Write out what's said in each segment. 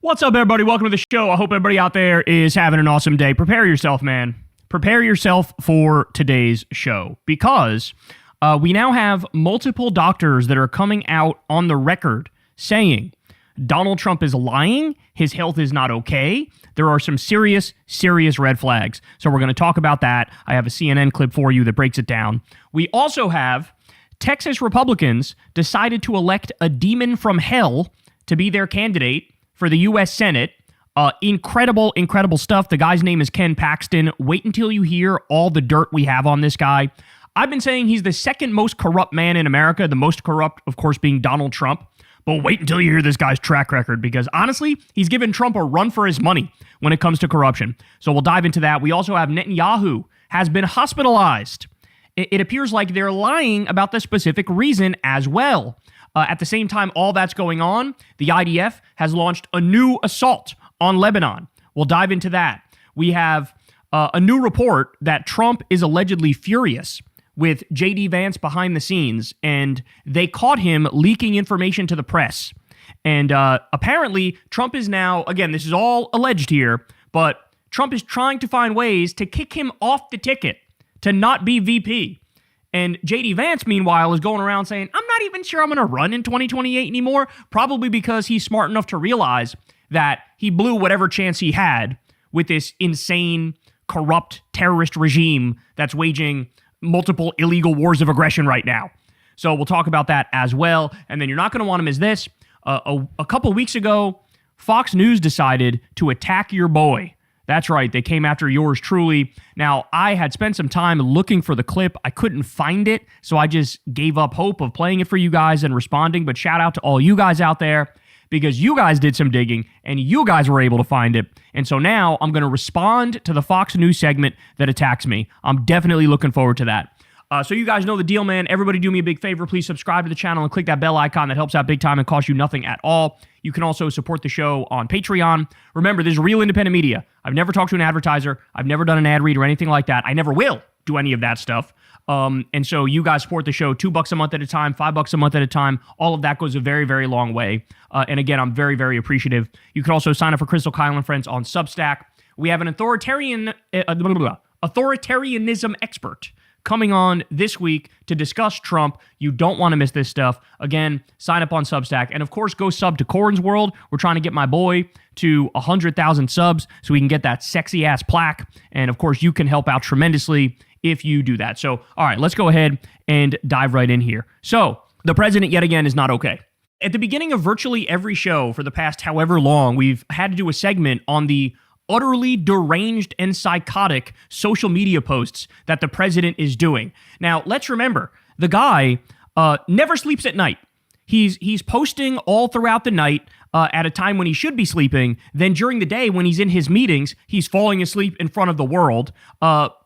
What's up, everybody? Welcome to the show. I hope everybody out there is having an awesome day. Prepare yourself, man. Prepare yourself for today's show because we now have multiple doctors that are coming out on the record saying Donald Trump is lying, his health is not okay. There are some serious red flags. So we're going to talk about that. I have a CNN clip for you that breaks it down. We also have Texas Republicans decided to elect a demon from hell to be their candidate for the U.S. Senate. Incredible stuff. The guy's name is Ken Paxton. Wait until you hear all the dirt we have on this guy. I've been saying he's the second most corrupt man in America, the most corrupt, of course, being Donald Trump. But wait until you hear this guy's track record, because honestly, he's given Trump a run for his money when it comes to corruption. So we'll dive into that. We also have Netanyahu has been hospitalized. It appears like they're lying about the specific reason as well. At the same time, all that's going on, the IDF has launched a new assault on Lebanon. We'll dive into that. We have a new report that Trump is allegedly furious with J.D. Vance behind the scenes, and they caught him leaking information to the press. And apparently, Trump is now, again, this is all alleged here, but Trump is trying to find ways to kick him off the ticket to not be VP. And J.D. Vance, meanwhile, is going around saying, I'm not even sure I'm going to run in 2028 anymore, probably because he's smart enough to realize that he blew whatever chance he had with this insane, corrupt terrorist regime that's waging multiple illegal wars of aggression right now. So we'll talk about that as well. And then you're not going to want to miss this. A couple weeks ago, Fox News decided to attack your boy. That's right. They came after yours truly. Now, I had spent some time looking for the clip. I couldn't find it, so I just gave up hope of playing it for you guys and responding. But shout out to all you guys out there, because you guys did some digging and you guys were able to find it. And so now I'm going to respond to the Fox News segment that attacks me. I'm definitely looking forward to that. So you guys know the deal, man. Everybody do me a big favor. Please subscribe to the channel and click that bell icon. That helps out big time and costs you nothing at all. You can also support the show on Patreon. Remember, this is real independent media. I've never talked to an advertiser. I've never done an ad read or anything like that. I never will do any of that stuff. And so you guys support the show $2 a month at a time, $5 a month at a time. All of that goes a very long way. And again, I'm very appreciative. You can also sign up for Crystal Kyle and Friends on Substack. We have an authoritarianism expert coming on this week to discuss Trump. You don't want to miss this stuff. Again, sign up on Substack. And of course, go sub to Corin's World. We're trying to get my boy to 100,000 subs so we can get that sexy ass plaque. And of course, you can help out tremendously if you do that. So, all right, let's go ahead and dive right in here. So, the president yet again is not okay. At the beginning of virtually every show for the past however long, we've had to do a segment on the utterly deranged and psychotic social media posts that the president is doing. Now, let's remember, the guy never sleeps at night. He's posting all throughout the night at a time when he should be sleeping. Then during the day, when he's in his meetings, he's falling asleep in front of the world.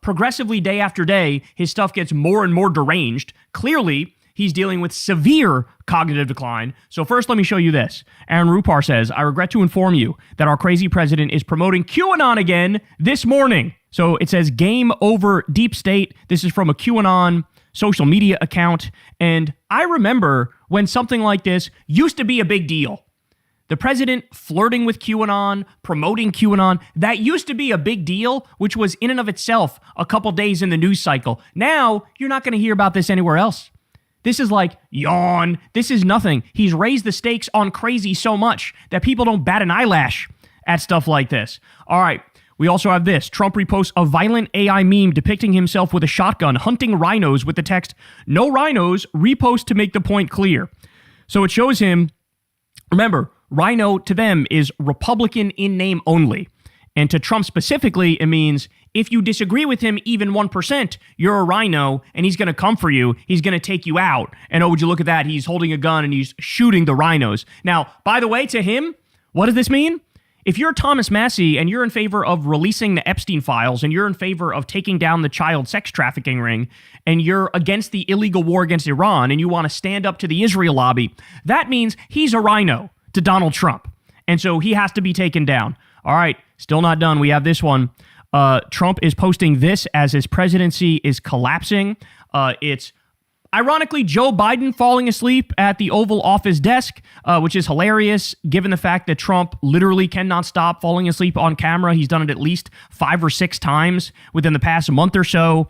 Progressively, day after day, his stuff gets more and more deranged. Clearly, he's dealing with severe cognitive decline. So first, let me show you this. Aaron Rupar says, I regret to inform you that our crazy president is promoting QAnon again this morning. So it says, game over deep state. This is from a QAnon social media account. And I remember when something like this used to be a big deal. The president flirting with QAnon, promoting QAnon, that used to be a big deal, which was in and of itself a couple days in the news cycle. Now, you're not going to hear about this anywhere else. This is like, yawn, this is nothing. He's raised the stakes on crazy so much that people don't bat an eyelash at stuff like this. All right, we also have this. Trump reposts a violent AI meme depicting himself with a shotgun hunting rhinos with the text, no rhinos, repost to make the point clear. So it shows him, remember, rhino to them is Republican in name only. And to Trump specifically, it means if you disagree with him even 1%, you're a rhino and he's going to come for you. He's going to take you out. And oh, would you look at that? He's holding a gun and he's shooting the rhinos. Now, by the way, to him, what does this mean? If you're Thomas Massie and you're in favor of releasing the Epstein files and you're in favor of taking down the child sex trafficking ring and you're against the illegal war against Iran and you want to stand up to the Israel lobby, that means he's a rhino to Donald Trump. And so he has to be taken down. All right, still not done. We have this one. Trump is posting this as his presidency is collapsing. It's Ironically, Joe Biden falling asleep at the Oval Office desk, which is hilarious given the fact that Trump literally cannot stop falling asleep on camera. He's done it at least 5 or 6 times within the past month or so.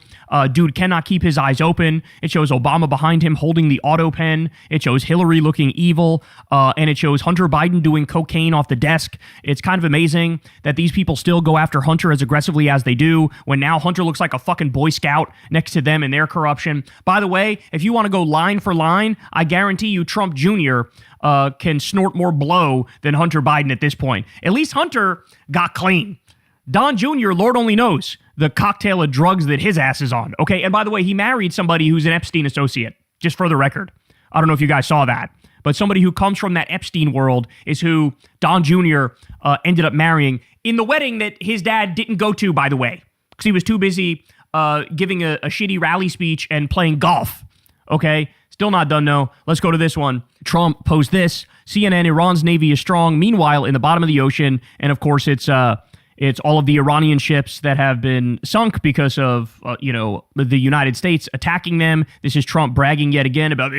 Dude cannot keep his eyes open. It shows Obama behind him holding the auto pen. It shows Hillary looking evil. And it shows Hunter Biden doing cocaine off the desk. It's kind of amazing that these people still go after Hunter as aggressively as they do when now Hunter looks like a fucking Boy Scout next to them in their corruption. By the way, if you want to go line for line, I guarantee you Trump Jr. Can snort more blow than Hunter Biden at this point. At least Hunter got clean. Don Jr., Lord only knows the cocktail of drugs that his ass is on. Okay, and by the way, he married somebody who's an Epstein associate, just for the record. I don't know if you guys saw that, but somebody who comes from that Epstein world is who Don Jr. Ended up marrying in the wedding that his dad didn't go to, by the way, because he was too busy giving a shitty rally speech and playing golf. Okay, still not done, though. Let's go to this one. Trump posed this. CNN, Iran's Navy is strong. Meanwhile, in the bottom of the ocean, and of course, it's all of the Iranian ships that have been sunk because of, the United States attacking them. This is Trump bragging yet again about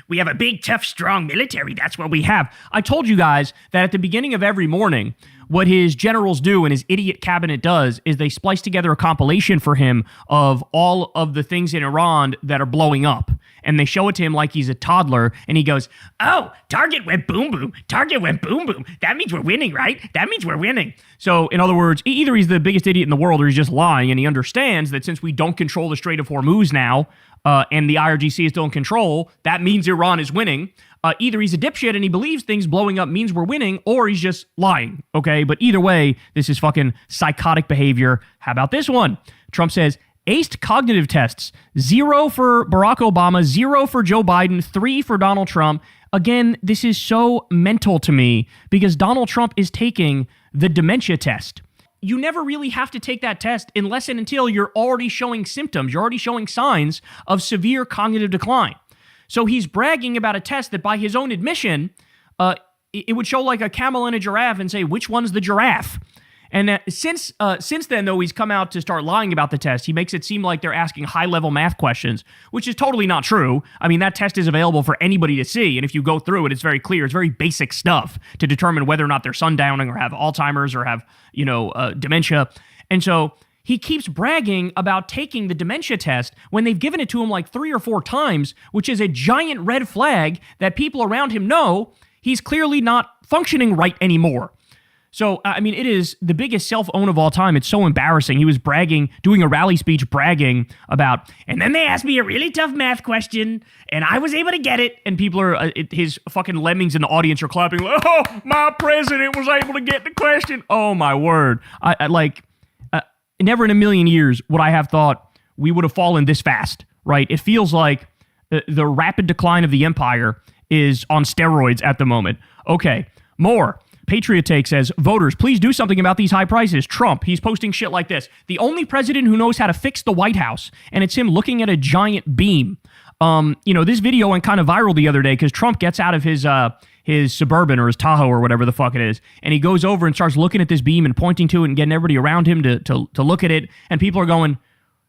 we have a big, tough, strong military. That's what we have. I told you guys that at the beginning of every morning, what his generals do and his idiot cabinet does is they splice together a compilation for him of all of the things in Iran that are blowing up. And they show it to him like he's a toddler. And he goes, oh, target went boom, boom. Target went boom, boom. That means we're winning, right? That means we're winning. So in other words, either he's the biggest idiot in the world or he's just lying. And he understands that since we don't control the Strait of Hormuz now, and the IRGC is still in control, that means Iran is winning. Either he's a dipshit and he believes things blowing up means we're winning, or he's just lying, okay? But either way, this is fucking psychotic behavior. How about this one? Trump says, aced cognitive tests. 0 for Barack Obama, 0 for Joe Biden, 3 for Donald Trump. Again, this is so mental to me because Donald Trump is taking the dementia test. You never really have to take that test unless and until you're already showing symptoms. You're already showing signs of severe cognitive decline. So he's bragging about a test that by his own admission, it would show like a camel and a giraffe and say, which one's the giraffe? And since then, though, he's come out to start lying about the test. He makes it seem like they're asking high-level math questions, which is totally not true. I mean, that test is available for anybody to see, and if you go through it, it's very clear. It's very basic stuff to determine whether or not they're sundowning or have Alzheimer's or have, dementia. And so he keeps bragging about taking the dementia test when they've given it to him like 3 or 4 times, which is a giant red flag that people around him know he's clearly not functioning right anymore. So, I mean, it is the biggest self-own of all time. It's so embarrassing. He was bragging, doing a rally speech bragging about, and then they asked me a really tough math question, and I was able to get it. And people are, his fucking lemmings in the audience are clapping, like, oh, my president was able to get the question. Oh, my word. Never in a million years would I have thought we would have fallen this fast, right? It feels like the rapid decline of the empire is on steroids at the moment. Okay, more. Patriot Take says, voters, please do something about these high prices. Trump, he's posting shit like this. The only president who knows how to fix the White House, and it's him looking at a giant beam. This video went kind of viral the other day because Trump gets out of his Suburban or his Tahoe or whatever the fuck it is, and he goes over and starts looking at this beam and pointing to it and getting everybody around him to look at it, and people are going,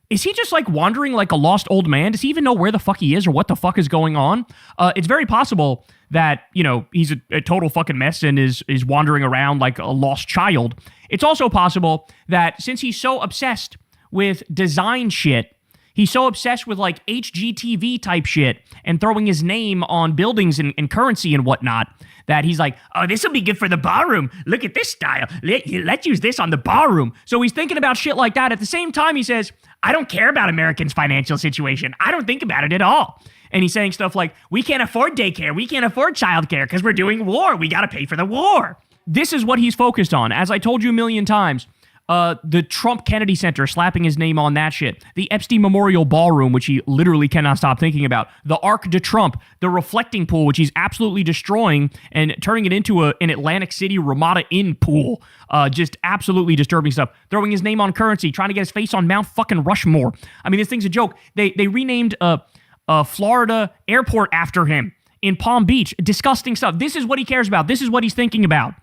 is he just like wandering like a lost old man? Does he even know where the fuck he is or what the fuck is going on? It's very possible that, he's a total fucking mess and is wandering around like a lost child. It's also possible that since he's so obsessed with design shit, he's so obsessed with like HGTV type shit and throwing his name on buildings and currency and whatnot, that he's like, oh, this will be good for the ballroom. Look at this style. Let's use this on the ballroom. So he's thinking about shit like that. At the same time, he says, I don't care about Americans' financial situation. I don't think about it at all. And he's saying stuff like, we can't afford daycare. We can't afford childcare because we're doing war. We got to pay for the war. This is what he's focused on. As I told you a million times, the Trump Kennedy Center, slapping his name on that shit. The Epstein Memorial Ballroom, which he literally cannot stop thinking about. The Arc de Trump, the reflecting pool, which he's absolutely destroying and turning it into an Atlantic City Ramada Inn pool. Just absolutely disturbing stuff. Throwing his name on currency, trying to get his face on Mount fucking Rushmore. I mean, this thing's a joke. They renamed a Florida airport after him in Palm Beach. Disgusting stuff. This is what he cares about. This is what he's thinking about.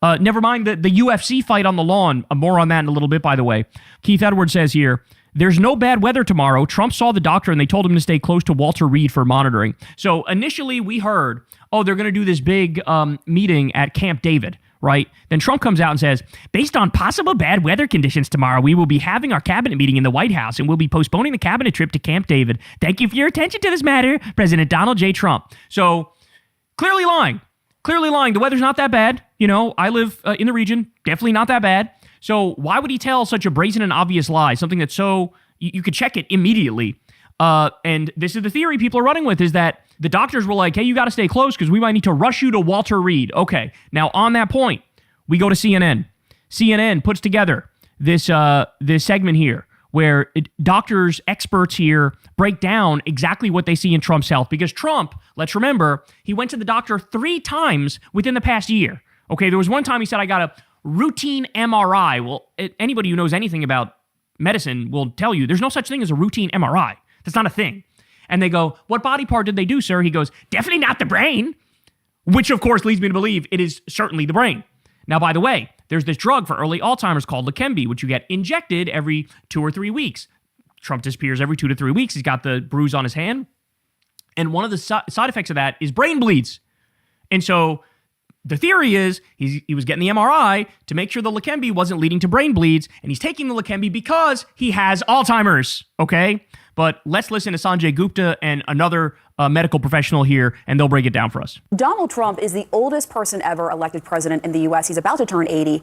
Never mind the UFC fight on the lawn. More on that in a little bit, by the way. Keith Edwards says here, There's no bad weather tomorrow. Trump saw the doctor and they told him to stay close to Walter Reed for monitoring. So initially we heard, oh, they're going to do this big meeting at Camp David, right? Then Trump comes out and says, based on possible bad weather conditions tomorrow, we will be having our cabinet meeting in the White House and we'll be postponing the cabinet trip to Camp David. Thank you for your attention to this matter, President Donald J. Trump. So clearly lying. Clearly lying. The weather's not that bad. You know, I live in the region. Definitely not that bad. So why would he tell such a brazen and obvious lie? Something that's so, you could check it immediately. And this is the theory people are running with, is that the doctors were like, hey, you got to stay close because we might need to rush you to Walter Reed. Okay. Now on that point, we go to CNN. CNN puts together this segment here where doctors, experts here break down exactly what they see in Trump's health. Because Trump, let's remember, he went to the doctor 3 times within the past year. Okay, there was one time he said, I got a routine MRI. Well, anybody who knows anything about medicine will tell you there's no such thing as a routine MRI. That's not a thing. And they go, what body part did they do, sir? He goes, definitely not the brain, which of course leads me to believe it is certainly the brain. Now, by the way, there's this drug for early Alzheimer's called Leqembi, which you get injected every 2 or 3 weeks. Trump disappears every 2 to 3 weeks. He's got the bruise on his hand. And one of the side effects of that is brain bleeds. And so the theory is he was getting the MRI to make sure the Leqembi wasn't leading to brain bleeds, and he's taking the Leqembi because he has Alzheimer's, okay? But let's listen to Sanjay Gupta and another medical professional here, and they'll break it down for us. Donald Trump is the oldest person ever elected president in the U.S. He's about to turn 80.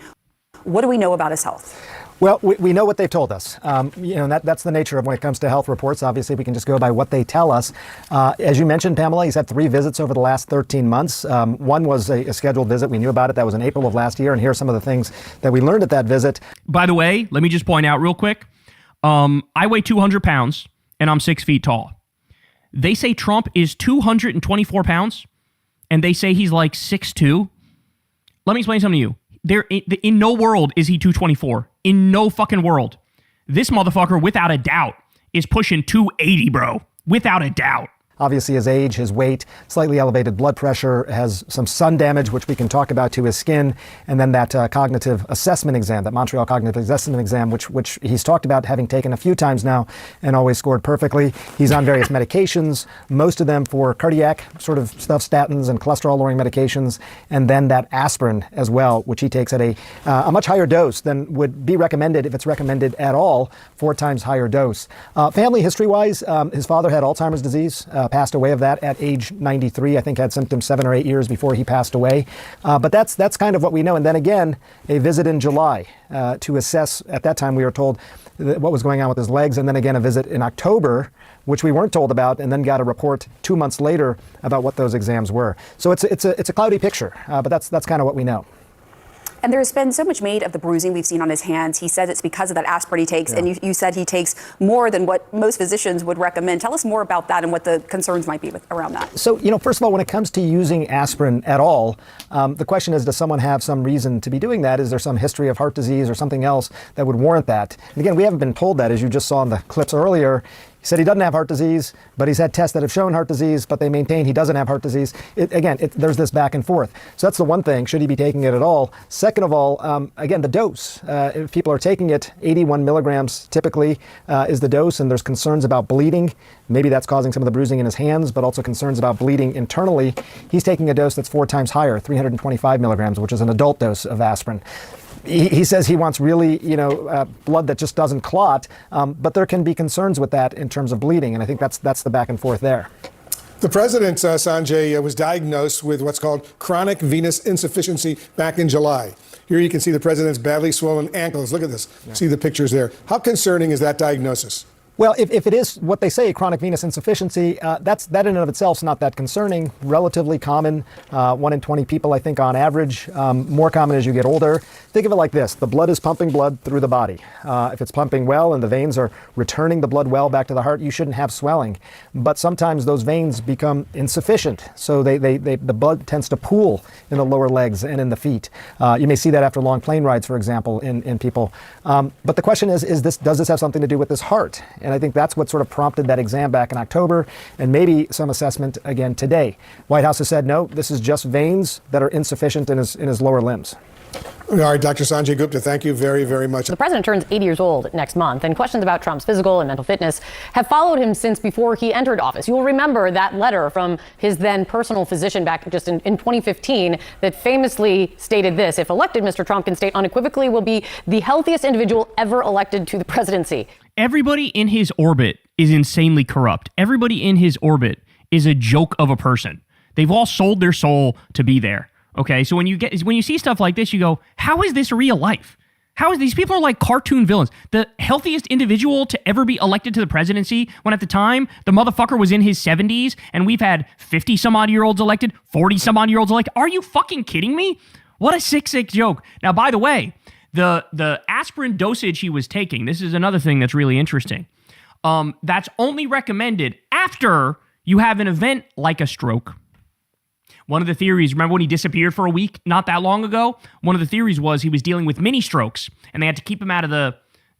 What do we know about his health? Well, we know what they've told us. That's the nature of when it comes to health reports. Obviously, we can just go by what they tell us. As you mentioned, Pamela, he's had 3 visits over the last 13 months. One was a scheduled visit. We knew about it. That was in April of last year. And here are some of the things that we learned at that visit. By the way, let me just point out real quick. I weigh 200 pounds and I'm 6 feet tall. They say Trump is 224 pounds and they say he's like 6'2". Let me explain something to you. In no world is he 224. In no fucking world. This motherfucker, without a doubt, is pushing 280, bro. Without a doubt. Obviously, his age, his weight, slightly elevated blood pressure, has some sun damage, which we can talk about, to his skin, and then that cognitive assessment exam, that Montreal cognitive assessment exam, which he's talked about having taken a few times now and always scored perfectly. He's on various medications, most of them for cardiac sort of stuff, statins and cholesterol-lowering medications, and then that aspirin as well, which he takes at a much higher dose than would be recommended, if it's recommended at all, 4 times higher dose. Family history-wise, his father had Alzheimer's disease, passed away of that at age 93. I think had symptoms 7 or 8 years before he passed away. But that's kind of what we know. And then again, a visit in July to assess, at that time we were told what was going on with his legs. And then again, a visit in October, which we weren't told about, and then got a report 2 months later about what those exams were. So it's a cloudy picture, but that's kind of what we know. And there's been so much made of the bruising we've seen on his hands. He says it's because of that aspirin he takes, and you said he takes more than what most physicians would recommend. Tell us more about that and what the concerns might be around that. So, first of all, when it comes to using aspirin at all, the question is, does someone have some reason to be doing that? Is there some history of heart disease or something else that would warrant that? And again, we haven't been told that, as you just saw in the clips earlier. He said he doesn't have heart disease, but he's had tests that have shown heart disease, but they maintain he doesn't have heart disease. There's this back and forth. So that's the one thing. Should he be taking it at all? Second of all, again, the dose. If people are taking it, 81 milligrams typically is the dose, and there's concerns about bleeding. Maybe that's causing some of the bruising in his hands, but also concerns about bleeding internally. He's taking a dose that's 4 times higher, 325 milligrams, which is an adult dose of aspirin. He says he wants really, blood that just doesn't clot, but there can be concerns with that in terms of bleeding, and I think that's the back and forth there. The president, Sanjay, was diagnosed with what's called chronic venous insufficiency back in July. Here you can see the president's badly swollen ankles. Look at this. Yeah. See the pictures there. How concerning is that diagnosis? Well, if it is what they say, chronic venous insufficiency, that in and of itself is not that concerning. Relatively common, 1 in 20 people, I think, on average. More common as you get older. Think of it like this. The blood is pumping blood through the body. If it's pumping well and the veins are returning the blood well back to the heart, you shouldn't have swelling. But sometimes those veins become insufficient, so the blood tends to pool in the lower legs and in the feet. You may see that after long plane rides, for example, in people. But the question is does this have something to do with his heart? And I think that's what sort of prompted that exam back in October, and maybe some assessment again today. White House has said, no, this is just veins that are insufficient in his lower limbs. All right, Dr. Sanjay Gupta, thank you very, very much. The president turns 80 years old next month, and questions about Trump's physical and mental fitness have followed him since before he entered office. You'll remember that letter from his then personal physician back just in 2015 that famously stated this: if elected, Mr. Trump can state unequivocally will be the healthiest individual ever elected to the presidency. Everybody in his orbit is insanely corrupt. Everybody in his orbit is a joke of a person. They've all sold their soul to be there. Okay, so when you see stuff like this, you go, how is this real life? How is these people are like cartoon villains? The healthiest individual to ever be elected to the presidency, when at the time the motherfucker was in his 70s and we've had 50 some odd year olds elected, 40 some odd year olds elected. Are you fucking kidding me? What a sick joke. Now, by the way, the aspirin dosage he was taking, this is another thing that's really interesting. That's only recommended after you have an event like a stroke. One of the theories, remember when he disappeared for a week not that long ago? One of the theories was he was dealing with mini strokes, and they had to keep him out of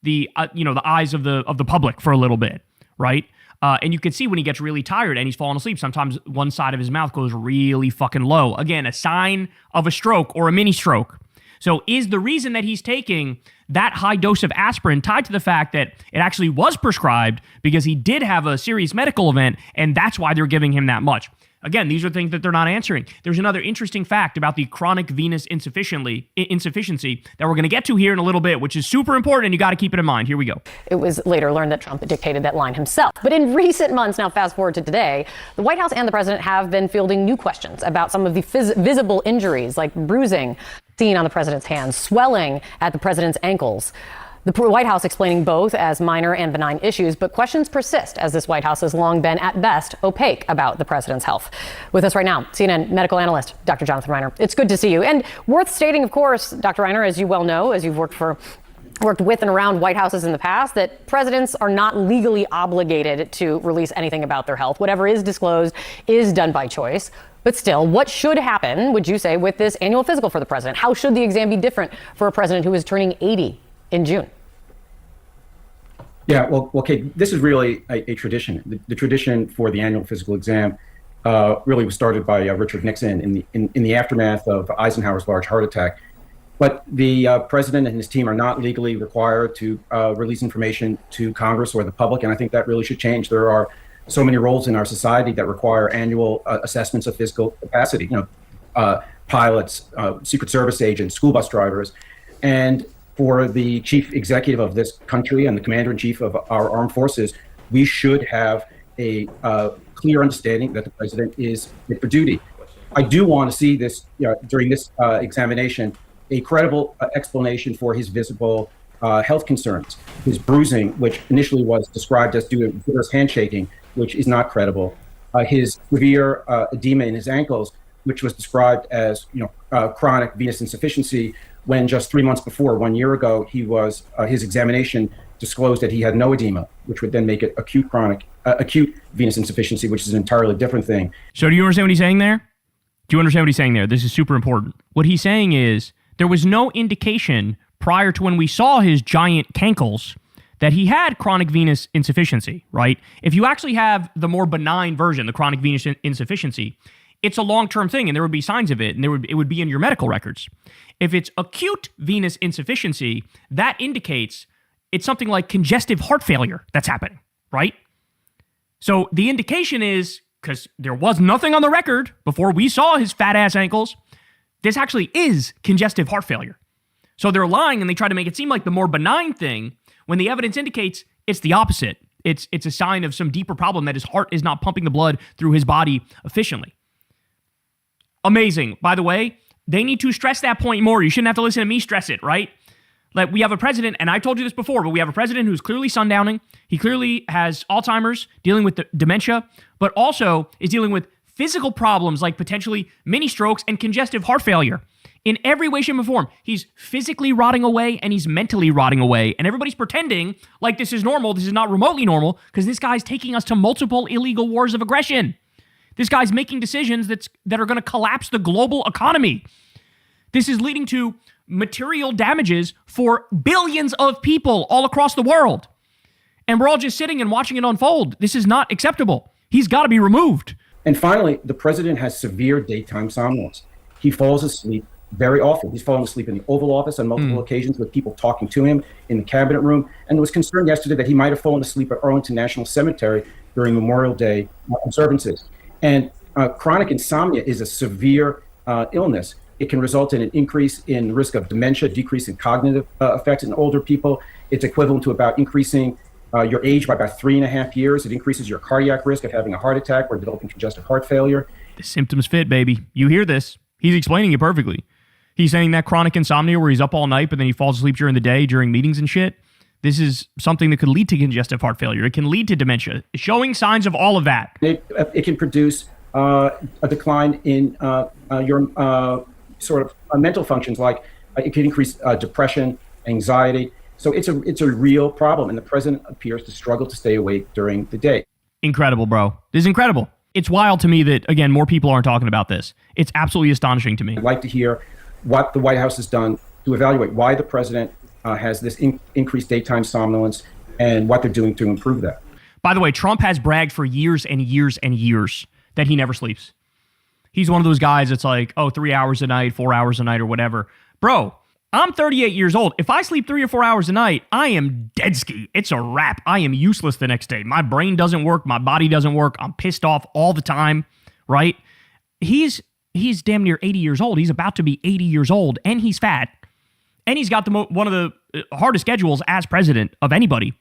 the eyes of the public for a little bit, right? And you can see when he gets really tired and he's falling asleep, sometimes one side of his mouth goes really fucking low. Again, a sign of a stroke or a mini stroke. So is the reason that he's taking that high dose of aspirin tied to the fact that it actually was prescribed because he did have a serious medical event, and that's why they're giving him that much? Again, these are things that they're not answering. There's another interesting fact about the chronic venous insufficiency that we're going to get to here in a little bit, which is super important, and you got to keep it in mind. Here we go. It was later learned that Trump dictated that line himself. But in recent months, now fast forward to today, the White House and the president have been fielding new questions about some of the visible injuries, like bruising seen on the president's hands, swelling at the president's ankles. The White House explaining both as minor and benign issues, but questions persist as this White House has long been, at best, opaque about the president's health. With us right now, CNN medical analyst, Dr. Jonathan Reiner. It's good to see you. And worth stating, of course, Dr. Reiner, as you well know, as you've worked with and around White Houses in the past, that presidents are not legally obligated to release anything about their health. Whatever is disclosed is done by choice. But still, what should happen, would you say, with this annual physical for the president? How should the exam be different for a president who is turning 80 in June? Yeah, well, Kate, this is really a tradition. The tradition for the annual physical exam really was started by Richard Nixon in the aftermath of Eisenhower's large heart attack. But the president and his team are not legally required to release information to Congress or the public, and I think that really should change. There are so many roles in our society that require annual assessments of physical capacity. Pilots, Secret Service agents, school bus drivers, and for the chief executive of this country and the commander-in-chief of our armed forces, we should have a clear understanding that the president is fit for duty. I do want to see this, during this examination, a credible explanation for his visible health concerns. His bruising, which initially was described as due to vigorous handshaking, which is not credible. His severe edema in his ankles, which was described as chronic venous insufficiency, when just 3 months before, 1 year ago, his examination disclosed that he had no edema, which would then make it acute venous insufficiency, which is an entirely different thing. So do you understand what he's saying there? Do you understand what he's saying there? This is super important. What he's saying is there was no indication prior to when we saw his giant cankles that he had chronic venous insufficiency, right? If you actually have the more benign version, the chronic venous insufficiency, it's a long-term thing, and there would be signs of it, and it would be in your medical records. If it's acute venous insufficiency, that indicates it's something like congestive heart failure that's happening, right? So the indication is, because there was nothing on the record before we saw his fat-ass ankles, this actually is congestive heart failure. So they're lying, and they try to make it seem like the more benign thing, when the evidence indicates it's the opposite. It's a sign of some deeper problem that his heart is not pumping the blood through his body efficiently. Amazing. By the way, they need to stress that point more. You shouldn't have to listen to me stress it, right? Like, we have a president, and I told you this before, but we have a president who's clearly sundowning. He clearly has Alzheimer's, dealing with the dementia, but also is dealing with physical problems like potentially mini strokes and congestive heart failure. In every way, shape, and form, he's physically rotting away and he's mentally rotting away. And everybody's pretending like this is normal. This is not remotely normal, because this guy's taking us to multiple illegal wars of aggression. This guy's making decisions that are going to collapse the global economy. This is leading to material damages for billions of people all across the world. And we're all just sitting and watching it unfold. This is not acceptable. He's got to be removed. And finally, the president has severe daytime somnolence. He falls asleep very often. He's fallen asleep in the Oval Office on multiple occasions with people talking to him in the cabinet room, and was concerned yesterday that he might have fallen asleep at Arlington National Cemetery during Memorial Day observances. And chronic insomnia is a severe illness. It can result in an increase in risk of dementia, decrease in cognitive effects in older people. It's equivalent to about increasing your age by about 3.5 years. It increases your cardiac risk of having a heart attack or developing congestive heart failure. The symptoms fit, baby. You hear this. He's explaining it perfectly. He's saying that chronic insomnia where he's up all night, but then he falls asleep during the day during meetings and shit. This is something that could lead to congestive heart failure. It can lead to dementia. It's showing signs of all of that. It can produce a decline in your sort of mental functions, like it can increase depression, anxiety. So it's a real problem, and the president appears to struggle to stay awake during the day. Incredible, bro. This is incredible. It's wild to me that, again, more people aren't talking about this. It's absolutely astonishing to me. I'd like to hear what the White House has done to evaluate why the president has this increased daytime somnolence and what they're doing to improve that. By the way, Trump has bragged for years and years and years that he never sleeps. He's one of those guys that's like, 3 hours a night, 4 hours a night, or whatever. Bro, I'm 38 years old. If I sleep 3 or 4 hours a night, I am dead ski. It's a wrap. I am useless the next day. My brain doesn't work. My body doesn't work. I'm pissed off all the time, right? He's damn near 80 years old. He's about to be 80 years old, and he's fat. And he's got one of the hardest schedules as president of anybody.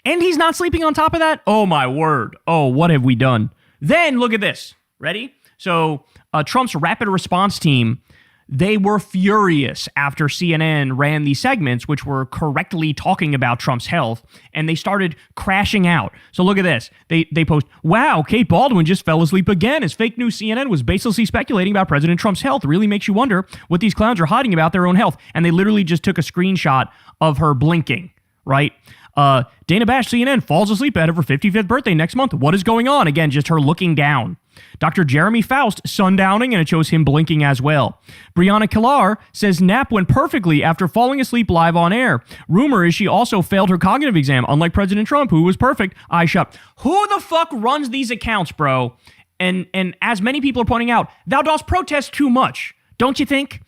And he's not sleeping on top of that? Oh, my word. Oh, what have we done? Then look at this. Ready? So Trump's rapid response team, they were furious after CNN ran these segments, which were correctly talking about Trump's health, and they started crashing out. So look at this. They post, wow, Kate Baldwin just fell asleep again as fake news CNN was baselessly speculating about President Trump's health. It really makes you wonder what these clowns are hiding about their own health. And they literally just took a screenshot of her blinking, right? Dana Bash, CNN, falls asleep ahead of her 55th birthday next month. What is going on? Again, just her looking down. Dr. Jeremy Faust, sundowning, and it shows him blinking as well. Brianna Killar says nap went perfectly after falling asleep live on air. Rumor is she also failed her cognitive exam, unlike President Trump, who was perfect. Eyes shut. Who the fuck runs these accounts, bro? And as many people are pointing out, thou dost protest too much, don't you think?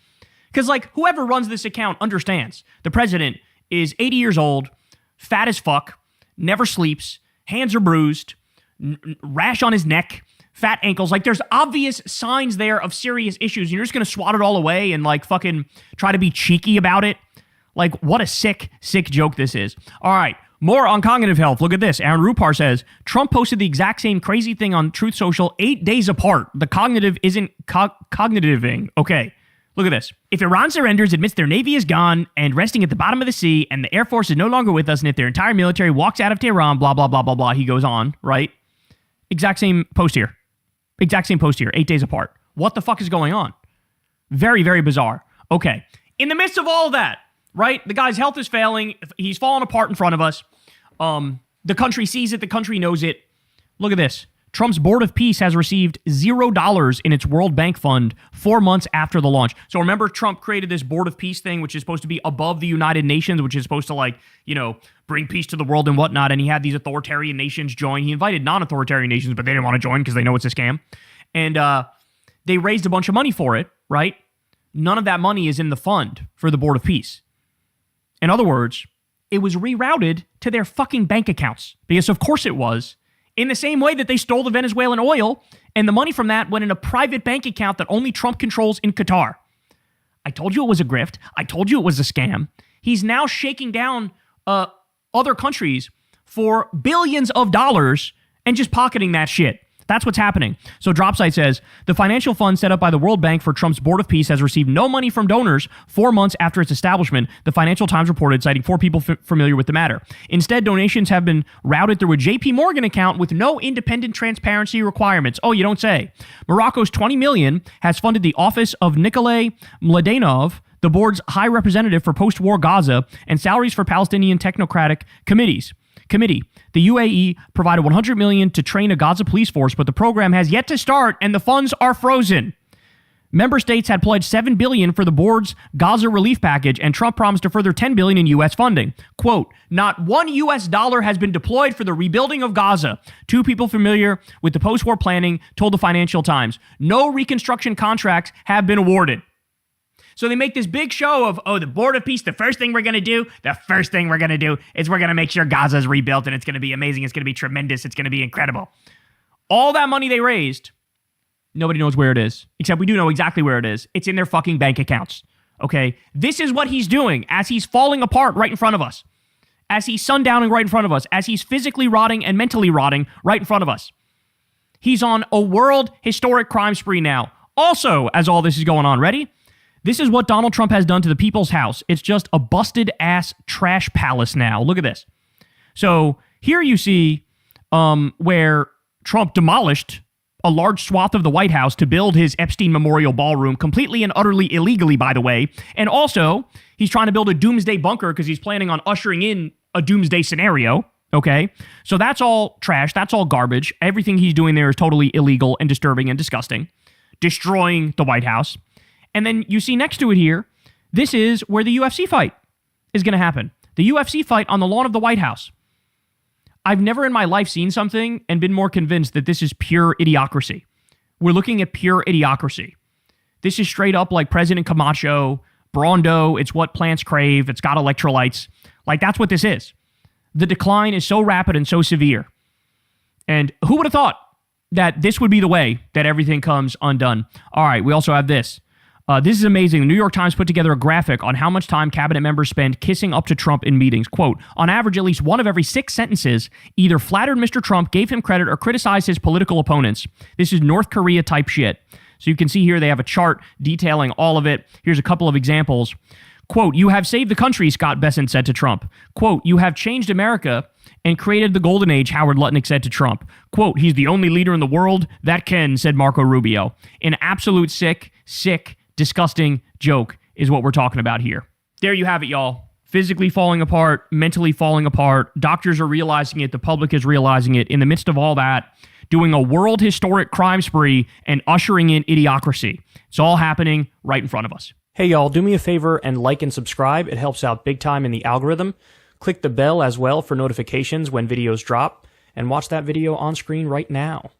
Because, whoever runs this account understands. The president is 80 years old, fat as fuck, never sleeps, hands are bruised, rash on his neck, fat ankles. There's obvious signs there of serious issues. You're just going to swat it all away and, fucking try to be cheeky about it? What a sick, sick joke this is. All right, more on cognitive health. Look at this. Aaron Rupar says, Trump posted the exact same crazy thing on Truth Social 8 days apart. The cognitive isn't cognitiving. Okay. Look at this. If Iran surrenders, admits their navy is gone and resting at the bottom of the sea, and the Air Force is no longer with us, and if their entire military walks out of Tehran, blah, blah, blah, blah, blah, he goes on, right? Exact same post here. 8 days apart. What the fuck is going on? Very, very bizarre. Okay. In the midst of all of that, right? The guy's health is failing. He's falling apart in front of us. The country sees it. The country knows it. Look at this. Trump's Board of Peace has received $0 in its World Bank fund 4 months after the launch. So remember, Trump created this Board of Peace thing, which is supposed to be above the United Nations, which is supposed to bring peace to the world and whatnot. And he had these authoritarian nations join. He invited non-authoritarian nations, but they didn't want to join because they know it's a scam. And they raised a bunch of money for it, right? None of that money is in the fund for the Board of Peace. In other words, it was rerouted to their fucking bank accounts, because of course it was. In the same way that they stole the Venezuelan oil, and the money from that went in a private bank account that only Trump controls in Qatar. I told you it was a grift. I told you it was a scam. He's now shaking down other countries for billions of dollars and just pocketing that shit. That's what's happening. So Dropsite says, the financial fund set up by the World Bank for Trump's Board of Peace has received no money from donors 4 months after its establishment, the Financial Times reported, citing 4 people familiar with the matter. Instead, donations have been routed through a JP Morgan account with no independent transparency requirements. Oh, you don't say. Morocco's $20 million has funded the office of Nikolay Mladenov, the board's high representative for post-war Gaza, and salaries for Palestinian technocratic committee. The UAE provided $100 million to train a Gaza police force, but the program has yet to start and the funds are frozen. Member states had pledged $7 billion for the board's Gaza relief package, and Trump promised a further $10 billion in U.S. funding. Quote, not one U.S. dollar has been deployed for the rebuilding of Gaza. Two people familiar with the post-war planning told the Financial Times. No reconstruction contracts have been awarded. So they make this big show of, oh, the Board of Peace, the first thing we're going to do is we're going to make sure Gaza is rebuilt, and it's going to be amazing. It's going to be tremendous. It's going to be incredible. All that money they raised, nobody knows where it is, except we do know exactly where it is. It's in their fucking bank accounts, okay? This is what he's doing as he's falling apart right in front of us, as he's sundowning right in front of us, as he's physically rotting and mentally rotting right in front of us. He's on a world historic crime spree now. Also, as all this is going on, ready? This is what Donald Trump has done to the people's house. It's just a busted-ass trash palace now. Look at this. So here you see where Trump demolished a large swath of the White House to build his Epstein Memorial Ballroom, completely and utterly illegally, by the way. And also, he's trying to build a doomsday bunker because he's planning on ushering in a doomsday scenario. Okay? So that's all trash. That's all garbage. Everything he's doing there is totally illegal and disturbing and disgusting. Destroying the White House. And then you see next to it here, this is where the UFC fight is going to happen. The UFC fight on the lawn of the White House. I've never in my life seen something and been more convinced that this is pure idiocracy. We're looking at pure idiocracy. This is straight up like President Camacho, Brawndo. It's what plants crave. It's got electrolytes. Like, that's what this is. The decline is so rapid and so severe. And who would have thought that this would be the way that everything comes undone? All right, we also have this. This is amazing. The New York Times put together a graphic on how much time cabinet members spend kissing up to Trump in meetings. Quote, on average, at least one of every 6 sentences either flattered Mr. Trump, gave him credit, or criticized his political opponents. This is North Korea type shit. So you can see here they have a chart detailing all of it. Here's a couple of examples. Quote, you have saved the country, Scott Bessent said to Trump. Quote, you have changed America and created the golden age, Howard Lutnick said to Trump. Quote, he's the only leader in the world that can, said Marco Rubio. An absolute sick, disgusting joke is what we're talking about here. There you have it, y'all. Physically falling apart, mentally falling apart. Doctors are realizing it. The public is realizing it. In the midst of all that, doing a world historic crime spree and ushering in idiocracy. It's all happening right in front of us. Hey, y'all, do me a favor and like and subscribe. It helps out big time in the algorithm. Click the bell as well for notifications when videos drop. And watch that video on screen right now.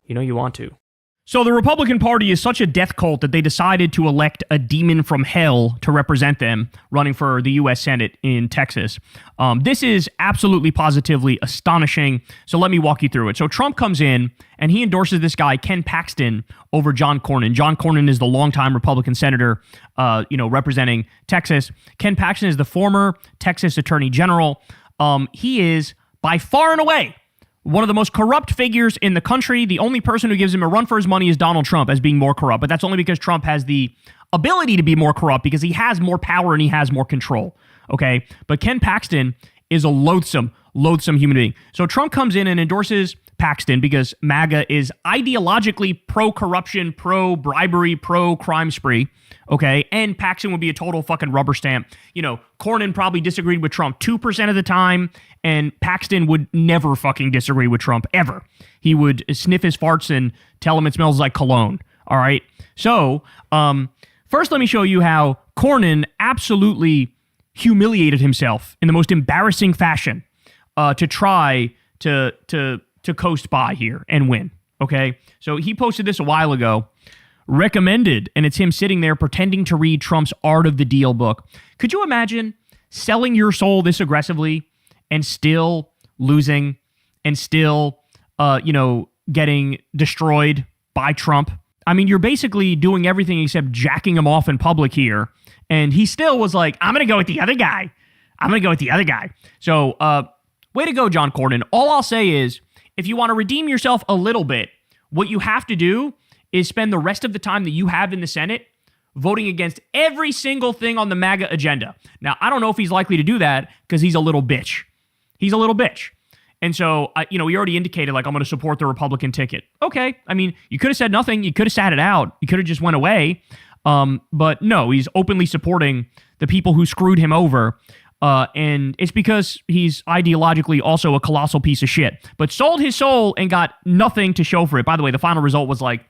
You know you want to. So the Republican Party is such a death cult that they decided to elect a demon from hell to represent them, running for the U.S. Senate in Texas. This is absolutely positively astonishing. So let me walk you through it. So Trump comes in and he endorses this guy, Ken Paxton, over John Cornyn. John Cornyn is the longtime Republican senator, representing Texas. Ken Paxton is the former Texas Attorney General. He is by far and away one of the most corrupt figures in the country. The only person who gives him a run for his money is Donald Trump as being more corrupt. But that's only because Trump has the ability to be more corrupt because he has more power and he has more control. Okay. But Ken Paxton is a loathsome human being. So Trump comes in and endorses Paxton because MAGA is ideologically pro-corruption, pro-bribery, pro-crime spree. Okay. And Paxton would be a total fucking rubber stamp. You know, Cornyn probably disagreed with Trump 2% of the time, and Paxton would never fucking disagree with Trump, ever. He would sniff his farts and tell him it smells like cologne. All right. So, first let me show you how Cornyn absolutely humiliated himself in the most embarrassing fashion to try to coast by here and win. Okay. So he posted this a while ago. Recommended, and it's him sitting there pretending to read Trump's Art of the Deal book. Could you imagine selling your soul this aggressively and still losing and still, getting destroyed by Trump? I mean, you're basically doing everything except jacking him off in public here. And he still was like, I'm going to go with the other guy. So, way to go, John Cornyn. All I'll say is, if you want to redeem yourself a little bit, what you have to do is spend the rest of the time that you have in the Senate voting against every single thing on the MAGA agenda. Now, I don't know if he's likely to do that because he's a little bitch. And so, he already indicated, like, I'm going to support the Republican ticket. Okay. I mean, you could have said nothing. You could have sat it out. You could have just went away. But no, he's openly supporting the people who screwed him over. And it's because he's ideologically also a colossal piece of shit, but sold his soul and got nothing to show for it. By the way, the final result was like,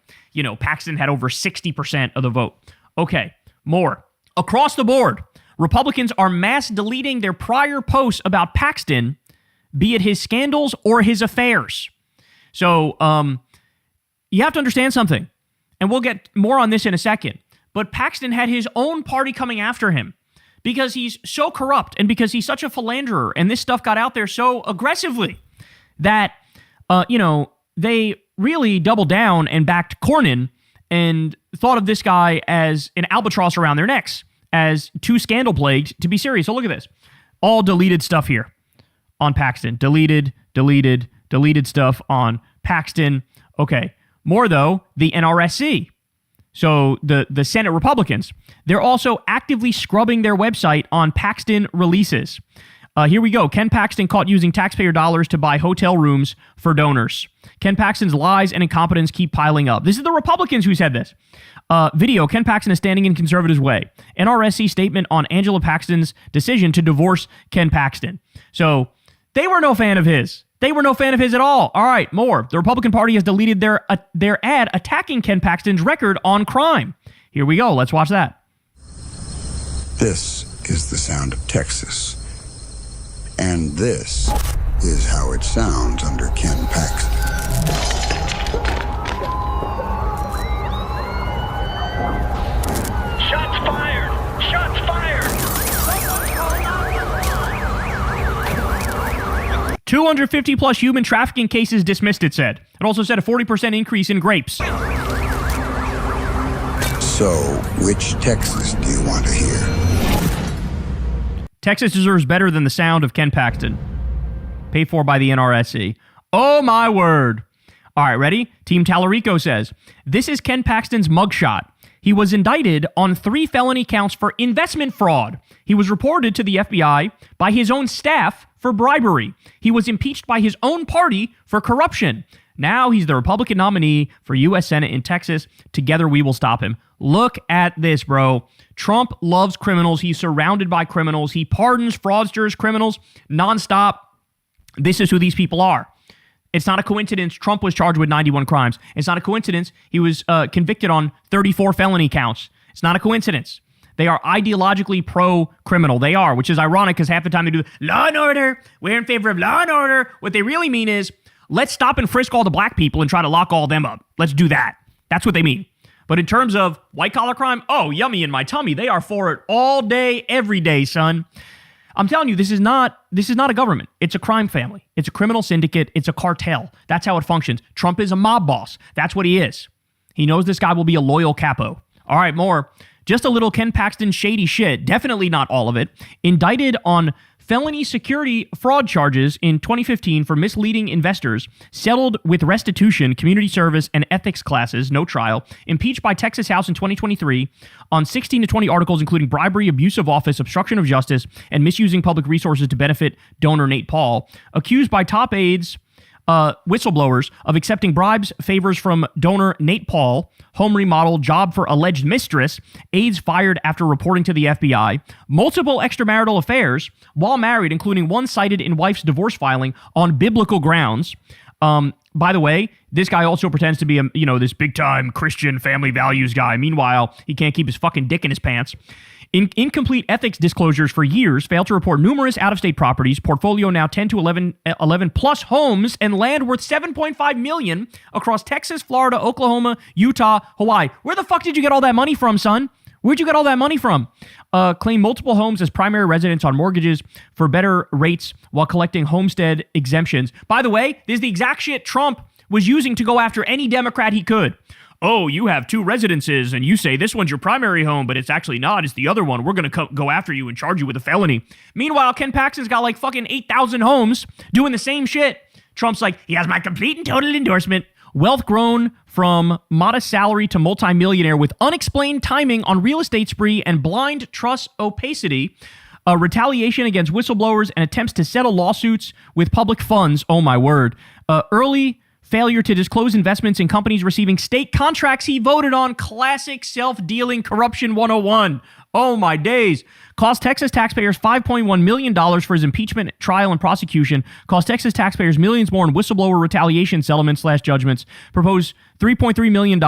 Paxton had over 60% of the vote. Okay, more. Across the board, Republicans are mass deleting their prior posts about Paxton, be it his scandals or his affairs. So you have to understand something, and we'll get more on this in a second, but Paxton had his own party coming after him because he's so corrupt and because he's such a philanderer, and this stuff got out there so aggressively that, they really doubled down and backed Cornyn and thought of this guy as an albatross around their necks, as too scandal-plagued to be serious. So look at this. All deleted stuff here on Paxton. Deleted stuff on Paxton. Okay. More, though, the NRSC. So the Senate Republicans, they're also actively scrubbing their website on Paxton releases. Here we go. Ken Paxton caught using taxpayer dollars to buy hotel rooms for donors. Ken Paxton's lies and incompetence keep piling up. This is the Republicans who said this. Video, Ken Paxton is standing in conservatives' way. NRSC statement on Angela Paxton's decision to divorce Ken Paxton. So they were no fan of his. They were no fan of his at all. All right, more. The Republican Party has deleted their ad attacking Ken Paxton's record on crime. Here we go. Let's watch that. This is the sound of Texas. And this is how it sounds under Ken Paxton. Shots fired! Shots fired! 250 plus human trafficking cases dismissed, it said. It also said a 40% increase in grapes. So, which Texas do you want to hear? Texas deserves better than the sound of Ken Paxton. Paid for by the NRSC. Oh my word. All right, ready? Team Tallarico says, this is Ken Paxton's mugshot. He was indicted on 3 felony counts for investment fraud. He was reported to the FBI by his own staff for bribery. He was impeached by his own party for corruption. Now he's the Republican nominee for U.S. Senate in Texas. Together we will stop him. Look at this, bro. Trump loves criminals. He's surrounded by criminals. He pardons fraudsters, criminals, nonstop. This is who these people are. It's not a coincidence Trump was charged with 91 crimes. It's not a coincidence he was convicted on 34 felony counts. It's not a coincidence. They are ideologically pro-criminal. They are, which is ironic because half the time they do law and order. We're in favor of law and order. What they really mean is, let's stop and frisk all the black people and try to lock all them up. Let's do that. That's what they mean. But in terms of white-collar crime, oh, yummy in my tummy. They are for it all day, every day, son. I'm telling you, this is not a government. It's a crime family. It's a criminal syndicate. It's a cartel. That's how it functions. Trump is a mob boss. That's what he is. He knows this guy will be a loyal capo. All right, more. Just a little Ken Paxton shady shit. Definitely not all of it. Indicted on felony security fraud charges in 2015 for misleading investors, settled with restitution, community service, and ethics classes, no trial, impeached by Texas House in 2023 on 16 to 20 articles, including bribery, abuse of office, obstruction of justice, and misusing public resources to benefit donor Nate Paul, accused by top aides, whistleblowers of accepting bribes, favors from donor Nate Paul, home remodel, job for alleged mistress, aides fired after reporting to the FBI, multiple extramarital affairs while married, including one cited in wife's divorce filing on biblical grounds. By the way, this guy also pretends to be this big-time Christian family values guy. Meanwhile, he can't keep his fucking dick in his pants. Incomplete ethics disclosures for years, failed to report numerous out-of-state properties, portfolio now 10 to 11 plus homes, and land worth $7.5 million across Texas, Florida, Oklahoma, Utah, Hawaii. Where the fuck did you get all that money from, son? Where'd you get all that money from? Claim multiple homes as primary residence on mortgages for better rates while collecting homestead exemptions. By the way, this is the exact shit Trump was using to go after any Democrat he could. Oh, you have 2 residences and you say this one's your primary home, but it's actually not. It's the other one. We're going to go after you and charge you with a felony. Meanwhile, Ken Paxton's got like fucking 8,000 homes doing the same shit. Trump's like, he has my complete and total endorsement. Wealth grown from modest salary to multimillionaire with unexplained timing on real estate spree and blind trust opacity. Retaliation against whistleblowers and attempts to settle lawsuits with public funds. Oh my word. Early failure to disclose investments in companies receiving state contracts he voted on. Classic self-dealing corruption 101. Oh, my days. Cost Texas taxpayers $5.1 million for his impeachment trial and prosecution. Cost Texas taxpayers millions more in whistleblower retaliation settlements / judgments. Proposed $3.3 million.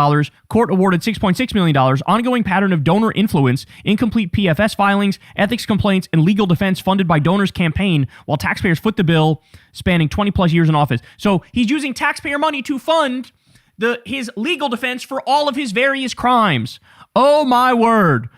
Court awarded $6.6 million. Ongoing pattern of donor influence. Incomplete PFS filings, ethics complaints, and legal defense funded by donors' campaign while taxpayers foot the bill spanning 20 plus years in office. So he's using taxpayer money to fund his legal defense for all of his various crimes. Oh, my word.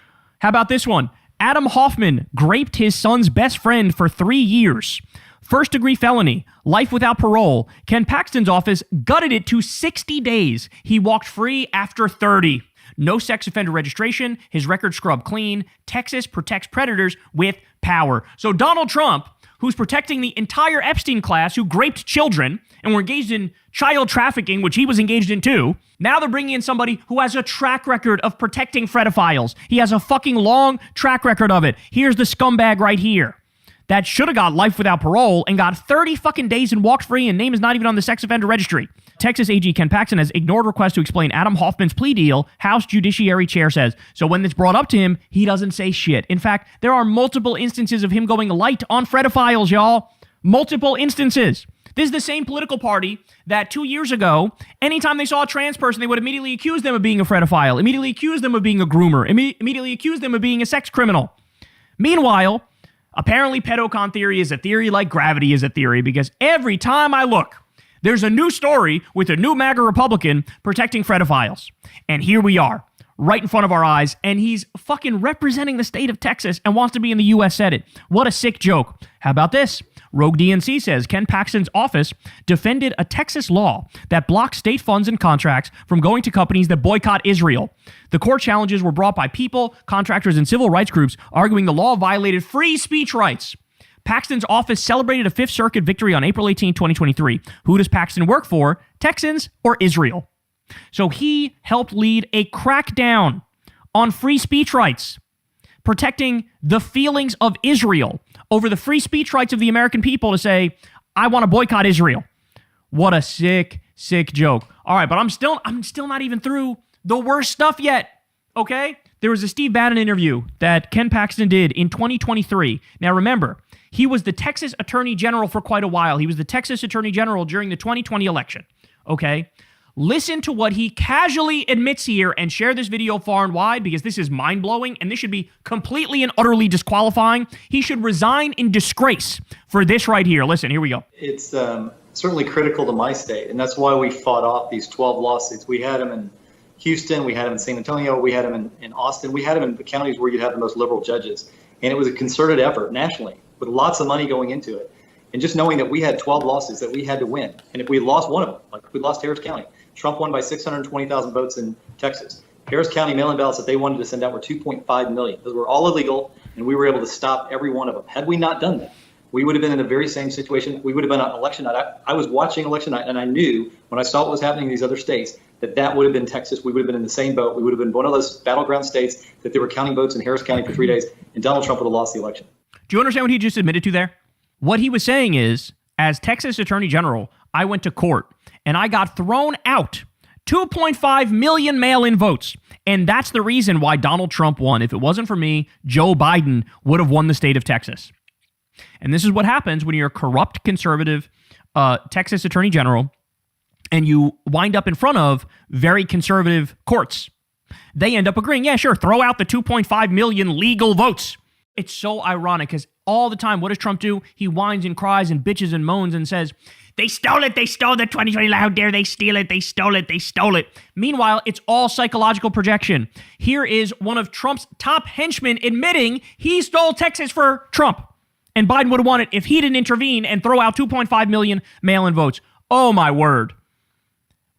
How about this one? Adam Hoffman raped his son's best friend for 3 years. First-degree felony, life without parole. Ken Paxton's office gutted it to 60 days. He walked free after 30. No sex offender registration. His record scrubbed clean. Texas protects predators with power. So Donald Trump, who's protecting the entire Epstein class who raped children and were engaged in child trafficking, which he was engaged in too. Now they're bringing in somebody who has a track record of protecting pedophiles. He has a fucking long track record of it. Here's the scumbag right here that should have got life without parole and got 30 fucking days and walked free, and name is not even on the sex offender registry. Texas AG Ken Paxton has ignored requests to explain Adam Hoffman's plea deal, House Judiciary Chair says. So when it's brought up to him, he doesn't say shit. In fact, there are multiple instances of him going light on pedophiles, y'all. Multiple instances. This is the same political party that 2 years ago, anytime they saw a trans person, they would immediately accuse them of being a pedophile, immediately accuse them of being a groomer, immediately accuse them of being a sex criminal. Meanwhile, apparently pedocon theory is a theory like gravity is a theory, because every time I look, there's a new story with a new MAGA Republican protecting pedophiles. And here we are, right in front of our eyes, and he's fucking representing the state of Texas and wants to be in the U.S. Senate. What a sick joke. How about this? Rogue DNC says Ken Paxton's office defended a Texas law that blocks state funds and contracts from going to companies that boycott Israel. The court challenges were brought by people, contractors, and civil rights groups arguing the law violated free speech rights. Paxton's office celebrated a Fifth Circuit victory on April 18, 2023. Who does Paxton work for? Texans or Israel? So he helped lead a crackdown on free speech rights, protecting the feelings of Israel over the free speech rights of the American people to say, I want to boycott Israel. What a sick, sick joke. All right, but I'm still not even through the worst stuff yet, okay? There was a Steve Bannon interview that Ken Paxton did in 2023. Now remember, he was the Texas Attorney General for quite a while. He was the Texas Attorney General during the 2020 election, okay? Listen to what he casually admits here and share this video far and wide, because this is mind-blowing and this should be completely and utterly disqualifying. He should resign in disgrace for this right here. Listen, here we go. It's certainly critical to my state, and that's why we fought off these 12 lawsuits. We had them in Houston, we had them in San Antonio, we had them in Austin, we had them in the counties where you'd have the most liberal judges. And it was a concerted effort nationally with lots of money going into it. And just knowing that we had 12 lawsuits that we had to win. And if we lost one of them, like if we lost Harris County, Trump won by 620,000 votes in Texas. Harris County mail-in ballots that they wanted to send out were 2.5 million. Those were all illegal, and we were able to stop every one of them. Had we not done that, we would have been in the very same situation. We would have been on election night. I was watching election night, and I knew when I saw what was happening in these other states that would have been Texas. We would have been in the same boat. We would have been one of those battleground states that they were counting votes in Harris County for 3 days, and Donald Trump would have lost the election. Do you understand what he just admitted to there? What he was saying is, as Texas Attorney General, I went to court, and I got thrown out 2.5 million mail-in votes. And that's the reason why Donald Trump won. If it wasn't for me, Joe Biden would have won the state of Texas. And this is what happens when you're a corrupt conservative Texas Attorney General and you wind up in front of very conservative courts. They end up agreeing, yeah, sure, throw out the 2.5 million legal votes. It's so ironic because all the time, what does Trump do? He whines and cries and bitches and moans and says, they stole it. They stole the 2020. How dare they steal it? They stole it. They stole it. Meanwhile, it's all psychological projection. Here is one of Trump's top henchmen admitting he stole Texas for Trump. And Biden would have won it if he didn't intervene and throw out 2.5 million mail-in votes. Oh, my word.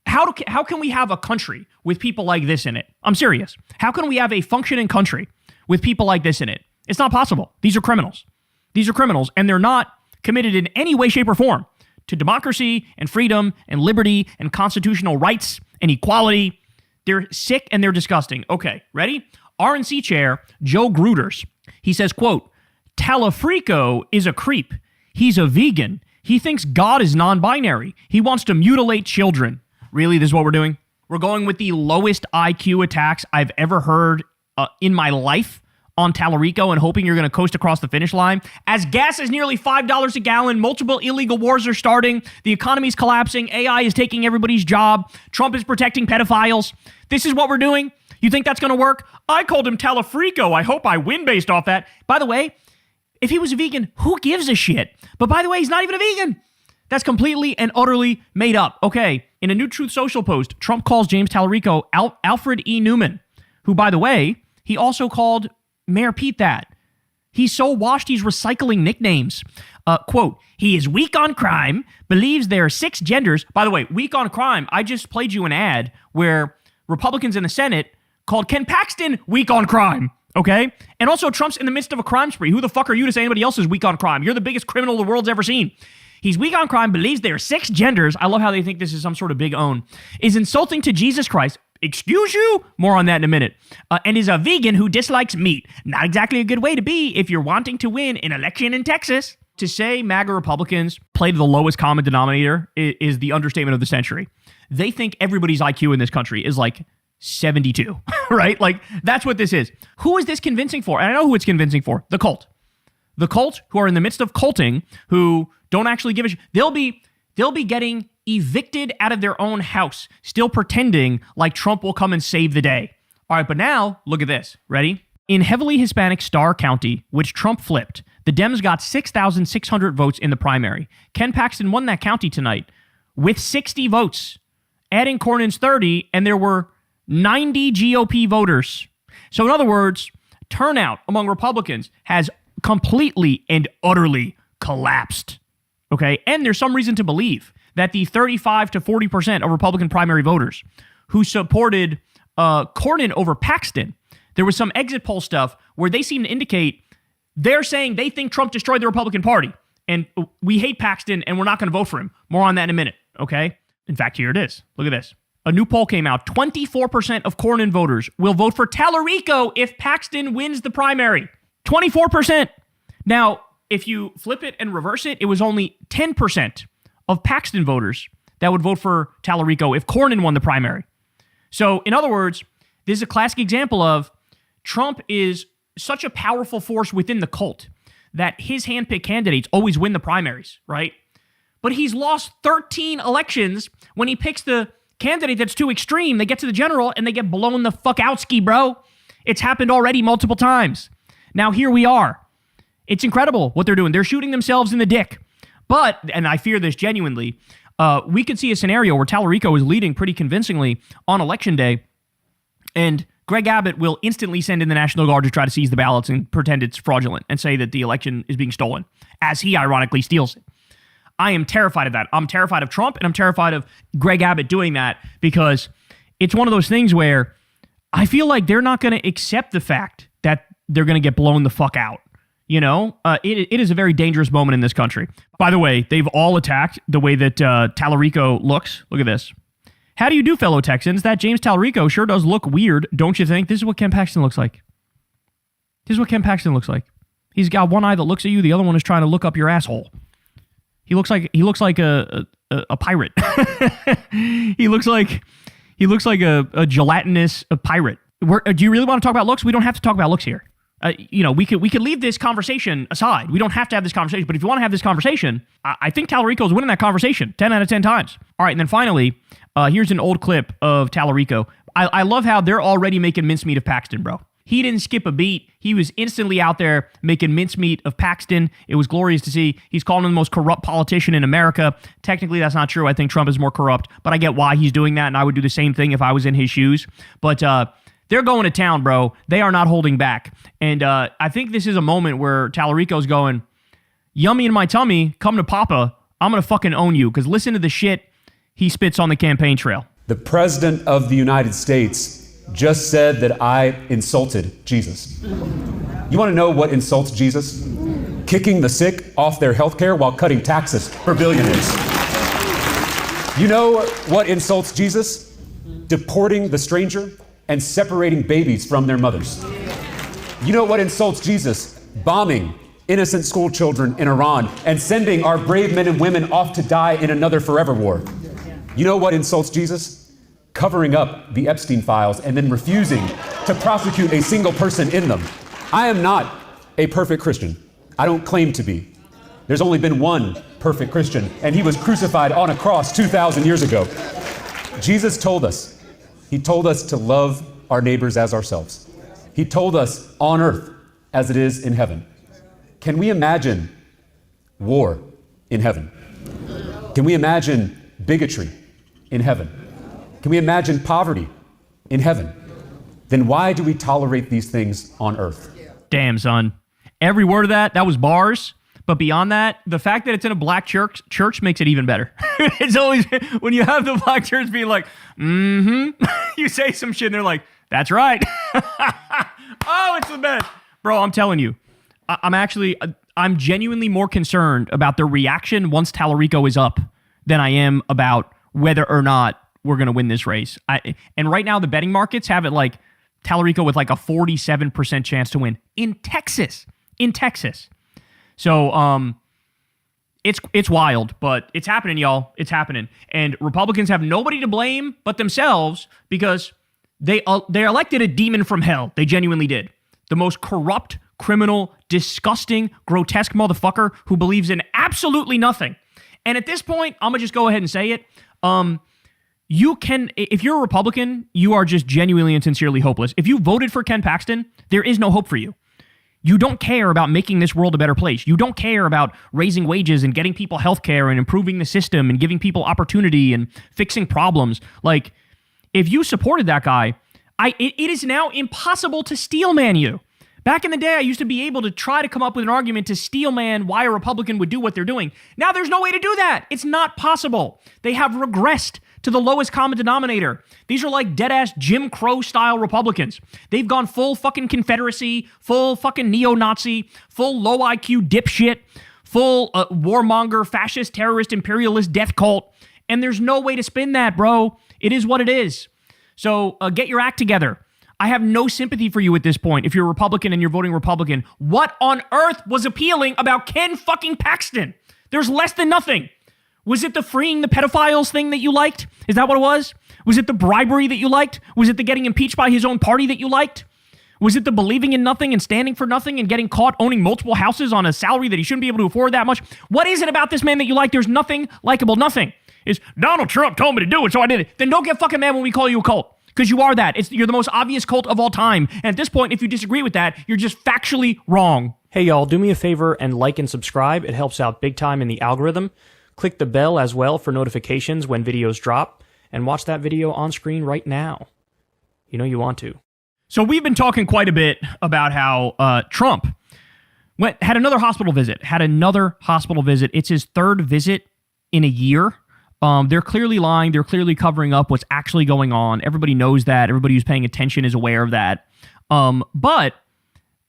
How can we have a country with people like this in it? I'm serious. How can we have a functioning country with people like this in it? It's not possible. These are criminals. These are criminals, and they're not committed in any way, shape, or form to democracy and freedom and liberty and constitutional rights and equality. They're sick and they're disgusting. Okay, ready? RNC chair Joe Gruters. He says, quote, Talafrico is a creep. He's a vegan. He thinks God is non-binary. He wants to mutilate children. Really, this is what we're doing? We're going with the lowest IQ attacks I've ever heard in my life on Tallarico and hoping you're going to coast across the finish line. As gas is nearly $5 a gallon, multiple illegal wars are starting, the economy's collapsing, AI is taking everybody's job, Trump is protecting pedophiles. This is what we're doing? You think that's going to work? I called him Talafrico. I hope I win based off that. By the way, if he was a vegan, who gives a shit? But by the way, he's not even a vegan. That's completely and utterly made up. Okay, in a new Truth Social post, Trump calls James Tallarico Alfred E. Newman, who, by the way, he also called Mayor Pete that. He's so washed, he's recycling nicknames. Quote, he is weak on crime, believes there are 6 genders. By the way, weak on crime, I just played you an ad where Republicans in the Senate called Ken Paxton weak on crime, okay? And also, Trump's in the midst of a crime spree. Who the fuck are you to say anybody else is weak on crime? You're the biggest criminal the world's ever seen. He's weak on crime, believes there are 6 genders. I love how they think this is some sort of big own. Is insulting to Jesus Christ. Excuse you? More on that in a minute. And is a vegan who dislikes meat. Not exactly a good way to be if you're wanting to win an election in Texas. To say MAGA Republicans play to the lowest common denominator is the understatement of the century. They think everybody's IQ in this country is like 72, right? Like, that's what this is. Who is this convincing for? And I know who it's convincing for. The cult. The cult, who are in the midst of culting, who don't actually give a shit. They'll be getting evicted out of their own house, still pretending like Trump will come and save the day. All right, but now, look at this. Ready? In heavily Hispanic Starr County, which Trump flipped, the Dems got 6,600 votes in the primary. Ken Paxton won that county tonight with 60 votes. Adding Cornyn's 30, and there were 90 GOP voters. So in other words, turnout among Republicans has completely and utterly collapsed. Okay? And there's some reason to believe that the 35 to 40% of Republican primary voters who supported Cornyn over Paxton, there was some exit poll stuff where they seem to indicate they're saying they think Trump destroyed the Republican Party and we hate Paxton and we're not going to vote for him. More on that in a minute, okay? In fact, here it is. Look at this. A new poll came out. 24% of Cornyn voters will vote for Tallarico if Paxton wins the primary. 24%. Now, if you flip it and reverse it, it was only 10% of Paxton voters that would vote for Tallarico if Cornyn won the primary. So, in other words, this is a classic example of Trump is such a powerful force within the cult that his handpicked candidates always win the primaries, right? But he's lost 13 elections when he picks the candidate that's too extreme. They get to the general and they get blown the fuck out ski, bro. It's happened already multiple times. Now here we are. It's incredible what they're doing. They're shooting themselves in the dick. But, and I fear this genuinely, we could see a scenario where Tallarico is leading pretty convincingly on election day, and Greg Abbott will instantly send in the National Guard to try to seize the ballots and pretend it's fraudulent and say that the election is being stolen, as he ironically steals it. I am terrified of that. I'm terrified of Trump, and I'm terrified of Greg Abbott doing that because it's one of those things where I feel like they're not going to accept the fact that they're going to get blown the fuck out. You know, it is a very dangerous moment in this country. By the way, they've all attacked the way that Tallarico looks. Look at this. How do you do, fellow Texans? That James Tallarico sure does look weird, don't you think? This is what Ken Paxton looks like. This is what Ken Paxton looks like. He's got one eye that looks at you. The other one is trying to look up your asshole. He looks like a pirate. he looks like a gelatinous pirate. Do you really want to talk about looks? We don't have to talk about looks here. We could leave this conversation aside. We don't have to have this conversation. But if you want to have this conversation, I think Tallarico is winning that conversation 10 out of 10 times. All right, and then finally, here's an old clip of Tallarico. I love how they're already making mincemeat of Paxton, bro. He didn't skip a beat. He was instantly out there making mincemeat of Paxton. It was glorious to see. He's calling him the most corrupt politician in America. Technically, that's not true. I think Trump is more corrupt, but I get why he's doing that, and I would do the same thing if I was in his shoes. But they're going to town, bro. They are not holding back. And I think this is a moment where Tallarico's going, yummy in my tummy, come to Papa. I'm going to fucking own you. Because listen to the shit he spits on the campaign trail. The President of the United States just said that I insulted Jesus. You want to know what insults Jesus? Kicking the sick off their health care while cutting taxes for billionaires. You know what insults Jesus? Deporting the stranger and separating babies from their mothers. You know what insults Jesus? Bombing innocent school children in Iran and sending our brave men and women off to die in another forever war. You know what insults Jesus? Covering up the Epstein files and then refusing to prosecute a single person in them. I am not a perfect Christian. I don't claim to be. There's only been one perfect Christian, and he was crucified on a cross 2,000 years ago. Jesus told us. He told us to love our neighbors as ourselves. He told us on earth as it is in heaven. Can we imagine war in heaven? Can we imagine bigotry in heaven? Can we imagine poverty in heaven? Then why do we tolerate these things on earth? Damn, son. Every word of that was bars. But beyond that, the fact that it's in a black church makes it even better. It's always, when you have the black church being like, you say some shit and they're like, that's right. Oh, it's the best. Bro, I'm telling you, I'm genuinely more concerned about the reaction once Tallarico is up than I am about whether or not we're going to win this race. And right now, the betting markets have it like Tallarico with like a 47% chance to win in Texas. So, it's wild, but it's happening, y'all. It's happening. And Republicans have nobody to blame but themselves because they elected a demon from hell. They genuinely did. The most corrupt, criminal, disgusting, grotesque motherfucker who believes in absolutely nothing. And at this point, I'm going to just go ahead and say it. You can, if you're a Republican, you are just genuinely and sincerely hopeless. If you voted for Ken Paxton, there is no hope for you. You don't care about making this world a better place. You don't care about raising wages and getting people health care and improving the system and giving people opportunity and fixing problems. Like, if you supported that guy, it is now impossible to steelman you. Back in the day, I used to be able to try to come up with an argument to steelman why a Republican would do what they're doing. Now there's no way to do that. It's not possible. They have regressed to the lowest common denominator. These are like dead-ass Jim Crow-style Republicans. They've gone full fucking Confederacy, full fucking neo-Nazi, full low-IQ dipshit, full warmonger, fascist, terrorist, imperialist death cult. And there's no way to spin that, bro. It is what it is. So get your act together. I have no sympathy for you at this point. If you're a Republican and you're voting Republican, what on earth was appealing about Ken fucking Paxton? There's less than nothing. Was it the freeing the pedophiles thing that you liked? Is that what it was? Was it the bribery that you liked? Was it the getting impeached by his own party that you liked? Was it the believing in nothing and standing for nothing and getting caught owning multiple houses on a salary that he shouldn't be able to afford that much? What is it about this man that you like? There's nothing likable, nothing. It's Donald Trump told me to do it, so I did it. Then don't get fucking mad when we call you a cult. Because you are that. You're the most obvious cult of all time. And at this point, if you disagree with that, you're just factually wrong. Hey, y'all, do me a favor and like and subscribe. It helps out big time in the algorithm. Click the bell as well for notifications when videos drop. And watch that video on screen right now. You know you want to. So we've been talking quite a bit about how Trump had another hospital visit. It's his third visit in a year. They're clearly lying. They're clearly covering up what's actually going on. Everybody knows that. Everybody who's paying attention is aware of that. But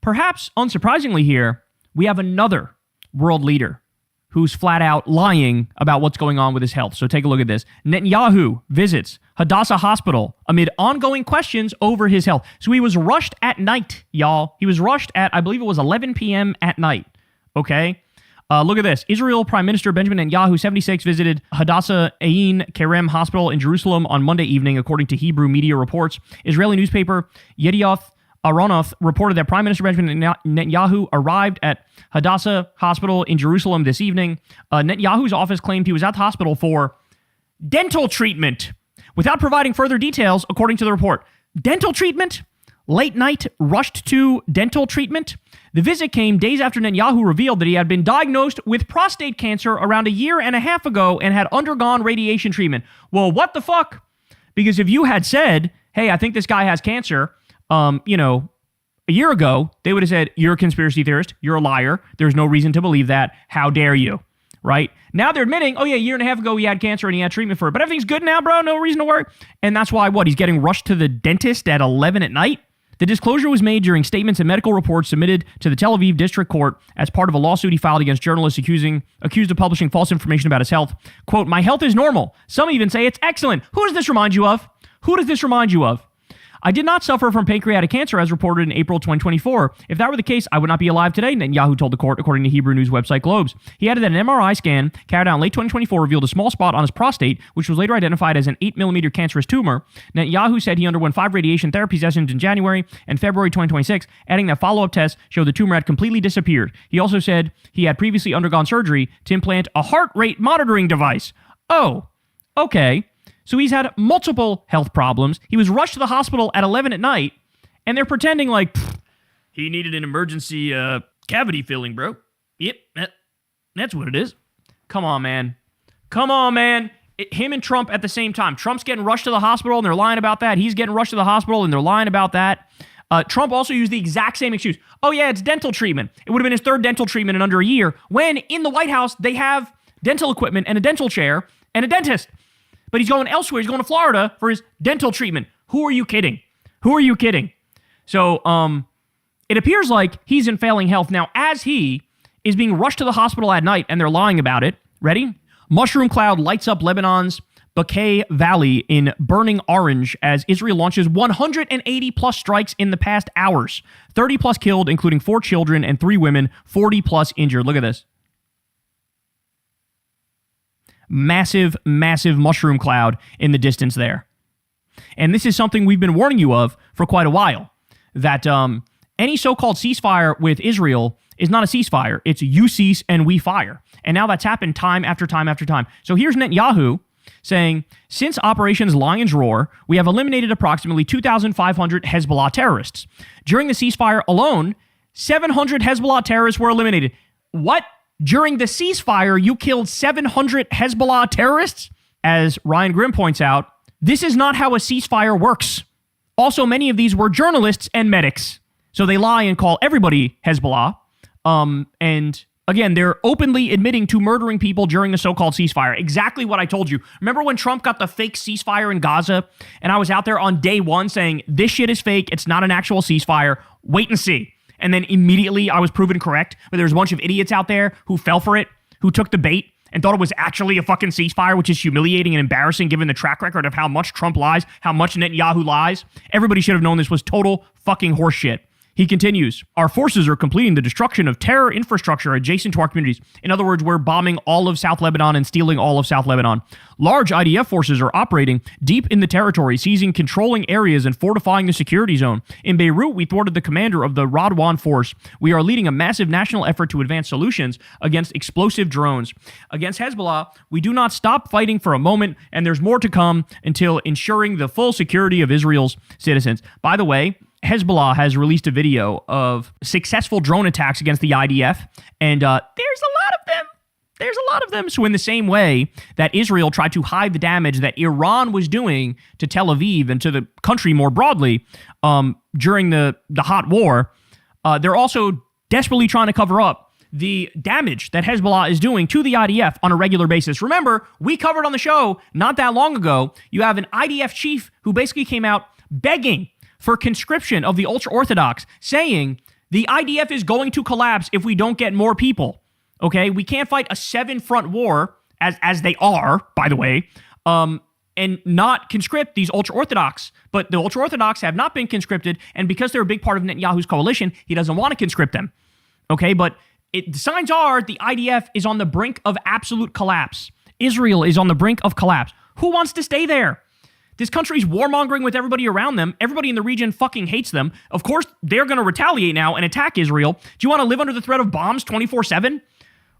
perhaps unsurprisingly here, we have another world leader who's flat out lying about what's going on with his health. So take a look at this. Netanyahu visits Hadassah Hospital amid ongoing questions over his health. So he was rushed at night, y'all. He was rushed at, I believe it was 11 p.m. at night. Okay? Look at this. Israel Prime Minister Benjamin Netanyahu, 76, visited Hadassah Ein Kerem Hospital in Jerusalem on Monday evening, according to Hebrew media reports. Israeli newspaper Yedioth Aronoth reported that Prime Minister Benjamin Netanyahu arrived at Hadassah Hospital in Jerusalem this evening. Netanyahu's office claimed he was at the hospital for dental treatment, without providing further details, according to the report. Dental treatment? Late night, rushed to dental treatment? The visit came days after Netanyahu revealed that he had been diagnosed with prostate cancer around a year and a half ago and had undergone radiation treatment. Well, what the fuck? Because if you had said, hey, I think this guy has cancer, a year ago, they would have said, you're a conspiracy theorist, you're a liar, there's no reason to believe that, how dare you, right? Now they're admitting, oh yeah, a year and a half ago he had cancer and he had treatment for it, but everything's good now, bro, no reason to worry. And that's why, he's getting rushed to the dentist at 11 at night? The disclosure was made during statements and medical reports submitted to the Tel Aviv District Court as part of a lawsuit he filed against journalists accused of publishing false information about his health. Quote, my health is normal. Some even say it's excellent. Who does this remind you of? I did not suffer from pancreatic cancer as reported in April 2024. If that were the case, I would not be alive today, Netanyahu told the court, according to Hebrew news website Globes. He added that an MRI scan carried out in late 2024 revealed a small spot on his prostate, which was later identified as an 8mm cancerous tumor. Netanyahu said he underwent 5 radiation therapy sessions in January and February 2026, adding that follow-up tests showed the tumor had completely disappeared. He also said he had previously undergone surgery to implant a heart rate monitoring device. Oh, okay. So he's had multiple health problems. He was rushed to the hospital at 11 at night, and they're pretending like he needed an emergency cavity filling, bro. Yep, that's what it is. Come on, man. Him and Trump at the same time. Trump's getting rushed to the hospital, and they're lying about that. He's getting rushed to the hospital, and they're lying about that. Trump also used the exact same excuse. Oh, yeah, it's dental treatment. It would have been his 3rd dental treatment in under a year, when in the White House, they have dental equipment and a dental chair and a dentist. But he's going elsewhere. He's going to Florida for his dental treatment. Who are you kidding? So it appears like he's in failing health. Now, as he is being rushed to the hospital at night, and they're lying about it, ready? Mushroom cloud lights up Lebanon's Bekaa Valley in burning orange as Israel launches 180-plus strikes in the past hours. 30-plus killed, including 4 children and 3 women, 40-plus injured. Look at this. Massive mushroom cloud in the distance there. And this is something we've been warning you of for quite a while, that any so-called ceasefire with Israel is not a ceasefire. It's you cease and we fire. And now that's happened time after time after time. So here's Netanyahu saying, since Operations Lion's Roar, we have eliminated approximately 2,500 Hezbollah terrorists. During the ceasefire alone, 700 Hezbollah terrorists were eliminated. What? During the ceasefire, you killed 700 Hezbollah terrorists? As Ryan Grimm points out, this is not how a ceasefire works. Also, many of these were journalists and medics. So they lie and call everybody Hezbollah. And again, they're openly admitting to murdering people during the so-called ceasefire. Exactly what I told you. Remember when Trump got the fake ceasefire in Gaza? And I was out there on day 1 saying, this shit is fake. It's not an actual ceasefire. Wait and see. And then immediately I was proven correct. But there's a bunch of idiots out there who fell for it, who took the bait and thought it was actually a fucking ceasefire, which is humiliating and embarrassing given the track record of how much Trump lies, how much Netanyahu lies. Everybody should have known this was total fucking horseshit. He continues, our forces are completing the destruction of terror infrastructure adjacent to our communities. In other words, we're bombing all of South Lebanon and stealing all of South Lebanon. Large IDF forces are operating deep in the territory, seizing controlling areas and fortifying the security zone. In Beirut, we thwarted the commander of the Radwan force. We are leading a massive national effort to advance solutions against explosive drones. Against Hezbollah, we do not stop fighting for a moment, and there's more to come until ensuring the full security of Israel's citizens. By the way, Hezbollah has released a video of successful drone attacks against the IDF, and there's a lot of them. So in the same way that Israel tried to hide the damage that Iran was doing to Tel Aviv and to the country more broadly during the hot war, they're also desperately trying to cover up the damage that Hezbollah is doing to the IDF on a regular basis. Remember, we covered on the show not that long ago, you have an IDF chief who basically came out begging for conscription of the ultra-Orthodox, saying the IDF is going to collapse if we don't get more people. Okay, we can't fight a 7-front war, as they are, by the way, and not conscript these ultra-Orthodox. But the ultra-Orthodox have not been conscripted, and because they're a big part of Netanyahu's coalition, he doesn't want to conscript them. Okay, but the signs are the IDF is on the brink of absolute collapse. Israel is on the brink of collapse. Who wants to stay there? This country's warmongering with everybody around them. Everybody in the region fucking hates them. Of course, they're going to retaliate now and attack Israel. Do you want to live under the threat of bombs 24/7?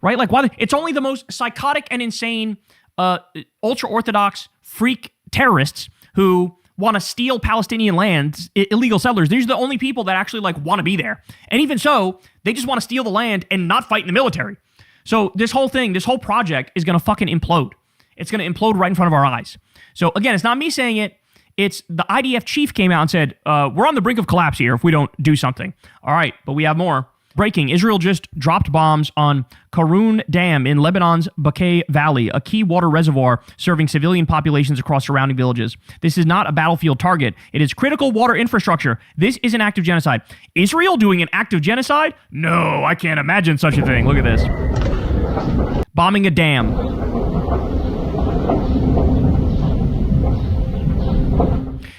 Right? Like, why? It's only the most psychotic and insane ultra-Orthodox freak terrorists who want to steal Palestinian lands, illegal settlers. These are the only people that actually want to be there. And even so, they just want to steal the land and not fight in the military. So this whole thing, this whole project is going to fucking implode. It's going to implode right in front of our eyes. So again, it's not me saying it. It's the IDF chief came out and said, we're on the brink of collapse here if we don't do something. All right, but we have more. Breaking, Israel just dropped bombs on Karun Dam in Lebanon's Bekaa Valley, a key water reservoir serving civilian populations across surrounding villages. This is not a battlefield target. It is critical water infrastructure. This is an act of genocide. Israel doing an act of genocide? No, I can't imagine such a thing. Look at this. Bombing a dam.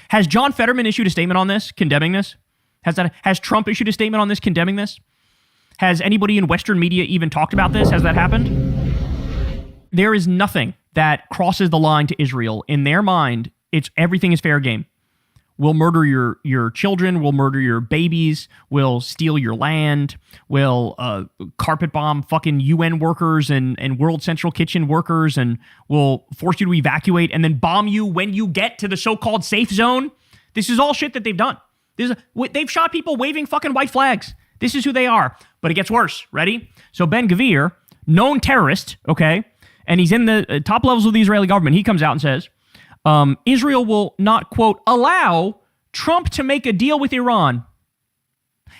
Has John Fetterman issued a statement on this, condemning this? Has Trump issued a statement on this, condemning this? Has anybody in Western media even talked about this? Has that happened? There is nothing that crosses the line to Israel. In their mind, everything is fair game. We'll murder your children. We'll murder your babies. We'll steal your land. We'll carpet bomb fucking UN workers and World Central Kitchen workers, and we'll force you to evacuate and then bomb you when you get to the so-called safe zone. This is all shit that they've done. They've shot people waving fucking white flags. This is who they are. But it gets worse. Ready? So Ben Gvir, known terrorist, okay, and he's in the top levels of the Israeli government. He comes out and says, Israel will not, quote, allow Trump to make a deal with Iran.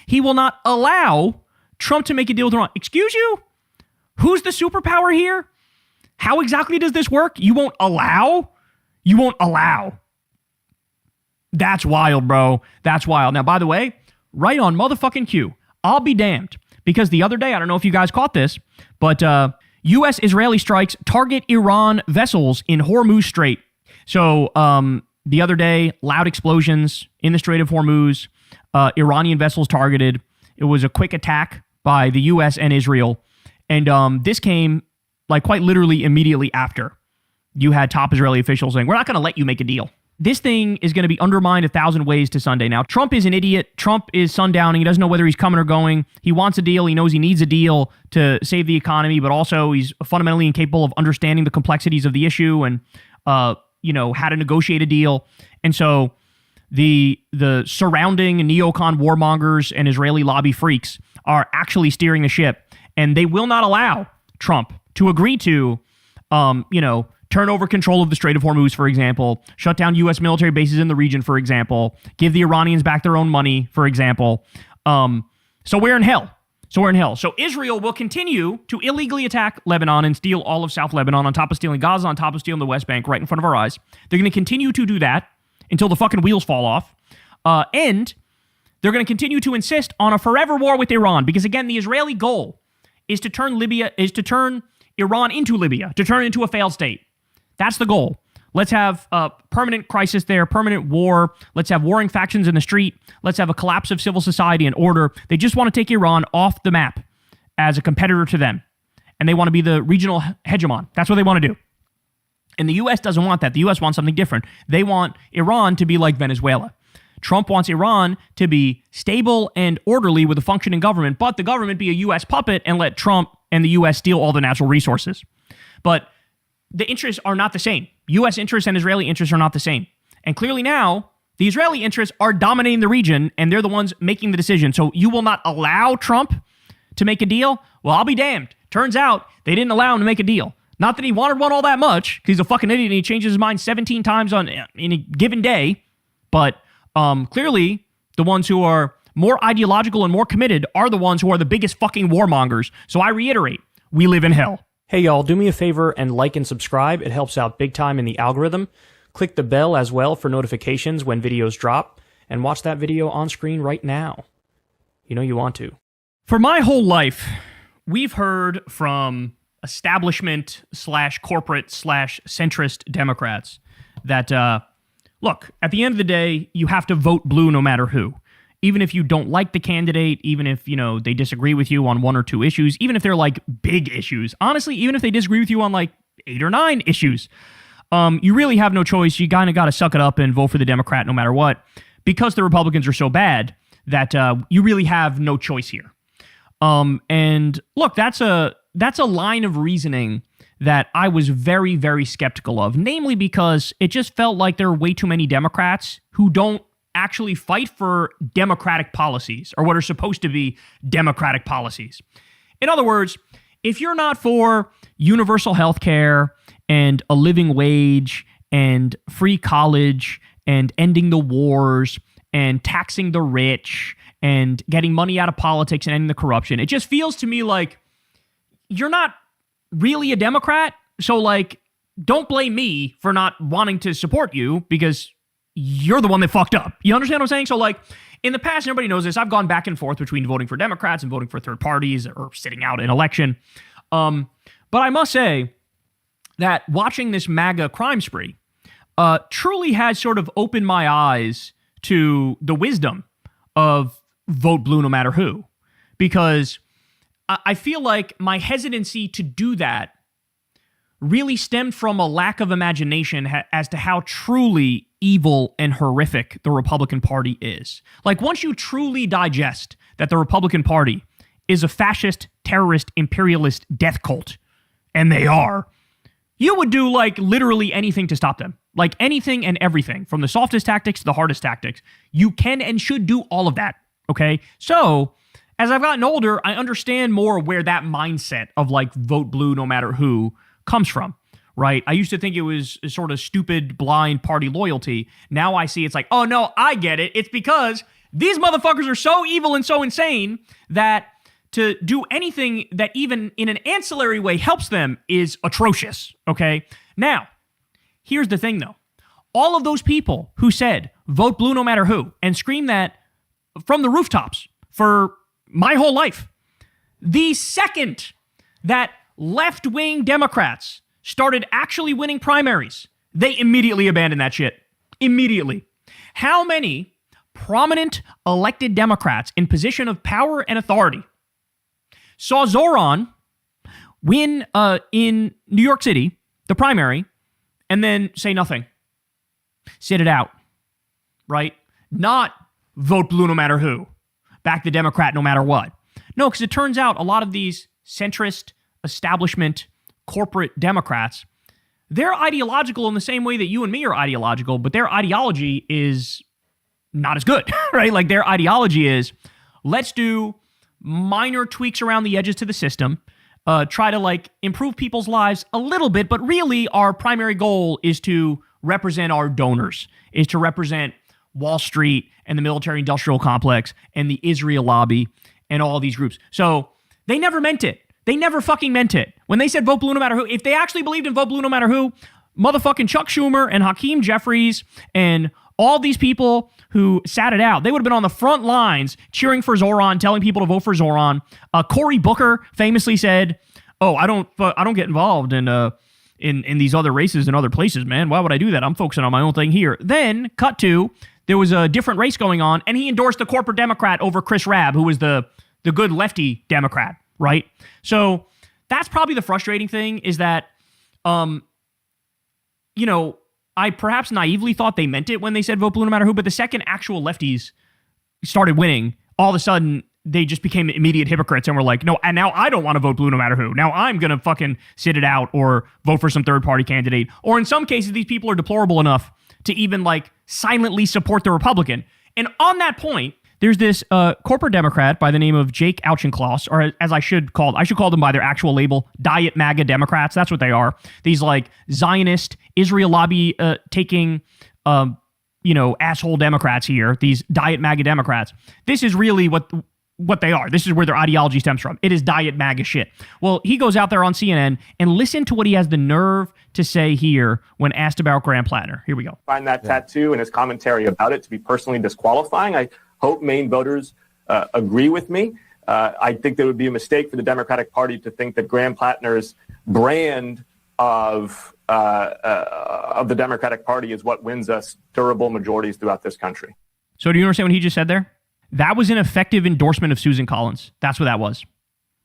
He will not allow Trump to make a deal with Iran. Excuse you? Who's the superpower here? How exactly does this work? You won't allow? You won't allow. That's wild, bro. That's wild. Now, by the way, right on motherfucking cue, I'll be damned. Because the other day, I don't know if you guys caught this, but U.S.-Israeli strikes target Iran vessels in Hormuz Strait. So the other day, loud explosions in the Strait of Hormuz, Iranian vessels targeted. It was a quick attack by the U.S. and Israel. And this came like quite literally immediately after you had top Israeli officials saying, we're not going to let you make a deal. This thing is going to be undermined 1,000 ways to Sunday. Now, Trump is an idiot. Trump is sundowning. He doesn't know whether he's coming or going. He wants a deal. He knows he needs a deal to save the economy, but also he's fundamentally incapable of understanding the complexities of the issue and, how to negotiate a deal. And so the surrounding neocon warmongers and Israeli lobby freaks are actually steering the ship, and they will not allow Trump to agree to, turn over control of the Strait of Hormuz, for example, shut down U.S. military bases in the region, for example, give the Iranians back their own money, for example. So we're in hell. So Israel will continue to illegally attack Lebanon and steal all of South Lebanon on top of stealing Gaza, on top of stealing the West Bank right in front of our eyes. They're going to continue to do that until the fucking wheels fall off. And they're going to continue to insist on a forever war with Iran because, again, the Israeli goal is to turn Iran into Libya, to turn it into a failed state. That's the goal. Let's have a permanent crisis there, permanent war. Let's have warring factions in the street. Let's have a collapse of civil society and order. They just want to take Iran off the map as a competitor to them. And they want to be the regional hegemon. That's what they want to do. And the U.S. doesn't want that. The U.S. wants something different. They want Iran to be like Venezuela. Trump wants Iran to be stable and orderly with a functioning government, but the government be a U.S. puppet and let Trump and the U.S. steal all the natural resources. But the interests are not the same. U.S. interests and Israeli interests are not the same. And clearly now, the Israeli interests are dominating the region, and they're the ones making the decision. So you will not allow Trump to make a deal? Well, I'll be damned. Turns out they didn't allow him to make a deal. Not that he wanted one all that much, because he's a fucking idiot and he changes his mind 17 times in a given day. But clearly, the ones who are more ideological and more committed are the ones who are the biggest fucking warmongers. So I reiterate, we live in hell. Hey y'all, do me a favor and like and subscribe. It helps out big time in the algorithm. Click the bell as well for notifications when videos drop, and watch that video on screen right now. You know you want to. For my whole life, we've heard from establishment / corporate / centrist Democrats that, look, at the end of the day, you have to vote blue no matter who. Even if you don't like the candidate, even if, they disagree with you on 1 or 2 issues, even if they're like big issues, honestly, even if they disagree with you on like 8 or 9 issues, you really have no choice. You kind of got to suck it up and vote for the Democrat no matter what, because the Republicans are so bad that you really have no choice here. And look, that's a line of reasoning that I was very, very skeptical of, namely because it just felt like there are way too many Democrats who don't actually fight for democratic policies or what are supposed to be democratic policies. In other words, if you're not for universal health care and a living wage and free college and ending the wars and taxing the rich and getting money out of politics and ending the corruption, it just feels to me like you're not really a Democrat. So like, don't blame me for not wanting to support you because you're the one that fucked up. You understand what I'm saying? So like, in the past, everybody knows this, I've gone back and forth between voting for Democrats and voting for third parties or sitting out an election. But I must say that watching this MAGA crime spree, truly has sort of opened my eyes to the wisdom of vote blue no matter who. Because I feel like my hesitancy to do that really stemmed from a lack of imagination as to how truly evil and horrific the Republican Party is. Like, once you truly digest that the Republican Party is a fascist, terrorist, imperialist death cult, and they are, you would do, like, literally anything to stop them. Like, anything and everything, from the softest tactics to the hardest tactics. You can and should do all of that, okay? So, as I've gotten older, I understand more where that mindset of, like, vote blue no matter who comes from, right? I used to think it was a sort of stupid, blind party loyalty. Now I see it's like, oh no, I get it. It's because these motherfuckers are so evil and so insane that to do anything that even in an ancillary way helps them is atrocious, okay? Now, here's the thing though. All of those people who said, vote blue no matter who, and screamed that from the rooftops for my whole life, the second that left-wing Democrats started actually winning primaries, they immediately abandoned that shit. Immediately. How many prominent elected Democrats in position of power and authority saw Zoran win in New York City, the primary, and then say nothing? Sit it out, right? Not vote blue no matter who. Back the Democrat no matter what. No, because it turns out a lot of these centrist, establishment, corporate Democrats, they're ideological in the same way that you and me are ideological, but their ideology is not as good, right? Like, their ideology is, let's do minor tweaks around the edges to the system, try to, like, improve people's lives a little bit, but really our primary goal is to represent our donors, is to represent Wall Street and the military-industrial complex and the Israel lobby and all these groups. So they never meant it. They never fucking meant it. When they said vote blue no matter who, if they actually believed in vote blue no matter who, motherfucking Chuck Schumer and Hakeem Jeffries and all these people who sat it out, they would have been on the front lines cheering for Zoran, telling people to vote for Zoran. Cory Booker famously said, "Oh, I don't get involved in these other races and other places, man. Why would I do that? I'm focusing on my own thing here." Then, cut to, there was a different race going on, and he endorsed the corporate Democrat over Chris Rabb, who was the good lefty Democrat. Right? So that's probably the frustrating thing, is that, I perhaps naively thought they meant it when they said vote blue no matter who, but the second actual lefties started winning, all of a sudden they just became immediate hypocrites and were like, no, and now I don't want to vote blue no matter who. Now I'm going to fucking sit it out or vote for some third party candidate. Or in some cases, these people are deplorable enough to even, like, silently support the Republican. And on that point, there's this corporate Democrat by the name of Jake Auchincloss, or as I should call them by their actual label, Diet-MAGA Democrats. That's what they are. These, like, Zionist, Israel lobby taking, asshole Democrats here. These Diet-MAGA Democrats. This is really what they are. This is where their ideology stems from. It is Diet-MAGA shit. Well, he goes out there on CNN and listen to what he has the nerve to say here when asked about Graham Plattner. Here we go. Find that tattoo and his commentary about it to be personally disqualifying. I hope Maine voters agree with me. I think there would be a mistake for the Democratic Party to think that Graham Plattner's brand of the Democratic Party is what wins us durable majorities throughout this country. So do you understand what he just said there? That was an effective endorsement of Susan Collins. That's what that was.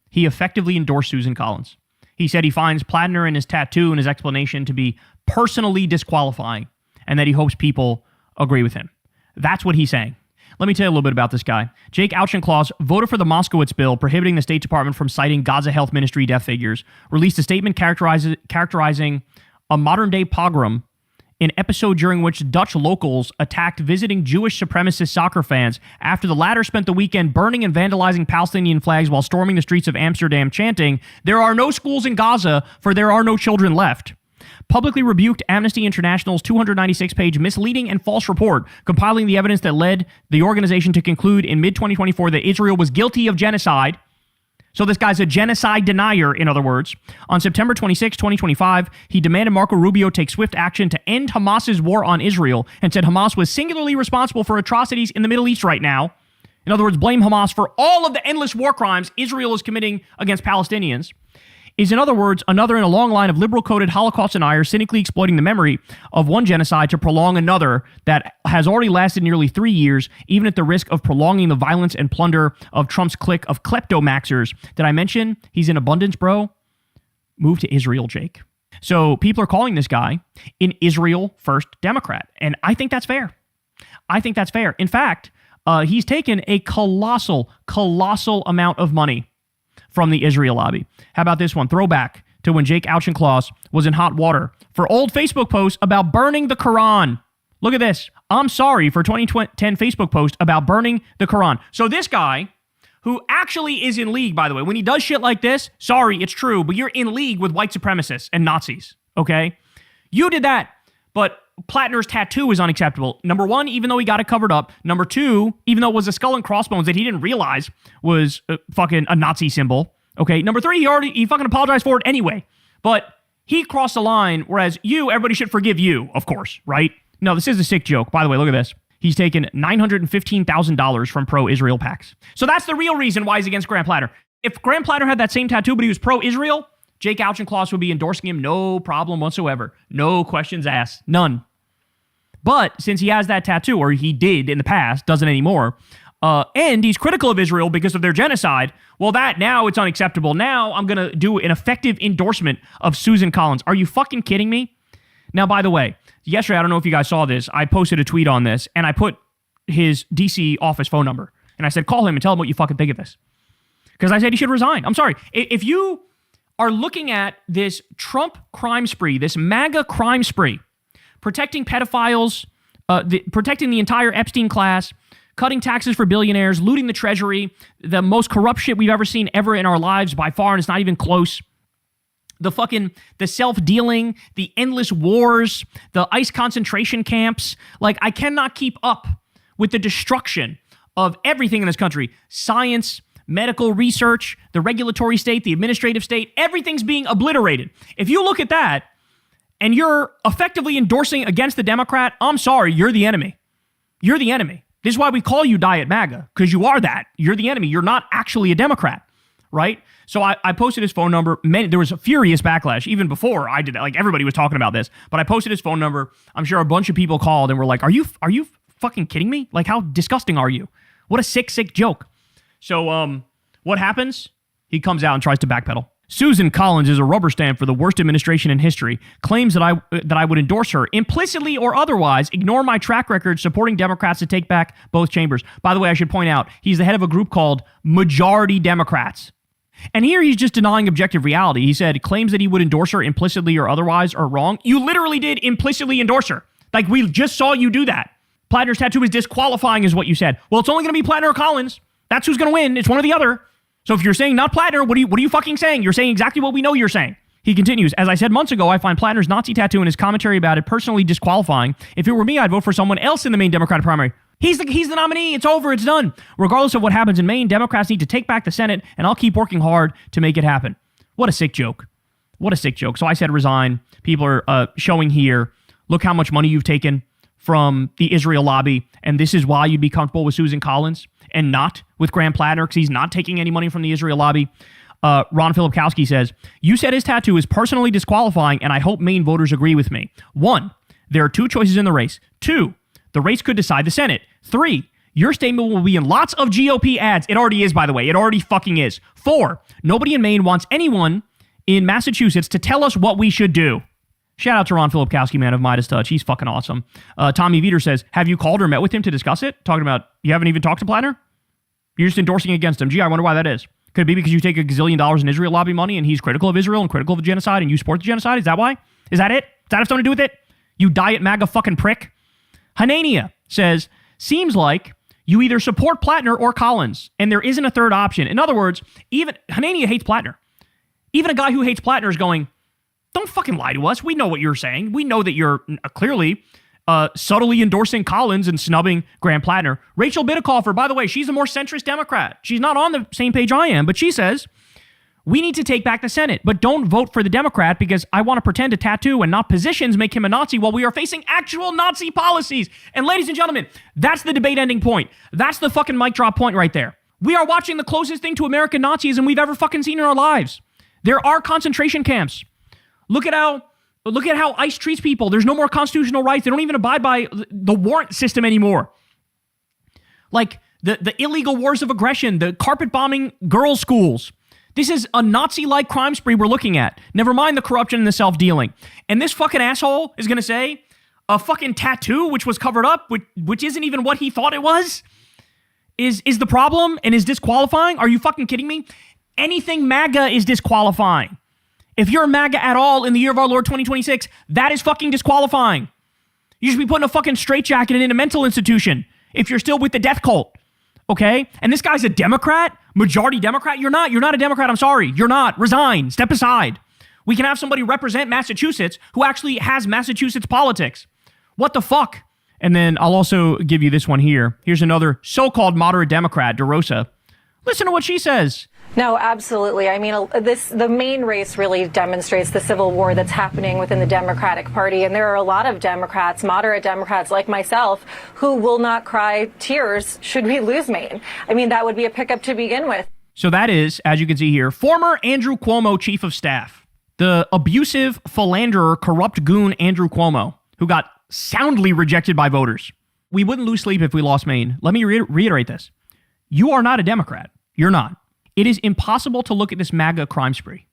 He effectively endorsed Susan Collins. He said he finds Plattner and his tattoo and his explanation to be personally disqualifying, and that he hopes people agree with him. That's what he's saying. Let me tell you a little bit about this guy. Jake Auchincloss voted for the Moskowitz bill prohibiting the State Department from citing Gaza Health Ministry death figures, released a statement characterizing a modern-day pogrom, an episode during which Dutch locals attacked visiting Jewish supremacist soccer fans after the latter spent the weekend burning and vandalizing Palestinian flags while storming the streets of Amsterdam chanting, "There are no schools in Gaza, for there are no children left." Publicly rebuked Amnesty International's 296-page misleading and false report, compiling the evidence that led the organization to conclude in mid-2024 that Israel was guilty of genocide. So this guy's a genocide denier, in other words. On September 26, 2025, he demanded Marco Rubio take swift action to end Hamas's war on Israel and said Hamas was singularly responsible for atrocities in the Middle East right now. In other words, blame Hamas for all of the endless war crimes Israel is committing against Palestinians. is, in other words, another in a long line of liberal-coded Holocaust deniers cynically exploiting the memory of one genocide to prolong another that has already lasted nearly 3 years, even at the risk of prolonging the violence and plunder of Trump's clique of kleptomaxers. Did I mention he's in abundance, bro? Move to Israel, Jake. So people are calling this guy an Israel first Democrat, and I think that's fair. I think that's fair. In fact, he's taken a colossal amount of money from the Israel lobby. How about this one? Throwback to when Jake Auchincloss was in hot water for old Facebook posts about burning the Quran. Look at this. I'm sorry for 2010 Facebook post about burning the Quran. So this guy, who actually is in league, by the way, when he does shit like this, sorry, it's true, but you're in league with white supremacists and Nazis, okay? You did that, but Plattner's tattoo is unacceptable. Number one, even though he got it covered up. Number two, even though it was a skull and crossbones that he didn't realize was fucking a Nazi symbol. Okay. Number three, he fucking apologized for it anyway. But he crossed the line, whereas everybody should forgive you, of course, right? No, this is a sick joke. By the way, look at this. He's taken $915,000 from pro-Israel PACs. So that's the real reason why he's against Graham Plattner. If Graham Plattner had that same tattoo, but he was pro-Israel, Jake Auchincloss would be endorsing him, no problem whatsoever. No questions asked. None. But since he has that tattoo, or he did in the past, doesn't anymore, and he's critical of Israel because of their genocide, well, now it's unacceptable. Now I'm going to do an effective endorsement of Susan Collins. Are you fucking kidding me? Now, by the way, yesterday, I don't know if you guys saw this, I posted a tweet on this, and I put his DC office phone number, and I said, call him and tell him what you fucking think of this. Because I said he should resign. I'm sorry. If you are looking at this Trump crime spree, this MAGA crime spree, protecting pedophiles, protecting the entire Epstein class, cutting taxes for billionaires, looting the treasury, the most corrupt shit we've ever seen ever in our lives by far, and it's not even close. The self-dealing, the endless wars, the ICE concentration camps. Like, I cannot keep up with the destruction of everything in this country. Science, medical research, the regulatory state, the administrative state, everything's being obliterated. If you look at that and you're effectively endorsing against the Democrat, I'm sorry, you're the enemy. You're the enemy. This is why we call you Diet-MAGA, because you are that. You're the enemy. You're not actually a Democrat, right? So I posted his phone number. There was a furious backlash even before I did that. Like, everybody was talking about this, but I posted his phone number. I'm sure a bunch of people called and were like, are you fucking kidding me? Like, how disgusting are you? What a sick joke. So what happens? He comes out and tries to backpedal. Susan Collins is a rubber stamp for the worst administration in history, claims that I would endorse her, implicitly or otherwise, ignore my track record supporting Democrats to take back both chambers. By the way, I should point out, he's the head of a group called Majority Democrats. And here he's just denying objective reality. He said, claims that he would endorse her implicitly or otherwise are wrong. You literally did implicitly endorse her. Like, we just saw you do that. Plattner's tattoo is disqualifying is what you said. Well, it's only going to be Plattner or Collins. That's who's going to win. It's one or the other. So if you're saying not Plattner, what are you fucking saying? You're saying exactly what we know you're saying. He continues, as I said months ago, I find Plattner's Nazi tattoo and his commentary about it personally disqualifying. If it were me, I'd vote for someone else in the Maine Democratic primary. He's the nominee. It's over. It's done. Regardless of what happens in Maine, Democrats need to take back the Senate, and I'll keep working hard to make it happen. What a sick joke. What a sick joke. So I said resign. People are showing here, look how much money you've taken from the Israel lobby, and this is why you'd be comfortable with Susan Collins and not with Graham Plattner, because he's not taking any money from the Israel lobby. Ron Filipkowski says, you said his tattoo is personally disqualifying, and I hope Maine voters agree with me. 1, there are 2 choices in the race. 2, the race could decide the Senate. 3, your statement will be in lots of GOP ads. It already is, by the way. It already fucking is. 4, nobody in Maine wants anyone in Massachusetts to tell us what we should do. Shout out to Ron Filipkowski, man of Midas Touch. He's fucking awesome. Tommy Vieter says, have you called or met with him to discuss it? Talking about, you haven't even talked to Plattner? You're just endorsing against him. Gee, I wonder why that is. Could it be because you take $1 gazillion in Israel lobby money and he's critical of Israel and critical of the genocide and you support the genocide? Is that why? Is that it? Does that have something to do with it? You Diet-MAGA fucking prick. Hanania says, seems like you either support Plattner or Collins, and there isn't a third option. In other words, even Hanania hates Plattner. Even a guy who hates Plattner is going, don't fucking lie to us. We know what you're saying. We know that you're clearly subtly endorsing Collins and snubbing Graham Plattner. Rachel Bidikofer, by the way, she's a more centrist Democrat. She's not on the same page I am, but she says, we need to take back the Senate, but don't vote for the Democrat because I want to pretend a tattoo and not positions make him a Nazi while we are facing actual Nazi policies. And ladies and gentlemen, that's the debate ending point. That's the fucking mic drop point right there. We are watching the closest thing to American Nazism we've ever fucking seen in our lives. There are concentration camps. Look at how ICE treats people. There's no more constitutional rights. They don't even abide by the warrant system anymore. Like the illegal wars of aggression, the carpet bombing girls' schools. This is a Nazi-like crime spree we're looking at. Never mind the corruption and the self-dealing. And this fucking asshole is going to say a fucking tattoo, which was covered up, which isn't even what he thought it was, is the problem and is disqualifying? Are you fucking kidding me? Anything MAGA is disqualifying. If you're a MAGA at all in the year of our Lord 2026, that is fucking disqualifying. You should be put in a fucking straitjacket and in a mental institution if you're still with the death cult. Okay? And this guy's a Democrat, majority Democrat. You're not a Democrat. I'm sorry. You're not. Resign. Step aside. We can have somebody represent Massachusetts who actually has Massachusetts politics. What the fuck? And then I'll also give you this one here. Here's another so-called moderate Democrat, DeRosa. Listen to what she says. No, absolutely. I mean, the main race really demonstrates the civil war that's happening within the Democratic Party. And there are a lot of Democrats, moderate Democrats like myself, who will not cry tears should we lose Maine. I mean, that would be a pickup to begin with. So that is, as you can see here, former Andrew Cuomo chief of staff, the abusive, philanderer, corrupt goon Andrew Cuomo, who got soundly rejected by voters. We wouldn't lose sleep if we lost Maine. Let me reiterate this. You are not a Democrat. You're not. It is impossible to look at this MAGA crime spree.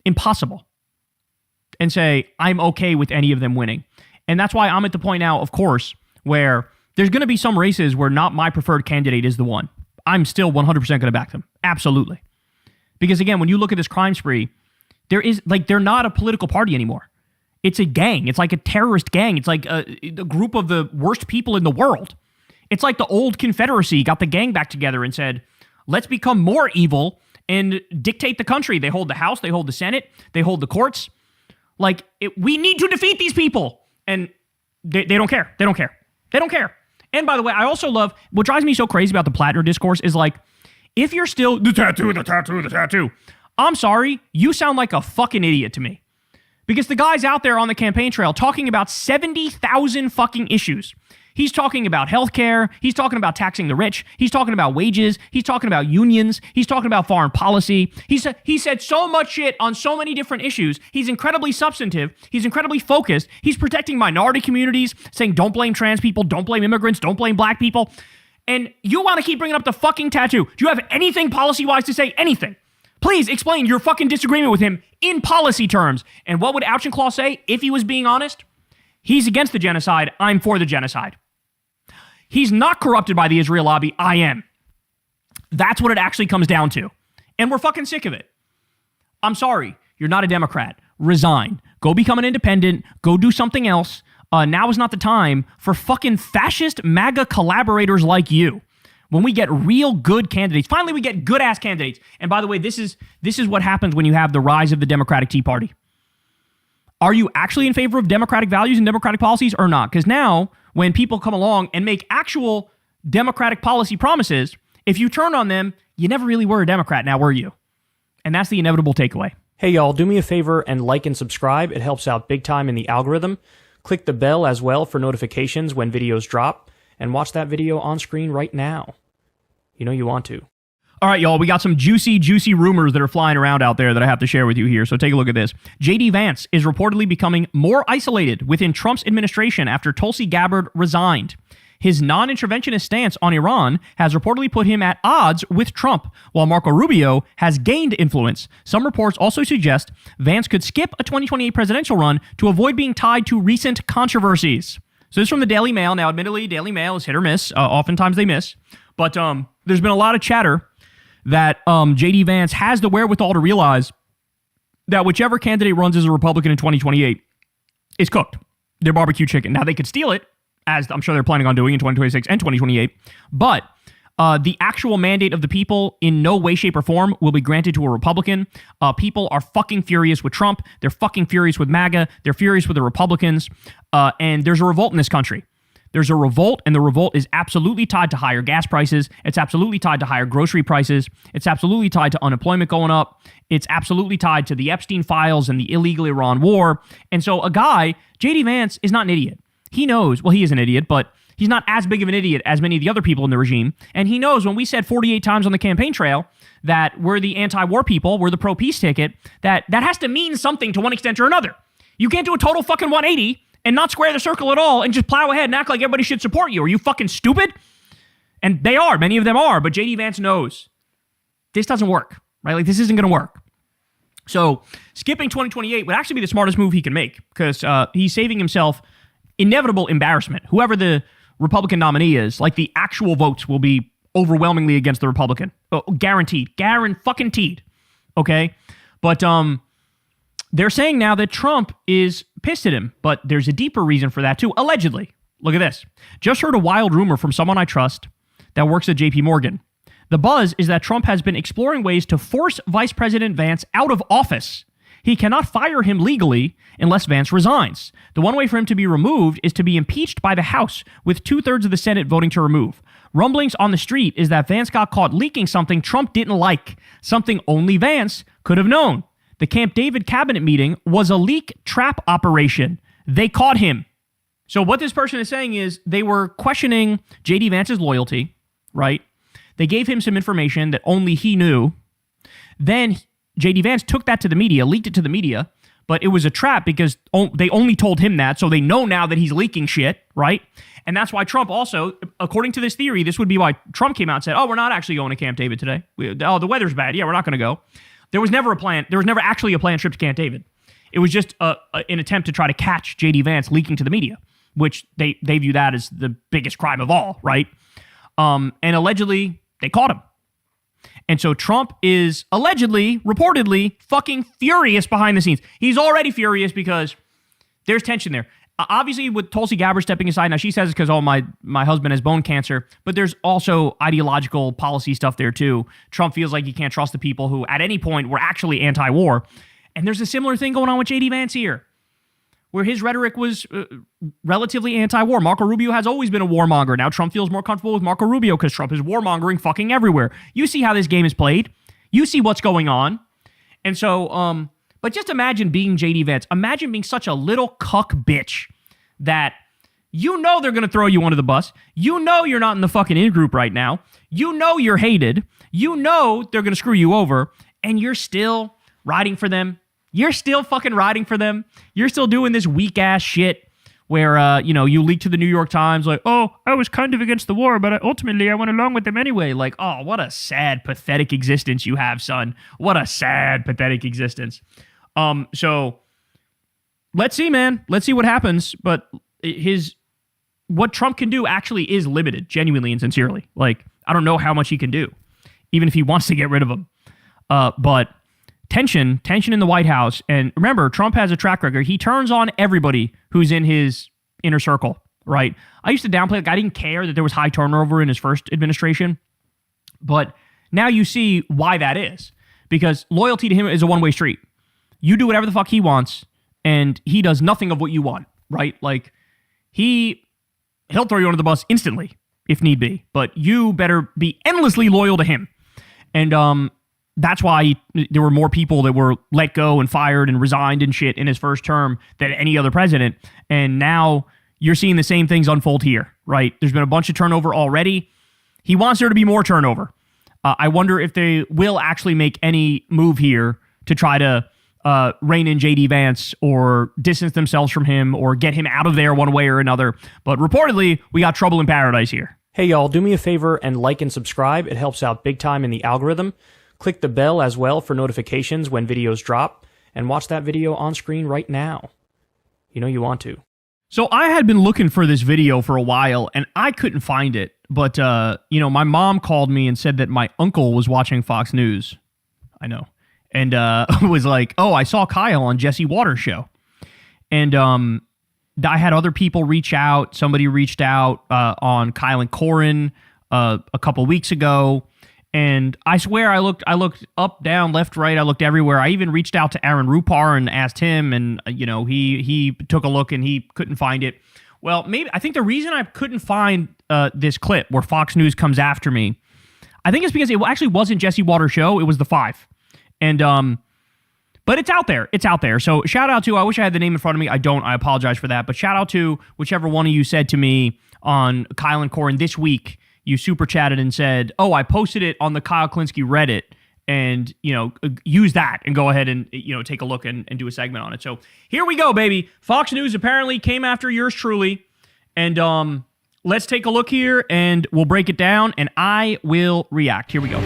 Impossible. And say, I'm okay with any of them winning. And that's why I'm at the point now, of course, where there's going to be some races where not my preferred candidate is the one. I'm still 100% going to back them. Absolutely. Because again, when you look at this crime spree, they're not a political party anymore. It's a gang. It's like a terrorist gang. It's like a group of the worst people in the world. It's like the old Confederacy got the gang back together and said, let's become more evil and dictate the country. They hold the House, they hold the Senate, they hold the courts. We need to defeat these people. And they don't care. They don't care. They don't care. And by the way, I also love, what drives me so crazy about the Plattner discourse is like, if you're still, the tattoo. I'm sorry, you sound like a fucking idiot to me. Because the guy's out there on the campaign trail talking about 70,000 fucking issues. He's talking about healthcare. He's talking about taxing the rich. He's talking about wages. He's talking about unions. He's talking about foreign policy. He said so much shit on so many different issues. He's incredibly substantive. He's incredibly focused. He's protecting minority communities, saying don't blame trans people, don't blame immigrants, don't blame black people. And you want to keep bringing up the fucking tattoo. Do you have anything policy-wise to say? Anything? Please explain your fucking disagreement with him in policy terms. And what would Auchinclaw say if he was being honest? He's against the genocide. I'm for the genocide. He's not corrupted by the Israel lobby. I am. That's what it actually comes down to. And we're fucking sick of it. I'm sorry. You're not a Democrat. Resign. Go become an independent. Go do something else. Now is not the time for fucking fascist MAGA collaborators like you. When we get real good candidates, finally we get good ass candidates. And by the way, this is what happens when you have the rise of the Democratic Tea Party. Are you actually in favor of democratic values and democratic policies or not? Because now, when people come along and make actual democratic policy promises, if you turn on them, you never really were a Democrat, now were you? And that's the inevitable takeaway. Hey y'all, do me a favor and like and subscribe. It helps out big time in the algorithm. Click the bell as well for notifications when videos drop, and watch that video on screen right now. You know you want to. All right, y'all, we got some juicy rumors that are flying around out there that I have to share with you here, so take a look at this. J.D. Vance is reportedly becoming more isolated within Trump's administration after Tulsi Gabbard resigned. His non-interventionist stance on Iran has reportedly put him at odds with Trump, while Marco Rubio has gained influence. Some reports also suggest Vance could skip a 2028 presidential run to avoid being tied to recent controversies. So this is from the Daily Mail. Now, admittedly, Daily Mail is hit or miss. Oftentimes they miss. But there's been a lot of chatter that J.D. Vance has the wherewithal to realize that whichever candidate runs as a Republican in 2028 is cooked. They're barbecue chicken. Now, they could steal it, as I'm sure they're planning on doing in 2026 and 2028, but the actual mandate of the people in no way, shape, or form will be granted to a Republican. People are fucking furious with Trump. They're fucking furious with MAGA. They're furious with the Republicans. And there's a revolt in this country. There's a revolt, and the revolt is absolutely tied to higher gas prices. It's absolutely tied to higher grocery prices. It's absolutely tied to unemployment going up. It's absolutely tied to the Epstein files and the illegal Iran war. And so a guy, J.D. Vance, is not an idiot. He knows, well, he is an idiot, but He's not as big of an idiot as many of the other people in the regime. And he knows when we said 48 times on the campaign trail that we're the anti-war people, we're the pro-peace ticket, that has to mean something to one extent or another. You can't do a total fucking 180 and not square the circle at all and just plow ahead and act like everybody should support you. Are you fucking stupid? And they are. Many of them are. But J.D. Vance knows this doesn't work, right? Like, this isn't going to work. So skipping 2028 would actually be the smartest move he can make because he's saving himself inevitable embarrassment. Whoever the Republican nominee is, like, the actual votes will be overwhelmingly against the Republican. Oh, guaranteed. Guaranteed. Okay? But they're saying now that Trump is pissed at him, but there's a deeper reason for that too. Allegedly. Look at this. Just heard a wild rumor from someone I trust that works at JP Morgan. The buzz is that Trump has been exploring ways to force Vice President Vance out of office. He cannot fire him legally unless Vance resigns. The one way for him to be removed is to be impeached by the House, with 2/3 of the Senate voting to remove. Rumblings on the street is that Vance got caught leaking something Trump didn't like, something only Vance could have known. The Camp David cabinet meeting was a leak trap operation. They caught him. So what this person is saying is they were questioning J.D. Vance's loyalty, right? They gave him some information that only he knew. Then J.D. Vance took that to the media, leaked it to the media, but it was a trap because they only told him that, so they know now that he's leaking shit, right? And that's why Trump also, according to this theory, this would be why Trump came out and said, oh, we're not actually going to Camp David today. The weather's bad. Yeah, we're not going to go. There was never a plan. There was never actually a planned trip to Camp David. It was just an attempt to try to catch J.D. Vance leaking to the media, which they view that as the biggest crime of all, right? And allegedly, they caught him. And so Trump is allegedly, reportedly, fucking furious behind the scenes. He's already furious because there's tension there. Obviously, with Tulsi Gabbard stepping aside, now she says it's because, oh, my husband has bone cancer, but there's also ideological policy stuff there too. Trump feels like he can't trust the people who at any point were actually anti-war. And there's a similar thing going on with J.D. Vance here, where his rhetoric was relatively anti-war. Marco Rubio has always been a warmonger. Now Trump feels more comfortable with Marco Rubio because Trump is warmongering fucking everywhere. You see how this game is played. You see what's going on. And so, but just imagine being J.D. Vance. Imagine being such a little cuck bitch that you know they're going to throw you under the bus. You know you're not in the fucking in-group right now. You know you're hated. You know they're going to screw you over. And you're still riding for them. You're still fucking riding for them. You're still doing this weak-ass shit where, you leak to the New York Times like, oh, I was kind of against the war, but ultimately I went along with them anyway. Like, oh, what a sad, pathetic existence you have, son. What a sad, pathetic existence. So let's see, man. Let's see what happens. But what Trump can do actually is limited, genuinely and sincerely. Like, I don't know how much he can do, even if he wants to get rid of him. But tension in the White House. And remember, Trump has a track record. He turns on everybody who's in his inner circle, right? I used to downplay, like, I didn't care that there was high turnover in his first administration. But now you see why that is. Because loyalty to him is a one-way street. You do whatever the fuck he wants, and he does nothing of what you want, right? Like, he'll throw you under the bus instantly, if need be. But you better be endlessly loyal to him. And that's why there were more people that were let go and fired and resigned and shit in his first term than any other president. And now you're seeing the same things unfold here, right? There's been a bunch of turnover already. He wants there to be more turnover. I wonder if they will actually make any move here to try to rein in J.D. Vance or distance themselves from him or get him out of there one way or another. But reportedly, we got trouble in paradise here. Hey, y'all, do me a favor and like and subscribe. It helps out big time in the algorithm. Click the bell as well for notifications when videos drop, and watch that video on screen right now. You know you want to. So I had been looking for this video for a while, and I couldn't find it. But, my mom called me and said that my uncle was watching Fox News. I know. And was like, oh, I saw Kyle on Jesse Waters' show. And I had other people reach out. Somebody reached out on Kyle and Corin a couple weeks ago. And I swear I looked up, down, left, right. I looked everywhere. I even reached out to Aaron Rupar and asked him, and he took a look and he couldn't find it. Well, I think the reason I couldn't find this clip where Fox News comes after me, I think it's because it actually wasn't Jesse Waters' show. It was The Five, and but it's out there. It's out there. So shout out to, I wish I had the name in front of me. I don't. I apologize for that. But shout out to whichever one of you said to me, on Kyle and Corin this week, you super chatted and said, "Oh, I posted it on the Kyle Klinsky Reddit, and use that and go ahead and take a look and do a segment on it." So here we go, baby. Fox News apparently came after yours truly, and let's take a look here, and we'll break it down, and I will react. Here we go.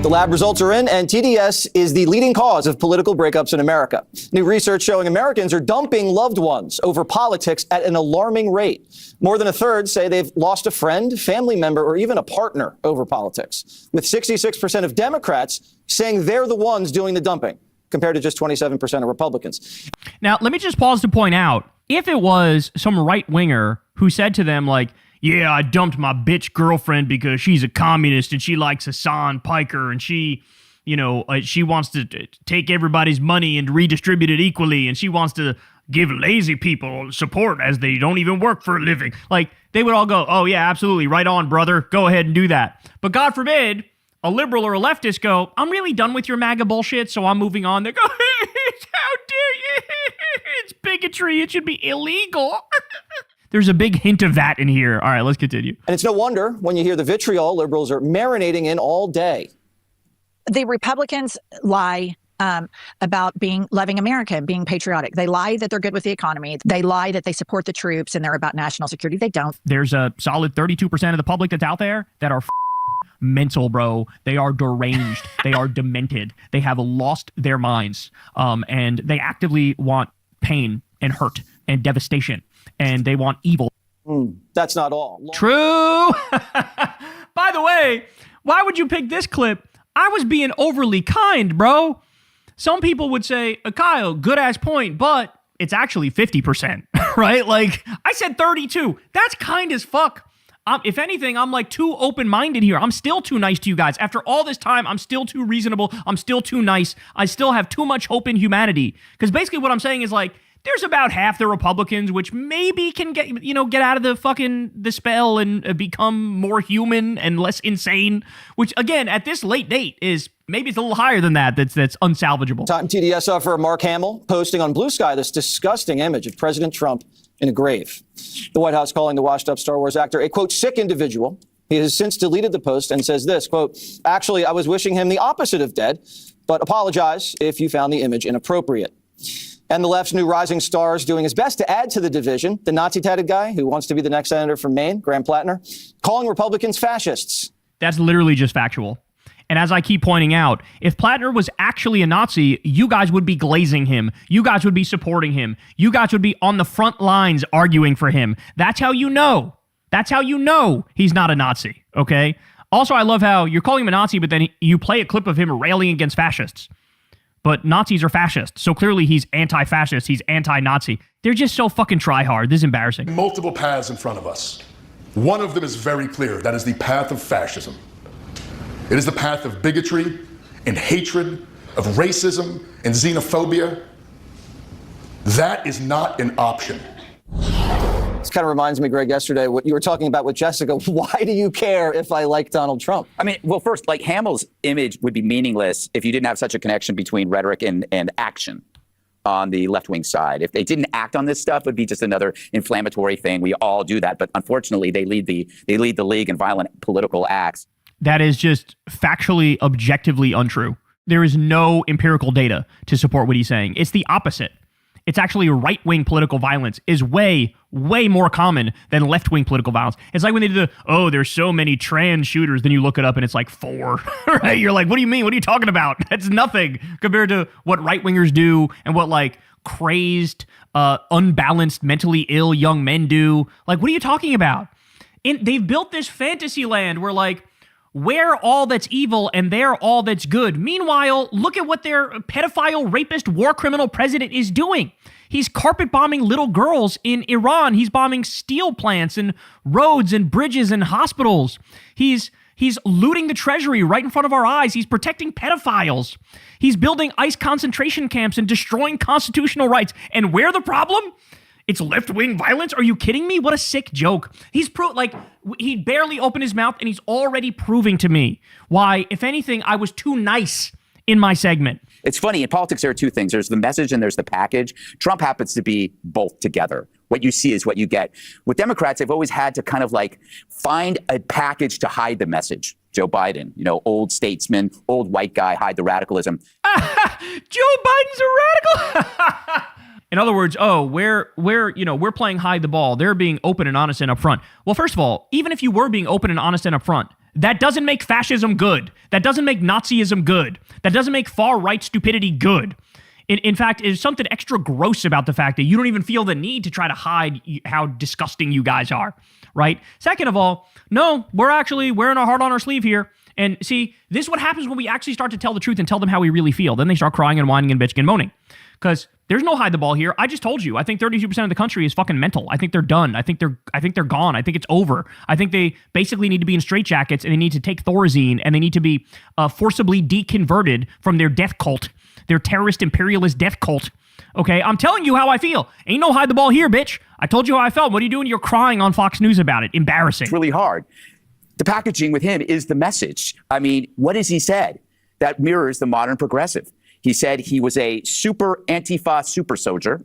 The lab results are in, and TDS is the leading cause of political breakups in America. New research showing Americans are dumping loved ones over politics at an alarming rate. More than a third say they've lost a friend, family member, or even a partner over politics, with 66% of Democrats saying they're the ones doing the dumping, compared to just 27% of Republicans. Now, let me just pause to point out, if it was some right-winger who said to them, like, "Yeah, I dumped my bitch girlfriend because she's a communist and she likes Hassan Piker and she wants to take everybody's money and redistribute it equally and she wants to give lazy people support as they don't even work for a living." Like, they would all go, "Oh, yeah, absolutely. Right on, brother. Go ahead and do that." But God forbid a liberal or a leftist go, "I'm really done with your MAGA bullshit, so I'm moving on." They go, "How dare you? It's bigotry. It should be illegal." There's a big hint of that in here. All right, let's continue. And it's no wonder when you hear the vitriol liberals are marinating in all day. The Republicans lie about loving America, being patriotic. They lie that they're good with the economy. They lie that they support the troops and they're about national security. They don't. There's a solid 32% of the public that's out there that are mental, bro. They are deranged. They are demented. They have lost their minds. And they actively want pain and hurt and devastation. And they want evil. That's not all. True. By the way, why would you pick this clip? I was being overly kind, bro. Some people would say, "Kyle, good ass point, but it's actually 50%, right?" Like, I said 32. That's kind as fuck. If anything, I'm like too open-minded here. I'm still too nice to you guys. After all this time, I'm still too reasonable. I'm still too nice. I still have too much hope in humanity. Because basically what I'm saying is, like, there's about half the Republicans which maybe can get out of the spell and become more human and less insane, which again at this late date is maybe it's a little higher than that. That's unsalvageable. Time TDS sufferer Mark Hamill posting on Blue Sky this disgusting image of President Trump in a grave. The White House calling the washed up Star Wars actor a, quote, sick individual. He has since deleted the post and says this, quote, "Actually, I was wishing him the opposite of dead, but apologize if you found the image inappropriate." And the left's new rising star is doing his best to add to the division. The Nazi-tatted guy who wants to be the next senator from Maine, Graham Plattner, calling Republicans fascists. That's literally just factual. And as I keep pointing out, if Plattner was actually a Nazi, you guys would be glazing him. You guys would be supporting him. You guys would be on the front lines arguing for him. That's how you know. That's how you know he's not a Nazi, okay? Also, I love how you're calling him a Nazi, but then you play a clip of him railing against fascists. But Nazis are fascists, so clearly he's anti-fascist, he's anti-Nazi. They're just so fucking try-hard. This is embarrassing. Multiple paths in front of us. One of them is very clear. That is the path of fascism. It is the path of bigotry and hatred, of racism and xenophobia. That is not an option. This kind of reminds me, Greg, yesterday, what you were talking about with Jessica. Why do you care if I like Donald Trump? I mean, well, first, like Hamill's image would be meaningless if you didn't have such a connection between rhetoric and action on the left-wing side. If they didn't act on this stuff, it would be just another inflammatory thing. We all do that. But unfortunately, they lead the league in violent political acts. That is just factually, objectively untrue. There is no empirical data to support what he's saying. It's the opposite. It's actually right-wing political violence is way, way more common than left-wing political violence. It's like when they do there's so many trans shooters, then you look it up and it's like 4, right? You're like, what do you mean? What are you talking about? That's nothing compared to what right-wingers do and what like crazed, unbalanced, mentally ill young men do. Like, what are you talking about? They've built this fantasy land where like, we're all that's evil and they're all that's good. Meanwhile, look at what their pedophile, rapist, war criminal president is doing. He's carpet bombing little girls in Iran. He's bombing steel plants and roads and bridges and hospitals. He's looting the treasury right in front of our eyes. He's protecting pedophiles. He's building ICE concentration camps and destroying constitutional rights. And where's the problem? It's left-wing violence? Are you kidding me? What a sick joke. He barely opened his mouth and he's already proving to me why, if anything, I was too nice in my segment. It's funny, in politics there are two things. There's the message and there's the package. Trump happens to be both together. What you see is what you get. With Democrats, they've always had to kind of like find a package to hide the message. Joe Biden, old statesman, old white guy, hide the radicalism. Joe Biden's a radical. In other words, we're playing hide the ball. They're being open and honest and upfront. Well, first of all, even if you were being open and honest and upfront, that doesn't make fascism good. That doesn't make Nazism good. That doesn't make far-right stupidity good. In fact, there's something extra gross about the fact that you don't even feel the need to try to hide how disgusting you guys are, right? Second of all, no, we're actually wearing our heart on our sleeve here. And see, this is what happens when we actually start to tell the truth and tell them how we really feel. Then they start crying and whining and bitching and moaning. Because there's no hide the ball here. I just told you. I think 32% of the country is fucking mental. I think they're done. I think they're gone. I think it's over. I think they basically need to be in straitjackets and they need to take Thorazine and they need to be forcibly deconverted from their death cult, their terrorist imperialist death cult. Okay, I'm telling you how I feel. Ain't no hide the ball here, bitch. I told you how I felt. What are you doing? You're crying on Fox News about it. Embarrassing. It's really hard. The packaging with him is the message. I mean, what has he said that mirrors the modern progressive? He said he was a super Antifa super soldier.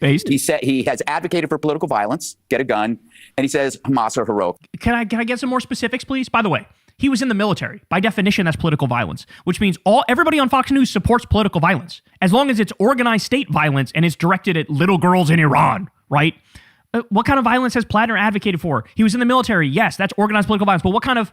Based. He said he has advocated for political violence, get a gun, and he says Hamas are heroic. Can I get some more specifics, please? By the way, he was in the military. By definition, that's political violence, which means everybody on Fox News supports political violence, as long as it's organized state violence and it's directed at little girls in Iran, right? What kind of violence has Plattner advocated for? He was in the military. Yes, that's organized political violence. But what kind of,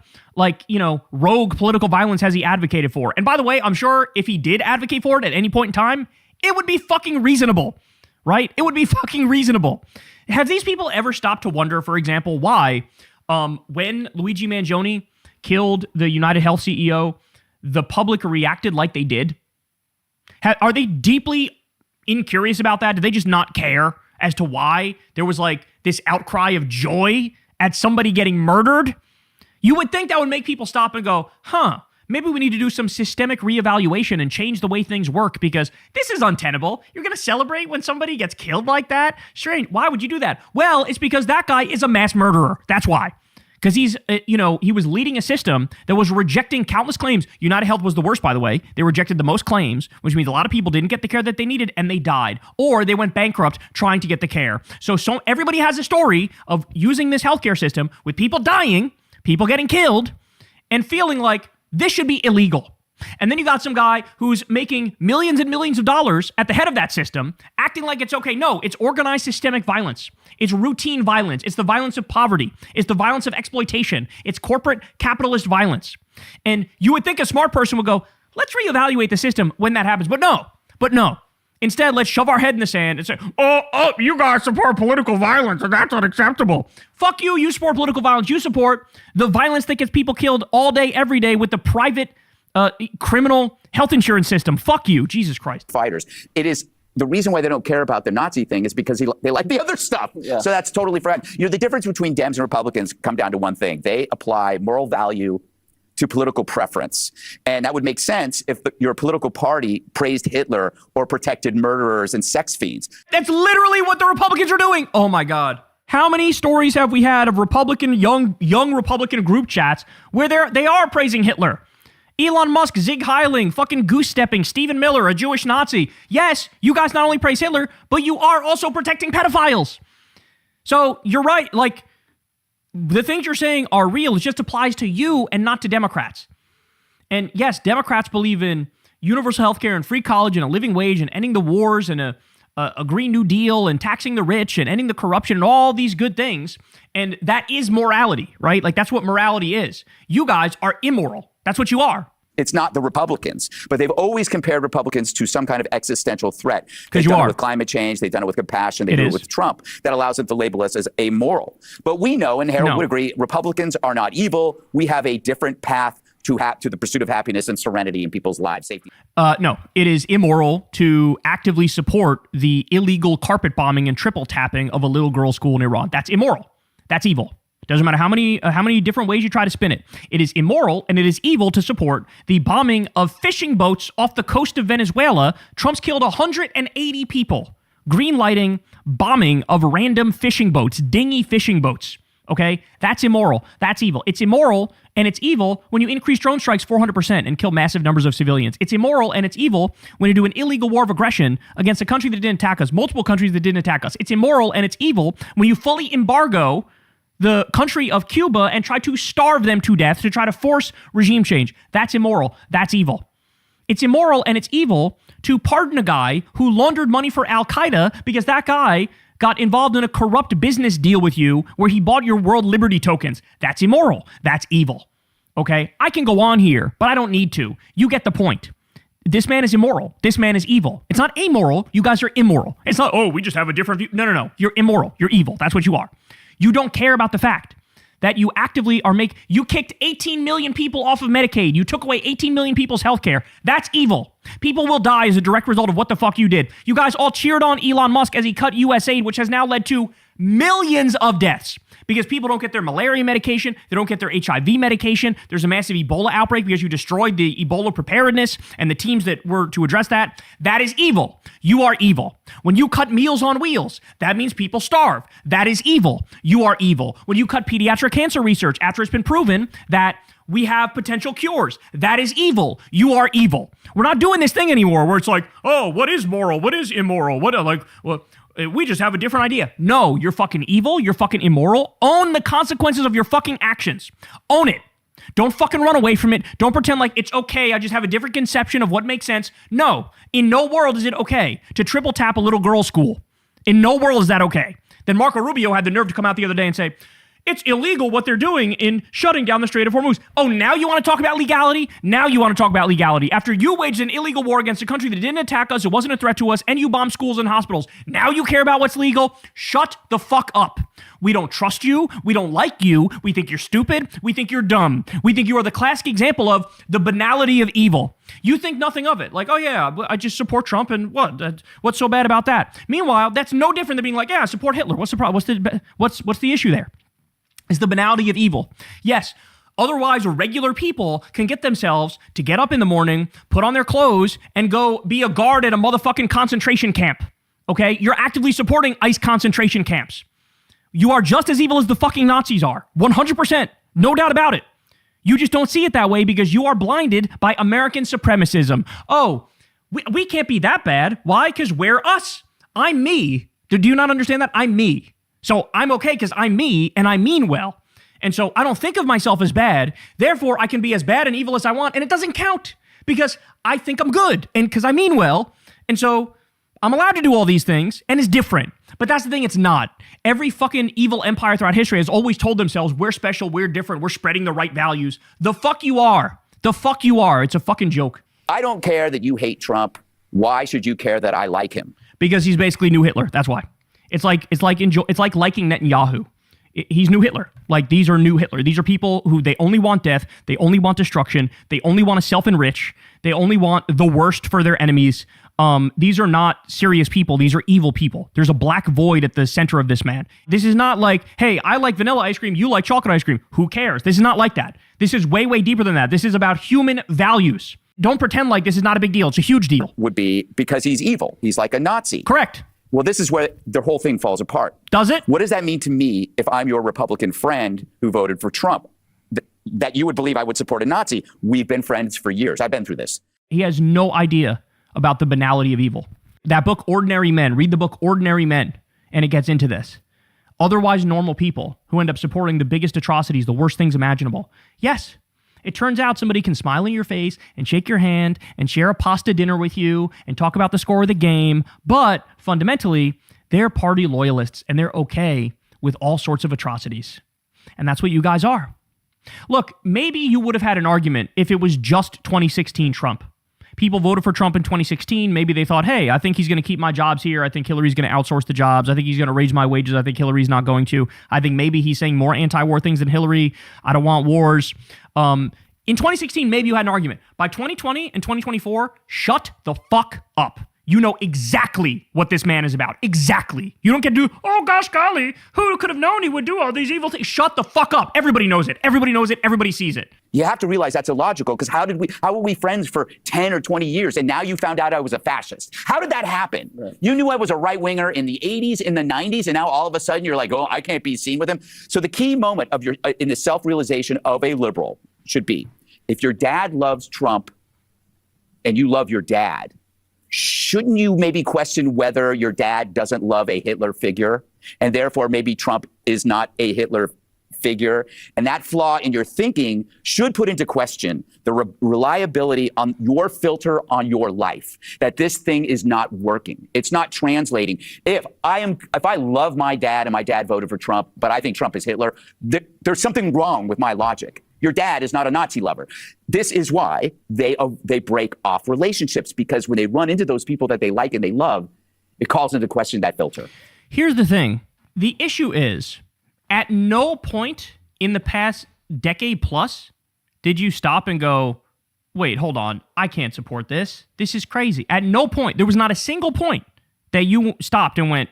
rogue political violence has he advocated for? And by the way, I'm sure if he did advocate for it at any point in time, it would be fucking reasonable, right? It would be fucking reasonable. Have these people ever stopped to wonder, for example, why when Luigi Mangione killed the United Health CEO, the public reacted like they did? Are they deeply incurious about that? Do they just not care as to why there was this outcry of joy at somebody getting murdered? You would think that would make people stop and go, maybe we need to do some systemic reevaluation and change the way things work because this is untenable. You're going to celebrate when somebody gets killed like that? Strange. Why would you do that? Well, it's because that guy is a mass murderer. That's why. Because he's, he was leading a system that was rejecting countless claims. United Health was the worst, by the way. They rejected the most claims, which means a lot of people didn't get the care that they needed and they died. Or they went bankrupt trying to get the care. So everybody has a story of using this healthcare system with people dying, people getting killed, and feeling like this should be illegal. And then you got some guy who's making millions and millions of dollars at the head of that system, acting like it's okay. No, it's organized systemic violence. It's routine violence. It's the violence of poverty. It's the violence of exploitation. It's corporate capitalist violence. And you would think a smart person would go, let's reevaluate the system when that happens. But no. Instead, let's shove our head in the sand and say, oh, you guys support political violence and that's unacceptable. Fuck you. You support political violence. You support the violence that gets people killed all day, every day with the private criminal health insurance system. Fuck you. Jesus Christ. Fighters. It is the reason why they don't care about the Nazi thing is because they like the other stuff. Yeah. So that's totally right. The difference between Dems and Republicans come down to one thing. They apply moral value to political preference. And that would make sense if your political party praised Hitler or protected murderers and sex fiends. That's literally what the Republicans are doing. Oh my God. How many stories have we had of young Republican group chats where they are praising Hitler? Elon Musk, Zig Heiling, fucking goose-stepping, Stephen Miller, a Jewish Nazi. Yes, you guys not only praise Hitler, but you are also protecting pedophiles. So you're right. The things you're saying are real. It just applies to you and not to Democrats. And yes, Democrats believe in universal health care and free college and a living wage and ending the wars and a Green New Deal and taxing the rich and ending the corruption and all these good things. And that is morality, right? That's what morality is. You guys are immoral. That's what you are. It's not the Republicans, but they've always compared Republicans to some kind of existential threat. Because they've done it with climate change. They've done it with compassion. They do it with Trump. That allows them to label us as amoral. But we know, and Harold would agree, Republicans are not evil. We have a different path to the pursuit of happiness and serenity in people's lives. Safety. No, it is immoral to actively support the illegal carpet bombing and triple tapping of a little girl's school in Iran. That's immoral. That's evil. Doesn't matter how many different ways you try to spin it. It is immoral and it is evil to support the bombing of fishing boats off the coast of Venezuela. Trump's killed 180 people. Green lighting bombing of random fishing boats, dinghy fishing boats. Okay? That's immoral. That's evil. It's immoral and it's evil when you increase drone strikes 400% and kill massive numbers of civilians. It's immoral and it's evil when you do an illegal war of aggression against a country that didn't attack us, multiple countries that didn't attack us. It's immoral and it's evil when you fully embargo the country of Cuba and try to starve them to death to try to force regime change. That's immoral. That's evil. It's immoral and it's evil to pardon a guy who laundered money for Al-Qaeda because that guy got involved in a corrupt business deal with you where he bought your world liberty tokens. That's immoral. That's evil. Okay? I can go on here, but I don't need to. You get the point. This man is immoral. This man is evil. It's not amoral. You guys are immoral. It's not, oh, we just have a different view. No. You're immoral. You're evil. That's what you are. You don't care about the fact that you actively you kicked 18 million people off of Medicaid. You took away 18 million people's health care. That's evil. People will die as a direct result of what the fuck you did. You guys all cheered on Elon Musk as he cut USAID, which has now led to millions of deaths because people don't get their malaria medication. They don't get their HIV medication. There's a massive Ebola outbreak because you destroyed the Ebola preparedness and the teams that were to address that. That is evil. You are evil. When you cut Meals on Wheels, that means people starve. That is evil. You are evil. When you cut pediatric cancer research after it's been proven that we have potential cures, that is evil. You are evil. We're not doing this thing anymore where it's like, oh, what is moral? What is immoral? We just have a different idea. No, you're fucking evil. You're fucking immoral. Own the consequences of your fucking actions. Own it. Don't fucking run away from it. Don't pretend like it's okay. I just have a different conception of what makes sense. No, in no world is it okay to triple tap a little girl's school. In no world is that okay. Then Marco Rubio had the nerve to come out the other day and say, it's illegal what they're doing in shutting down the Strait of Hormuz. Oh, now you want to talk about legality? Now you want to talk about legality. After you waged an illegal war against a country that didn't attack us, it wasn't a threat to us, and you bombed schools and hospitals. Now you care about what's legal? Shut the fuck up. We don't trust you. We don't like you. We think you're stupid. We think you're dumb. We think you are the classic example of the banality of evil. You think nothing of it. Like, oh yeah, I just support Trump and what? What's so bad about that? Meanwhile, that's no different than being like, yeah, I support Hitler. What's the problem? What's the issue there? It's the banality of evil. Yes, otherwise regular people can get themselves to get up in the morning, put on their clothes, and go be a guard at a motherfucking concentration camp. Okay? You're actively supporting ICE concentration camps. You are just as evil as the fucking Nazis are. 100%. No doubt about it. You just don't see it that way because you are blinded by American supremacism. Oh, we can't be that bad. Why? Because we're us. I'm me. Do you not understand that? I'm me. So I'm okay because I'm me and I mean well. And so I don't think of myself as bad. Therefore, I can be as bad and evil as I want. And it doesn't count because I think I'm good and because I mean well. And so I'm allowed to do all these things and it's different. But that's the thing, it's not. Every fucking evil empire throughout history has always told themselves, we're special, we're different, we're spreading the right values. The fuck you are. The fuck you are. It's a fucking joke. I don't care that you hate Trump. Why should you care that I like him? Because he's basically new Hitler. That's why. It's like liking Netanyahu. He's new Hitler. Like, these are new Hitler. These are people who they only want death. They only want destruction. They only want to self-enrich. They only want the worst for their enemies. These are not serious people. These are evil people. There's a black void at the center of this man. This is not like, hey, I like vanilla ice cream. You like chocolate ice cream. Who cares? This is not like that. This is way, way deeper than that. This is about human values. Don't pretend like this is not a big deal. It's a huge deal. Would be because he's evil. He's like a Nazi. Correct. Well, this is where the whole thing falls apart. Does it? What does that mean to me if I'm your Republican friend who voted for Trump? That you would believe I would support a Nazi? We've been friends for years. I've been through this. He has no idea about the banality of evil. That book, Ordinary Men, read the book Ordinary Men, and it gets into this. Otherwise normal people who end up supporting the biggest atrocities, the worst things imaginable. Yes, it turns out somebody can smile in your face and shake your hand and share a pasta dinner with you and talk about the score of the game, but fundamentally, they're party loyalists and they're okay with all sorts of atrocities. And that's what you guys are. Look, maybe you would have had an argument if it was just 2016 Trump. People voted for Trump in 2016. Maybe they thought, hey, I think he's going to keep my jobs here. I think Hillary's going to outsource the jobs. I think he's going to raise my wages. I think Hillary's not going to. I think maybe he's saying more anti-war things than Hillary. I don't want wars. In 2016, maybe you had an argument. By 2020 and 2024, shut the fuck up. You know exactly what this man is about. Exactly. You don't get to do, oh gosh golly, who could have known he would do all these evil things? Shut the fuck up. Everybody knows it. Everybody knows it. Everybody sees it. You have to realize that's illogical, because how were we friends for 10 or 20 years and now you found out I was a fascist? How did that happen? Right. You knew I was a right-winger in the 80s, in the 90s, and now all of a sudden you're like, oh, I can't be seen with him. So the key moment of in the self-realization of a liberal should be, if your dad loves Trump and you love your dad, shouldn't you maybe question whether your dad doesn't love a Hitler figure, and therefore maybe Trump is not a Hitler figure? And that flaw in your thinking should put into question the reliability on your filter on your life, that this thing is not working. It's not translating. If I love my dad and my dad voted for Trump, but I think Trump is Hitler, there's something wrong with my logic. Your dad is not a Nazi lover. This is why they break off relationships, because when they run into those people that they like and they love, it calls into question that filter. Here's the thing. The issue is, at no point in the past decade plus did you stop and go, wait, hold on, I can't support this. This is crazy. At no point, there was not a single point that you stopped and went,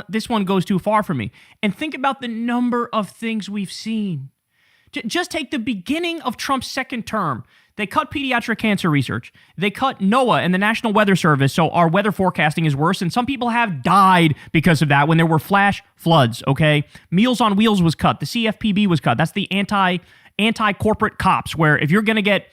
this one goes too far for me. And think about the number of things we've seen. Just take the beginning of Trump's second term. They cut pediatric cancer research. They cut NOAA and the National Weather Service, so our weather forecasting is worse, and some people have died because of that when there were flash floods, okay? Meals on Wheels was cut. The CFPB was cut. That's the anti-corporate cops, where if you're going to get,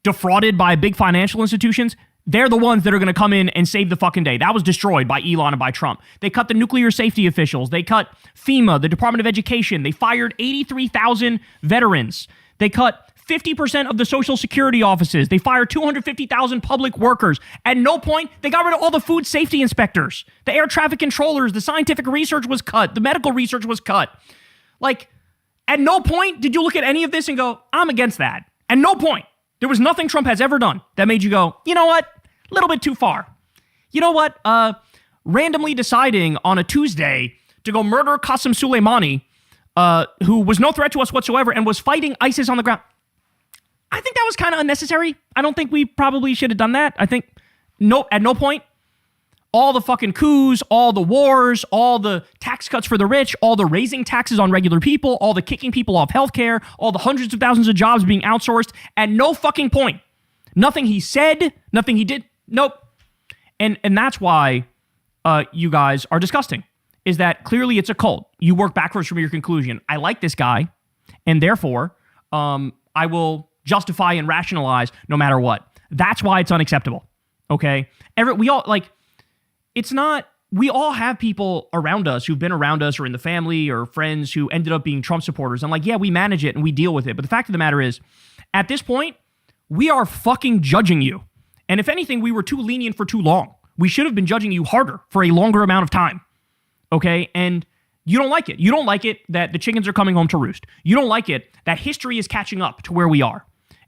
defrauded by big financial institutions, they're the ones that are going to come in and save the fucking day. That was destroyed by Elon and by Trump. They cut the nuclear safety officials. They cut FEMA, the Department of Education. They fired 83,000 veterans. They cut 50% of the Social Security offices. They fired 250,000 public workers. At no point, they got rid of all the food safety inspectors. The air traffic controllers, the scientific research was cut. The medical research was cut. Like, at no point did you look at any of this and go, I'm against that. At no point. There was nothing Trump has ever done that made you go, you know what? A little bit too far. You know what? Randomly deciding on a Tuesday to go murder Qasem Soleimani, who was no threat to us whatsoever and was fighting ISIS on the ground. I think that was kind of unnecessary. I don't think we probably should have done that. I think at no point, all the fucking coups, all the wars, all the tax cuts for the rich, all the raising taxes on regular people, all the kicking people off healthcare, all the hundreds of thousands of jobs being outsourced, at no fucking point. Nothing he said, nothing he did. Nope. And that's why you guys are disgusting, is that clearly it's a cult. You work backwards from your conclusion. I like this guy, and therefore I will justify and rationalize no matter what. That's why it's unacceptable. Okay? We all have people around us who've been around us or in the family or friends who ended up being Trump supporters. I'm like, yeah, we manage it and we deal with it. But the fact of the matter is, at this point, we are fucking judging you. And if anything, we were too lenient for too long. We should have been judging you harder for a longer amount of time. Okay? And you don't like it. You don't like it that the chickens are coming home to roost. You don't like it that history is catching up to where we are.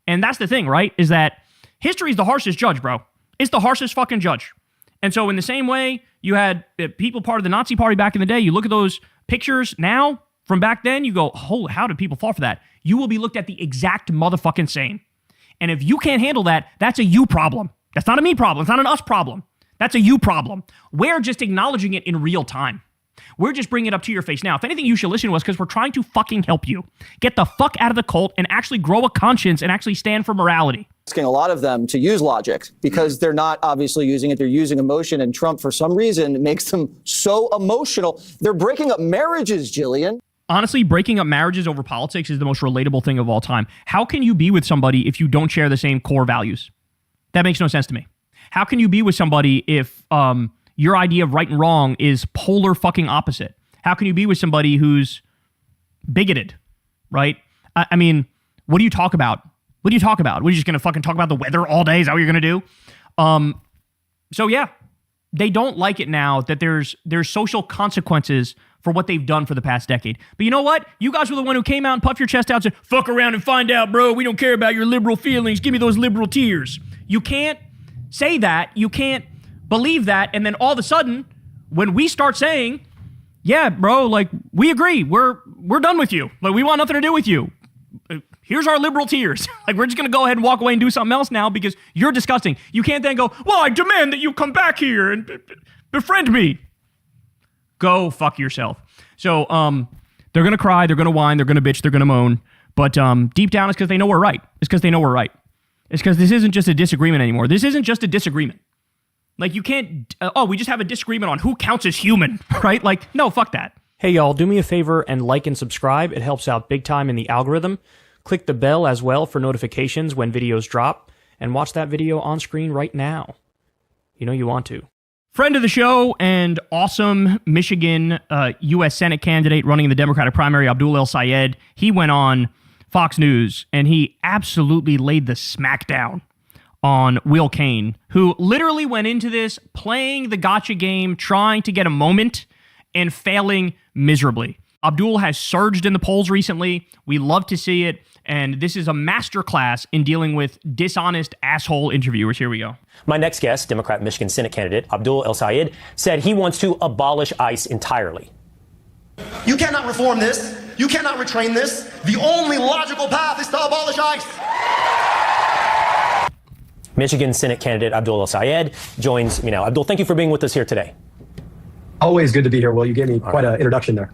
And that's the thing, right? Is that history is the harshest judge, bro. It's the harshest fucking judge. And so in the same way, you had people part of the Nazi party back in the day. You look at those pictures now from back then, you go, oh, how did people fall for that? You will be looked at the exact motherfucking same. And if you can't handle that, that's a you problem. That's not a me problem. It's not an us problem. That's a you problem. We're just acknowledging it in real time. We're just bringing it up to your face now. If anything, you should listen to us because we're trying to fucking help you. Get the fuck out of the cult and actually grow a conscience and actually stand for morality. Asking a lot of them to use logic because they're not obviously using it. They're using emotion. And Trump, for some reason, makes them so emotional. They're breaking up marriages, Jillian. Honestly, breaking up marriages over politics is the most relatable thing of all time. How can you be with somebody if you don't share the same core values? That makes no sense to me. How can you be with somebody if your idea of right and wrong is polar fucking opposite? How can you be with somebody who's bigoted, right? I mean, what do you talk about? What do you talk about? We're just going to fucking talk about the weather all day? Is that what you're going to do? So yeah, they don't like it now that there's social consequences for what they've done for the past decade. But you know what? You guys were the one who came out and puffed your chest out and said, fuck around and find out, bro. We don't care about your liberal feelings. Give me those liberal tears. You can't say that. You can't believe that. And then all of a sudden, when we start saying, yeah, bro, like, we agree. We're done with you. Like, we want nothing to do with you. here's our liberal tears. Like, we're just going to go ahead and walk away and do something else now because you're disgusting. You can't then go, well, I demand that you come back here and befriend me. Go fuck yourself. So they're going to cry, they're going to whine, they're going to bitch, they're going to moan. But deep down, it's because they know we're right. It's because they know we're right. It's because this isn't just a disagreement anymore. This isn't just a disagreement. Like, you can't, we just have a disagreement on who counts as human, right? Like, no, fuck that. Hey, y'all, do me a favor and like and subscribe. It helps out big time in the algorithm. Click the bell as well for notifications when videos drop. And watch that video on screen right now. You know you want to. Friend of the show and awesome Michigan U.S. Senate candidate running the Democratic primary, Abdul El-Sayed, he went on Fox News and he absolutely laid the smackdown on Will Cain, who literally went into this playing the gotcha game, trying to get a moment and failing miserably. Abdul has surged in the polls recently. We love to see it. And this is a masterclass in dealing with dishonest asshole interviewers. Here we go. My next guest, Democrat Michigan Senate candidate Abdul El-Sayed, said he wants to abolish ICE entirely. You cannot reform this. You cannot retrain this. The only logical path is to abolish ICE. Michigan Senate candidate Abdul El-Sayed joins me now. Abdul, thank you for being with us here today. Always good to be here, Will. You gave me quite an introduction there.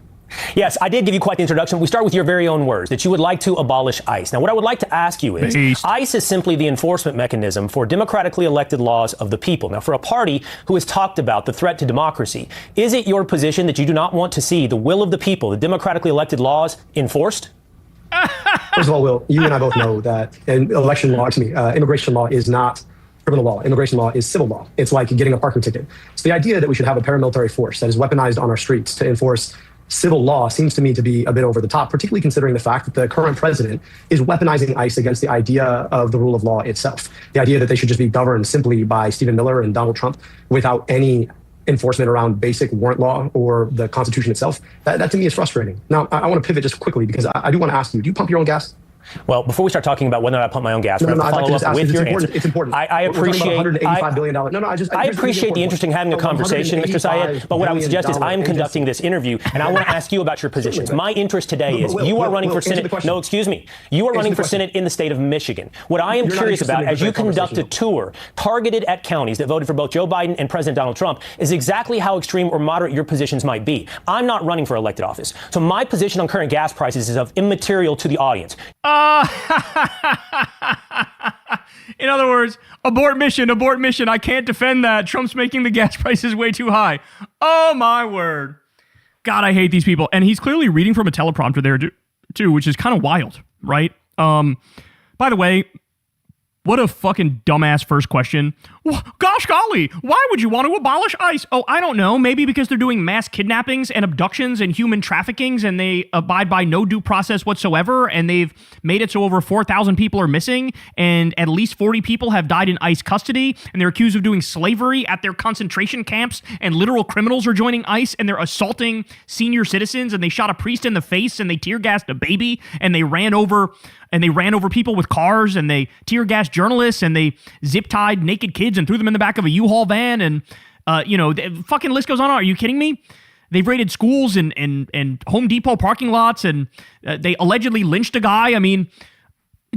Yes, I did give you quite the introduction. We start with your very own words, that you would like to abolish ICE. Now, what I would like to ask you is, ICE is simply the enforcement mechanism for democratically elected laws of the people. Now, for a party who has talked about the threat to democracy, is it your position that you do not want to see the will of the people, the democratically elected laws, enforced? First of all, Will, you and I both know that immigration law is not criminal law. Immigration law is civil law. It's like getting a parking ticket. So the idea that we should have a paramilitary force that is weaponized on our streets to enforce civil law seems to me to be a bit over the top, particularly considering the fact that the current president is weaponizing ICE against the idea of the rule of law itself. The idea that they should just be governed simply by Stephen Miller and Donald Trump without any enforcement around basic warrant law or the Constitution itself, that to me is frustrating. Now, I want to pivot just quickly because I do want to ask you, do you pump your own gas? Well, before we start talking about whether or not I pump my own gas, we're going to follow up with your answer. It's important. I appreciate $185 billion. I appreciate the interest in having a conversation, Mr. Sayed, but what I would suggest is I'm conducting this interview, and I want to ask you about your positions. My interest today is you are running for Senate. No, excuse me. You are running for Senate in the state of Michigan. What I am curious about, as you conduct a tour targeted at counties that voted for both Joe Biden and President Donald Trump, is exactly how extreme or moderate your positions might be. I'm not running for elected office, so my position on current gas prices is of immaterial to the audience. In other words, abort mission. I can't defend that. Trump's making the gas prices way too high. Oh, my word. God, I hate these people. And he's clearly reading from a teleprompter there, too, which is kind of wild, right? By the way, what a fucking dumbass first question. Gosh golly, why would you want to abolish ICE? Oh, I don't know. Maybe because they're doing mass kidnappings and abductions and human traffickings and they abide by no due process whatsoever and they've made it so over 4,000 people are missing and at least 40 people have died in ICE custody and they're accused of doing slavery at their concentration camps and literal criminals are joining ICE and they're assaulting senior citizens and they shot a priest in the face and they tear gassed a baby and they ran over people with cars and they tear gassed journalists and they zip tied naked kids and threw them in the back of a U-Haul van and, the fucking list goes on. Are you kidding me? They've raided schools and Home Depot parking lots and they allegedly lynched a guy. I mean,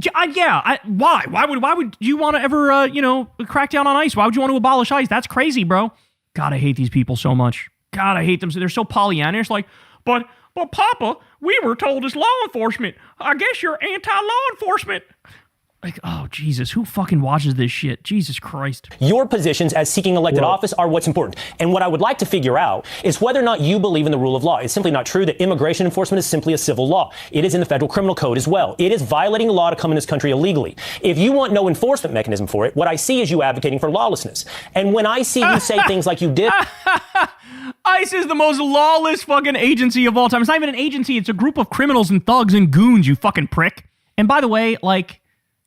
why? Why would you want to ever, crack down on ICE? Why would you want to abolish ICE? That's crazy, bro. God, I hate these people so much. God, I hate them. They're so Pollyannish. Like, but Papa, we were told as law enforcement. I guess you're anti-law enforcement. Like, oh, Jesus, who fucking watches this shit? Jesus Christ. Your positions as seeking elected office are what's important. And what I would like to figure out is whether or not you believe in the rule of law. It's simply not true that immigration enforcement is simply a civil law. It is in the federal criminal code as well. It is violating the law to come in this country illegally. If you want no enforcement mechanism for it, what I see is you advocating for lawlessness. And when I see you say things like you did... ICE is the most lawless fucking agency of all time. It's not even an agency. It's a group of criminals and thugs and goons, you fucking prick. And by the way,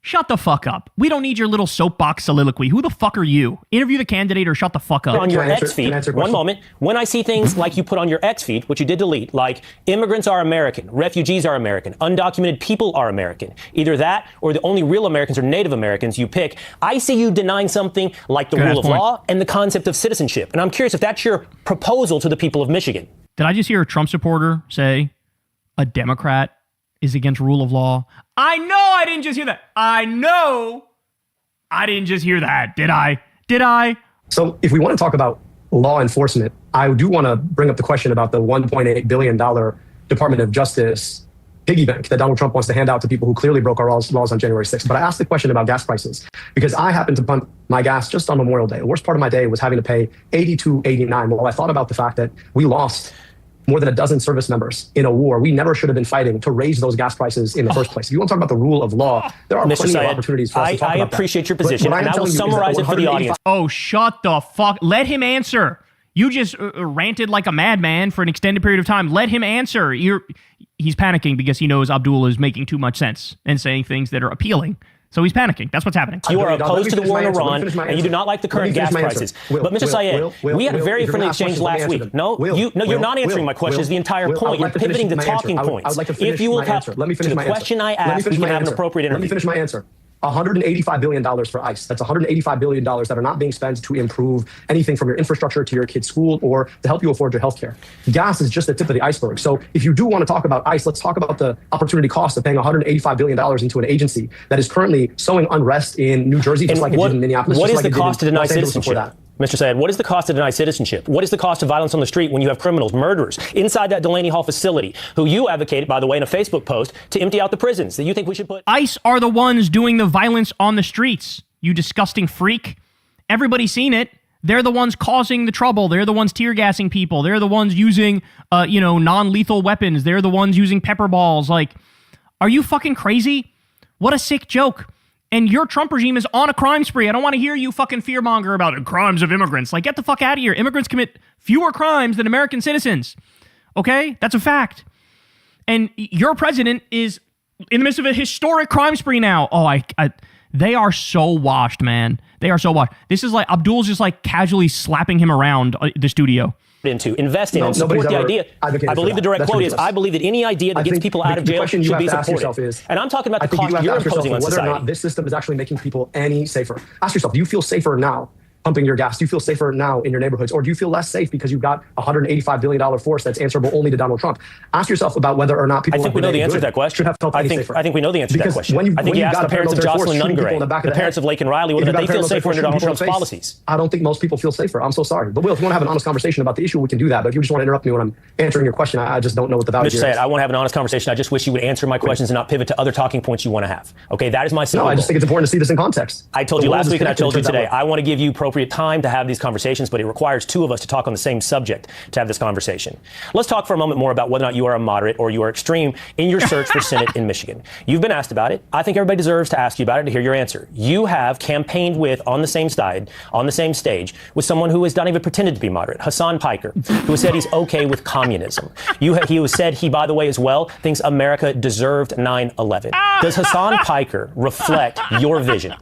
shut the fuck up. We don't need your little soapbox soliloquy. Who the fuck are you? Interview the candidate or shut the fuck up. On your X feed, one moment, when I see things like you put on your X feed, which you did delete, like immigrants are American, refugees are American, undocumented people are American, either that or the only real Americans are Native Americans you pick, I see you denying something like the rule of law and the concept of citizenship. And I'm curious if that's your proposal to the people of Michigan. Did I just hear a Trump supporter say a Democrat is against rule of law. I know I didn't just hear that. I know I didn't just hear that. Did I? So if we want to talk about law enforcement, I do want to bring up the question about the $1.8 billion Department of Justice piggy bank that Donald Trump wants to hand out to people who clearly broke our laws on January 6th. But I asked the question about gas prices because I happened to pump my gas just on Memorial Day. The worst part of my day was having to pay $82.89. Well, I thought about the fact that we lost more than a dozen service members in a war. We never should have been fighting to raise those gas prices in the first place. If you want to talk about the rule of law, there are plenty of opportunities for us to talk about that. I appreciate your position, and I will summarize it for the audience. Oh, shut the fuck. Let him answer. You just ranted like a madman for an extended period of time. Let him answer. He's panicking because he knows Abdul is making too much sense and saying things that are appealing. So he's panicking. That's what's happening. You are opposed to the war in Iran, and you do not like the current gas prices. But Mr. Syed, we had a very friendly exchange last week. You're not answering my questions. The entire point. You're pivoting the talking points. If you will have to the question I asked, we can have an appropriate interview. Let me finish my answer. $185 billion for ICE. That's $185 billion that are not being spent to improve anything from your infrastructure to your kid's school or to help you afford your health care. Gas is just the tip of the iceberg. So if you do want to talk about ICE, let's talk about the opportunity cost of paying $185 billion into an agency that is currently sowing unrest in New Jersey, just like it did in Minneapolis. What is the cost to deny citizenship? Mr. Syed, what is the cost to deny citizenship? What is the cost of violence on the street when you have criminals, murderers, inside that Delaney Hall facility, who you advocated, by the way, in a Facebook post, to empty out the prisons that you think we should put... ICE are the ones doing the violence on the streets, you disgusting freak. Everybody's seen it. They're the ones causing the trouble. They're the ones tear gassing people. They're the ones using, non-lethal weapons. They're the ones using pepper balls. Like, are you fucking crazy? What a sick joke. And your Trump regime is on a crime spree. I don't want to hear you fucking fearmonger about the crimes of immigrants. Like, get the fuck out of here. Immigrants commit fewer crimes than American citizens. Okay? That's a fact. And your president is in the midst of a historic crime spree now. Oh, they are so washed, man. They are so washed. This is like, Abdul's just like casually slapping him around the studio. Into invest in and support the idea. I believe the direct quote is, I believe that any idea that gets people out of jail should be supported. And I'm talking about the cost you're imposing on society. Whether or not this system is actually making people any safer. Ask yourself, do you feel safer now pumping your gas? Do you feel safer now in your neighborhoods? Or do you feel less safe because you've got a $185 billion force that's answerable only to Donald Trump? Ask yourself about whether or not people I think we know the answer to that question. I think we know the answer to that question. I think you asked the parents of Jocelyn Nungaray, the parents of Lake and Riley, whether they feel safer under Donald Trump's policies. I don't think most people feel safer. I'm so sorry. But Will, if you want to have an honest conversation about the issue, we can do that. But if you just want to interrupt me when I'm answering your question, I just don't know what the value is. Mr. Syed, I want to have an honest conversation. I just wish you would answer my questions and not pivot to other talking points you want to have. Okay, that is my simple goal. I just think it's important to see this in context. I told you last week and I told you today, I want to give you appropriate time to have these conversations, but it requires two of us to talk on the same subject to have this conversation. Let's talk for a moment more about whether or not you are a moderate or you are extreme in your search for Senate in Michigan. You've been asked about it. I think everybody deserves to ask you about it to hear your answer. You have campaigned with, on the same side, on the same stage, with someone who has not even pretended to be moderate, Hassan Piker, who has said he's okay with communism. He has said he, by the way, as well, thinks America deserved 9/11. Does Hassan Piker reflect your vision?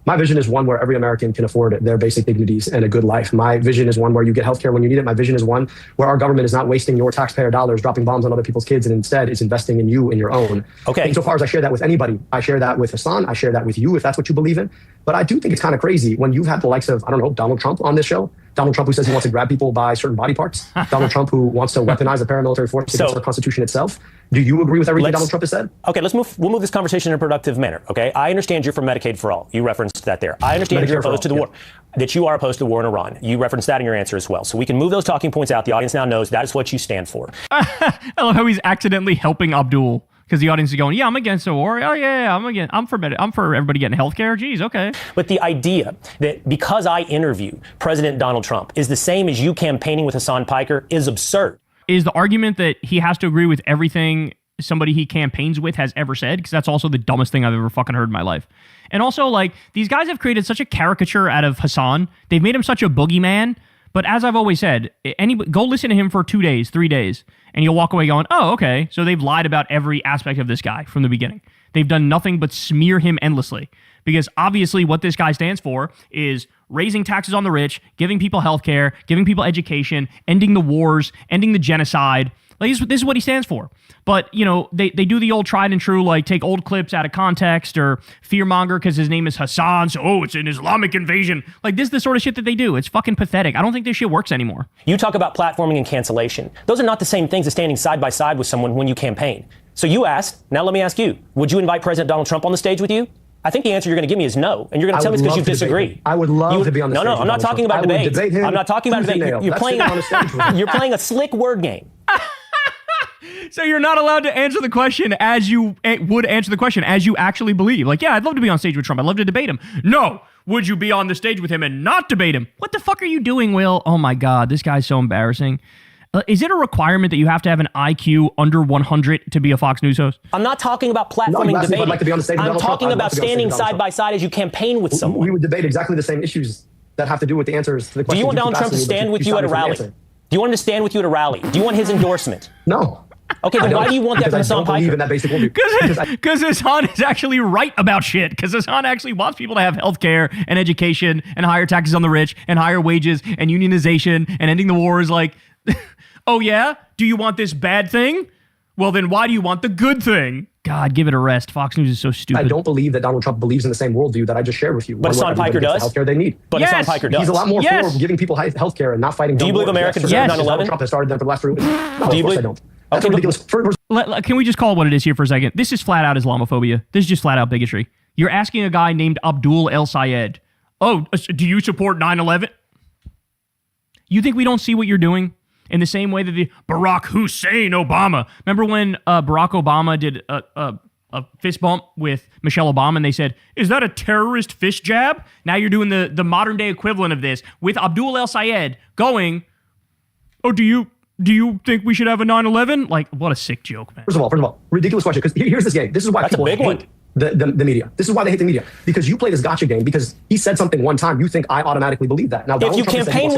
My vision is one where every American can afford their basic dignities and a good life. My vision is one where you get healthcare when you need it. My vision is one where our government is not wasting your taxpayer dollars dropping bombs on other people's kids and instead is investing in you and your own. Okay. Insofar as I share that with anybody, I share that with Hassan, I share that with you if that's what you believe in. But I do think it's kind of crazy when you've had the likes of, Donald Trump on this show. Donald Trump who says he wants to grab people by certain body parts. Donald Trump who wants to weaponize the paramilitary force against the Constitution itself. Do you agree with everything Donald Trump has said? Okay, we'll move this conversation in a productive manner, okay? I understand you're for Medicaid for all. You referenced that there. I understand you're opposed to the war, that you are opposed to the war in Iran. You referenced that in your answer as well. So we can move those talking points out. The audience now knows that is what you stand for. I love how he's accidentally helping Abdul. Because the audience is going, yeah, I'm against the war. Oh, yeah, I'm for everybody getting health care. Geez, okay. But the idea that because I interview President Donald Trump is the same as you campaigning with Hassan Piker is absurd. Is the argument that he has to agree with everything somebody he campaigns with has ever said? Because that's also the dumbest thing I've ever fucking heard in my life. And also, like, these guys have created such a caricature out of Hassan. They've made him such a boogeyman. But as I've always said, go listen to him for 2 days, 3 days, and you'll walk away going, oh, okay. So they've lied about every aspect of this guy from the beginning. They've done nothing but smear him endlessly. Because obviously what this guy stands for is raising taxes on the rich, giving people health care, giving people education, ending the wars, ending the genocide, Like this is what he stands for. But, you know, they do the old tried and true, like take old clips out of context or fearmonger because his name is Hassan. So, oh, it's an Islamic invasion. Like this is the sort of shit that they do. It's fucking pathetic. I don't think this shit works anymore. You talk about platforming and cancellation. Those are not the same things as standing side by side with someone when you campaign. So you asked, now let me ask you, would you invite President Donald Trump on the stage with you? I think the answer you're going to give me is no, and you're going to tell me it's because you disagree. I would love to be on the stage. No, I'm not talking about debate. I'm not talking about debate. You're playing a slick word game. So you're not allowed to answer the question as you would answer the question as you actually believe. Like, yeah, I'd love to be on stage with Trump. I'd love to debate him. No. Would you be on the stage with him and not debate him? What the fuck are you doing, Will? Oh my God, this guy's so embarrassing. Is it a requirement that you have to have an IQ under 100 to be a Fox News host? I'm not talking about platforming debating. I'd like to be on the stage with I'm Donald Trump. talking I'd about love to be on standing stage with side by side as you campaign with someone. We would debate exactly the same issues that have to do with the answers to the questions. Do you want Donald Trump to stand with you at a rally? Do you want him to stand with you at a rally? Do you want his endorsement? No. Okay, then why do you want that from Hassan Piker? Because Hassan is actually right about shit. Because Hassan actually wants people to have health care and education and higher taxes on the rich and higher wages and unionization and ending the wars. Like, oh yeah? Do you want this bad thing? Well, then why do you want the good thing? God, give it a rest. Fox News is so stupid. I don't believe that Donald Trump believes in the same worldview that I just shared with you. But Hassan Piker does. The healthcare they need. But Hassan Piker does. He's a lot more for giving people health care and not fighting. Do you believe America deserves 9/11? Donald Trump has started them for the last 3 weeks. No, do you believe? I don't. That's ridiculous. Can we just call it what it is here for a second? This is flat out Islamophobia. This is just flat out bigotry. You're asking a guy named Abdul El-Sayed, oh, do you support 9/11? You think we don't see what you're doing? In the same way that the Barack Hussein Obama. Remember when Barack Obama did a fist bump with Michelle Obama and they said, is that a terrorist fist jab? Now you're doing the modern day equivalent of this with Abdul El-Sayed going, oh, do you think we should have a 9/11? Like, what a sick joke, man. First of all, ridiculous question. Because here's this game. This is why people hate the media. This is why they hate the media. Because you play this gotcha game. Because he said something one time, you think I automatically believe that. Now, if you campaign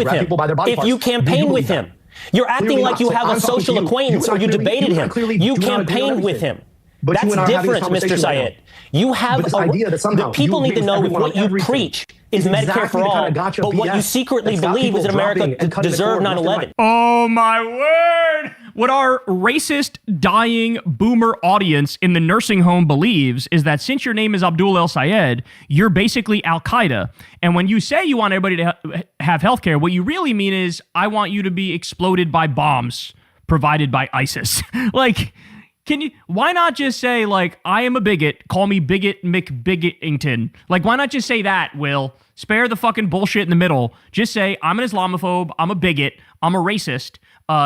with him, you're acting like you have a social acquaintance or you debated him. You campaigned with him. That's different, Mr. Syed. You have the people need to know if what you preach is Medicare for all, but what you secretly believe is that America deserved 9/11. Oh my word! What our racist, dying boomer audience in the nursing home believes is that since your name is Abdul El-Sayed, you're basically Al-Qaeda. And when you say you want everybody to have health care, what you really mean is, I want you to be exploded by bombs provided by ISIS. Like, why not just say, like, I am a bigot, call me Bigot McBigottington? Like, why not just say that, Will? Spare the fucking bullshit in the middle. Just say, I'm an Islamophobe, I'm a bigot, I'm a racist,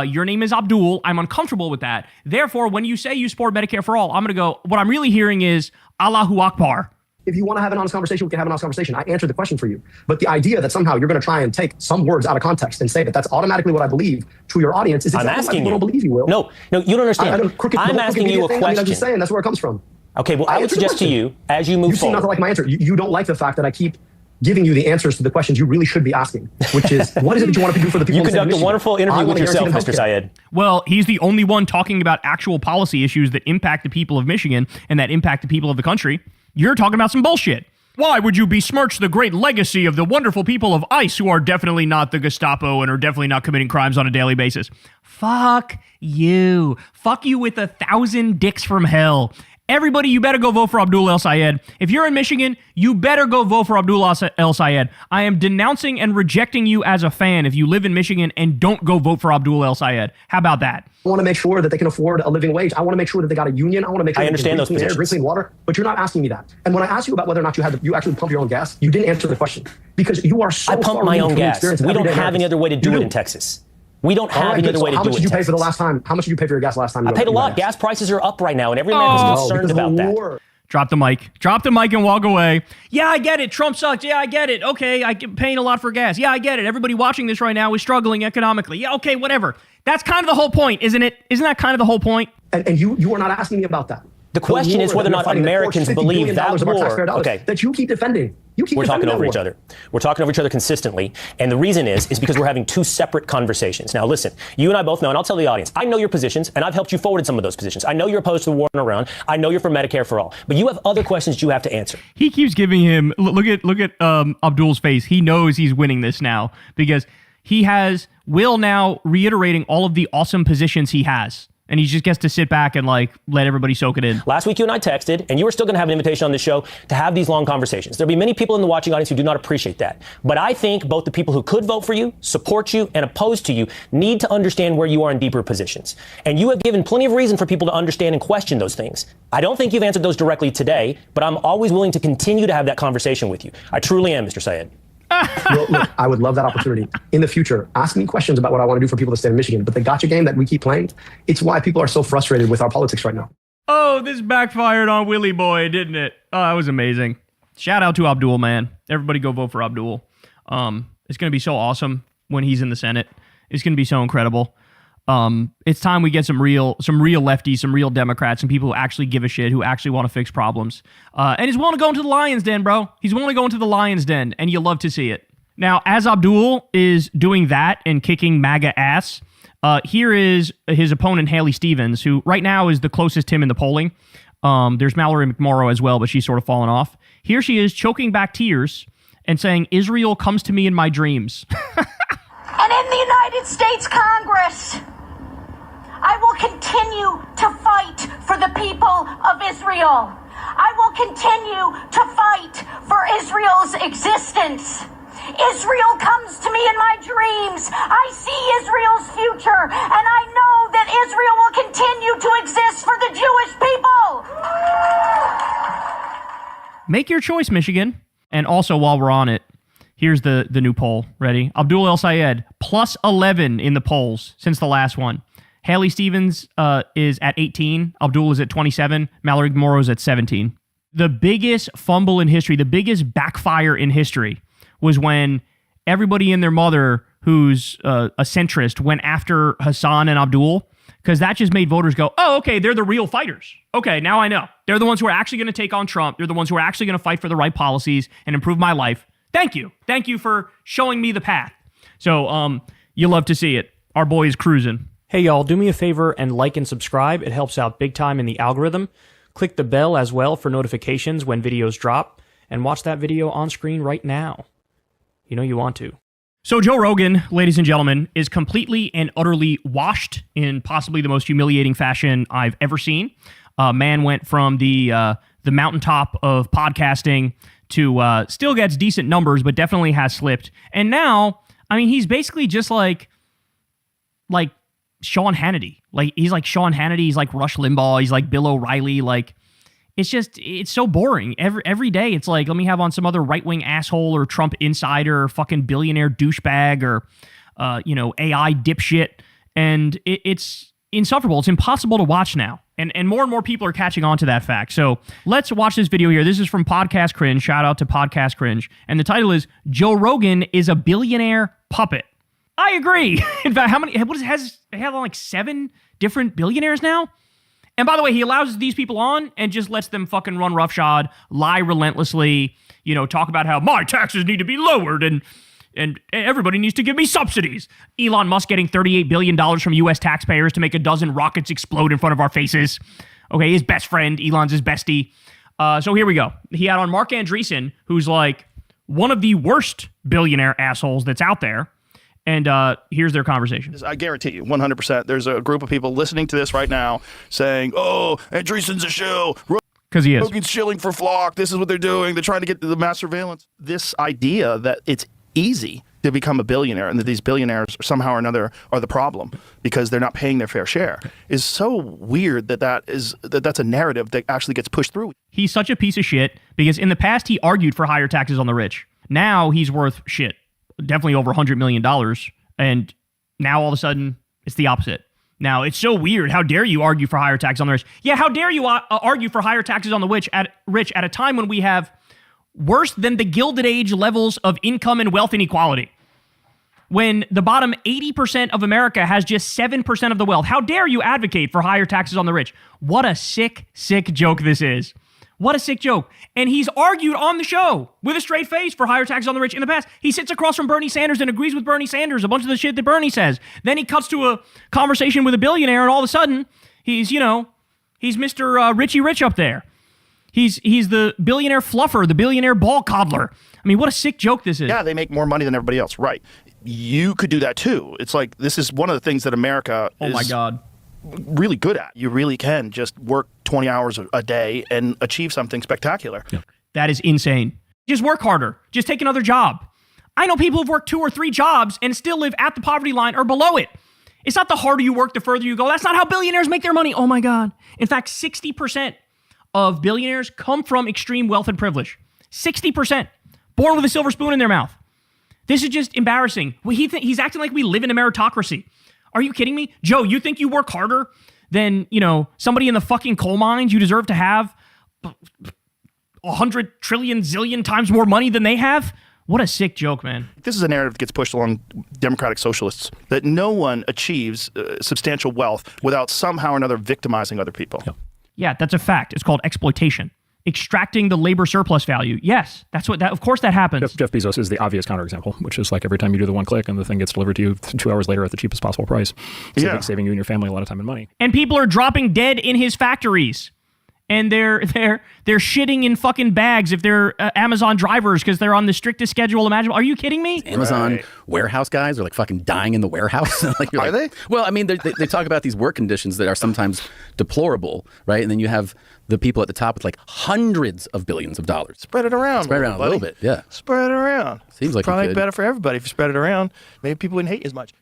your name is Abdul, I'm uncomfortable with that. Therefore, when you say you support Medicare for all, I'm gonna go, what I'm really hearing is, Allahu Akbar. If you want to have an honest conversation, we can have an honest conversation. I answered the question for you. But the idea that somehow you're going to try and take some words out of context and say that that's automatically what I believe to your audience is exactly why people don't believe you, Will. No, you don't understand. I'm asking you a question. I'm just saying that's where it comes from. Okay, well, I would suggest to you, as you move forward. You seem not to like my answer. You don't like the fact that I keep giving you the answers to the questions you really should be asking, which is, what is it that you want to do for the people? You conduct a wonderful interview with yourself, Mr. Syed. Well, he's the only one talking about actual policy issues that impact the people of Michigan and that impact the people of the country. You're talking about some bullshit. Why would you besmirch the great legacy of the wonderful people of ICE who are definitely not the Gestapo and are definitely not committing crimes on a daily basis? Fuck you. Fuck you with 1,000 dicks from hell. Everybody, you better go vote for Abdul El-Sayed. If you're in Michigan, you better go vote for Abdul El-Sayed. I am denouncing and rejecting you as a fan if you live in Michigan and don't go vote for Abdul El-Sayed. How about that? I want to make sure that they can afford a living wage. I want to make sure that they got a union. I want to make sure they can drink clean air, drink clean water. But you're not asking me that. And when I asked you about whether or not you actually pump your own gas, you didn't answer the question because you are so I pump my own gas. We don't have any other way to do it in Texas. We don't have any other way to do it. How much did you pay for the last time? How much did you pay for your gas last time? I paid a lot. Gas prices are up right now, and every American's concerned about that. Drop the mic. Drop the mic and walk away. Yeah, I get it. Trump sucks. Yeah, I get it. Okay, I'm paying a lot for gas. Yeah, I get it. Everybody watching this right now is struggling economically. Yeah, okay, whatever. That's kind of the whole point, isn't it? Isn't that kind of the whole point? And you are not asking me about that. The question is whether or not Americans believe that war. Okay. That you keep defending. We're talking over each other. We're talking over each other consistently. And the reason is because we're having two separate conversations. Now, listen, you and I both know, and I'll tell the audience, I know your positions, and I've helped you forward some of those positions. I know you're opposed to the war in Iran. I know you're for Medicare for all. But you have other questions you have to answer. He keeps giving him, look at Abdul's face. He knows he's winning this now because Will now reiterating all of the awesome positions he has. And he just gets to sit back and like let everybody soak it in. Last week you and I texted, and you were still going to have an invitation on the show to have these long conversations. There'll be many people in the watching audience who do not appreciate that. But I think both the people who could vote for you, support you, and oppose to you need to understand where you are in deeper positions. And you have given plenty of reason for people to understand and question those things. I don't think you've answered those directly today, but I'm always willing to continue to have that conversation with you. I truly am, Mr. Syed. Look, I would love that opportunity. In the future, ask me questions about what I want to do for people to stay in Michigan. But the gotcha game that we keep playing, it's why people are so frustrated with our politics right now. Oh, this backfired on Willie Boy, didn't it? Oh, that was amazing. Shout out to Abdul, man. Everybody go vote for Abdul. It's going to be so awesome when he's in the Senate. It's going to be so incredible. It's time we get some real lefties, some real Democrats, some people who actually give a shit, who actually want to fix problems. And he's willing to go into the lion's den, bro. He's willing to go into the lion's den, and you love to see it. Now, as Abdul is doing that and kicking MAGA ass, here is his opponent, Haley Stevens, who right now is the closest to him in the polling. There's Mallory McMorrow as well, but she's sort of fallen off. Here she is choking back tears and saying, Israel comes to me in my dreams. And in the United States Congress, I will continue to fight for the people of Israel. I will continue to fight for Israel's existence. Israel comes to me in my dreams. I see Israel's future, and I know that Israel will continue to exist for the Jewish people. Make your choice, Michigan. And also, while we're on it, here's the new poll. Ready? Abdul El Sayed, plus 11 in the polls since the last one. Haley Stevens is at 18. Abdul is at 27. Mallory McMorrow is at 17. The biggest fumble in history, the biggest backfire in history was when everybody and their mother who's a centrist went after Hassan and Abdul, because that just made voters go, oh, okay, they're the real fighters. Okay, now I know. They're the ones who are actually going to take on Trump. They're the ones who are actually going to fight for the right policies and improve my life. Thank you. Thank you for showing me the path. So you love to see it. Our boy is cruising. Hey y'all, do me a favor and like and subscribe. It helps out big time in the algorithm. Click the bell as well for notifications when videos drop, and watch that video on screen right now. You know you want to. So Joe Rogan, ladies and gentlemen, is completely and utterly washed in possibly the most humiliating fashion I've ever seen. Man went from the mountaintop of podcasting to still gets decent numbers, but definitely has slipped. And now, I mean, he's basically just like Sean Hannity. Like, he's like Sean Hannity. He's like Rush Limbaugh. He's like Bill O'Reilly. Like, it's so boring. Every day, it's like, let me have on some other right-wing asshole or Trump insider or fucking billionaire douchebag or, AI dipshit. And it's insufferable. It's impossible to watch now. And more and more people are catching on to that fact. So let's watch this video here. This is from Podcast Cringe. Shout out to Podcast Cringe. And the title is, Joe Rogan is a billionaire puppet. I agree. In fact, has like 7 different billionaires now? And by the way, he allows these people on and just lets them fucking run roughshod, lie relentlessly, talk about how my taxes need to be lowered and everybody needs to give me subsidies. Elon Musk getting $38 billion from U.S. taxpayers to make a dozen rockets explode in front of our faces. Okay, his best friend, Elon's his bestie. So here we go. He had on Mark Andreessen, who's like one of the worst billionaire assholes that's out there. And here's their conversation. I guarantee you, 100%, there's a group of people listening to this right now saying, oh, Andreessen's a shill. Because he is. Rogan's shilling for flock. This is what they're doing. They're trying to get the mass surveillance. This idea that it's easy to become a billionaire and that these billionaires somehow or another are the problem because they're not paying their fair share is so weird that's a narrative that actually gets pushed through. He's such a piece of shit because in the past he argued for higher taxes on the rich. Now he's worth shit. Definitely over $100 million. And now all of a sudden it's the opposite. Now it's so weird. How dare you argue for higher taxes on the rich? Yeah, how dare you argue for higher taxes on the rich at a time when we have worse than the Gilded Age levels of income and wealth inequality? When the bottom 80% of America has just 7% of the wealth. How dare you advocate for higher taxes on the rich? What a sick, sick joke this is. What a sick joke. And he's argued on the show with a straight face for higher taxes on the rich in the past. He sits across from Bernie Sanders and agrees with Bernie Sanders, a bunch of the shit that Bernie says. Then he cuts to a conversation with a billionaire and all of a sudden he's Mr. Richie Rich up there. He's the billionaire fluffer, the billionaire ball coddler. I mean, what a sick joke this is. Yeah, they make more money than everybody else. Right. You could do that too. It's like, this is one of the things that America is really good at. You really can just work 20 hours a day and achieve something spectacular. Yeah. That is insane. Just work harder. Just take another job. I know people who've worked 2 or 3 jobs and still live at the poverty line or below it. It's not the harder you work, the further you go. That's not how billionaires make their money. Oh my God. In fact, 60% of billionaires come from extreme wealth and privilege. 60%. Born with a silver spoon in their mouth. This is just embarrassing. He's acting like we live in a meritocracy. Are you kidding me? Joe, you think you work harder than, somebody in the fucking coal mines? You deserve to have 100 trillion zillion times more money than they have? What a sick joke, man. This is a narrative that gets pushed along democratic socialists, that no one achieves substantial wealth without somehow or another victimizing other people. Yeah, that's a fact. It's called exploitation. Extracting the labor surplus value. Yes, of course that happens. Jeff Bezos is the obvious counterexample, which is like every time you do the one click and the thing gets delivered to you 2 hours later at the cheapest possible price, saving you and your family a lot of time and money. And people are dropping dead in his factories. And they're shitting in fucking bags if they're Amazon drivers because they're on the strictest schedule imaginable. Are you kidding me? Amazon warehouse guys are like fucking dying in the warehouse. Are they? Well, I mean, they talk about these work conditions that are sometimes deplorable, right? And then you have the people at the top with like hundreds of billions of dollars. Spread it around. Spread it around a little bit, yeah. Spread it around. Seems like probably better for everybody if you spread it around. Maybe people wouldn't hate as much.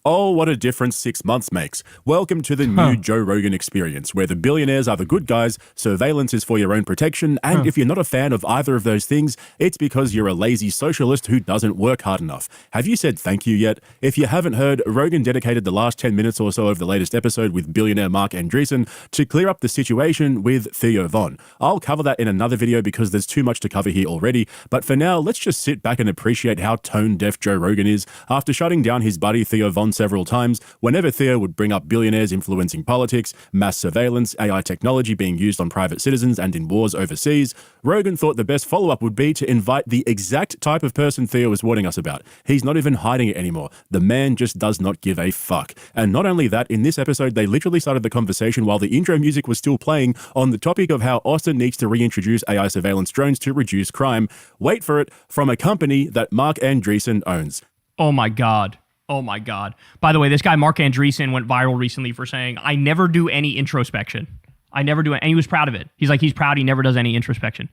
Oh, what a difference 6 months makes. Welcome to the new Joe Rogan experience, where the billionaires are the good guys, surveillance is for your own protection, and if you're not a fan of either of those things, it's because you're a lazy socialist who doesn't work hard enough. Have you said thank you yet? If you haven't heard, Rogan dedicated the last 10 minutes or so of the latest episode with billionaire Mark Andreessen to clear up the situation with Theo Von. I'll cover that in another video because there's too much to cover here already, but for now, let's just sit back and appreciate how tone-deaf Joe Rogan is after shutting down his buddy Theo Von several times whenever Theo would bring up billionaires influencing politics, mass surveillance, AI technology being used on private citizens and in wars overseas. Rogan thought the best follow-up would be to invite the exact type of person Theo was warning us about. He's not even hiding it anymore. The man just does not give a fuck. And not only that, in this episode, they literally started the conversation while the intro music was still playing on the topic of how Austin needs to reintroduce AI surveillance drones to reduce crime. Wait for it, from a company that Mark Andreessen owns. Oh my God. Oh my God. By the way, this guy, Mark Andreessen, went viral recently for saying, I never do any introspection. I never do it. And he was proud of it. He's proud he never does any introspection.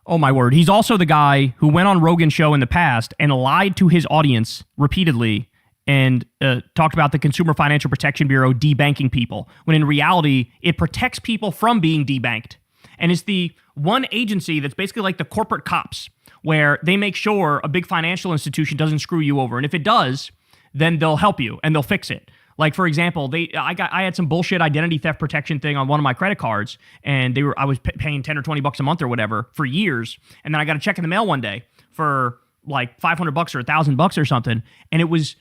Oh my word. He's also the guy who went on Rogan's show in the past and lied to his audience repeatedly and talked about the Consumer Financial Protection Bureau debanking people, when in reality, it protects people from being debanked. And it's the one agency that's basically like the corporate cops, where they make sure a big financial institution doesn't screw you over. And if it does, then they'll help you and they'll fix it. Like, for example, I had some bullshit identity theft protection thing on one of my credit cards, and I was paying $10 or $20 a month or whatever for years. And then I got a check in the mail one day for like $500 or $1,000 or something. And it was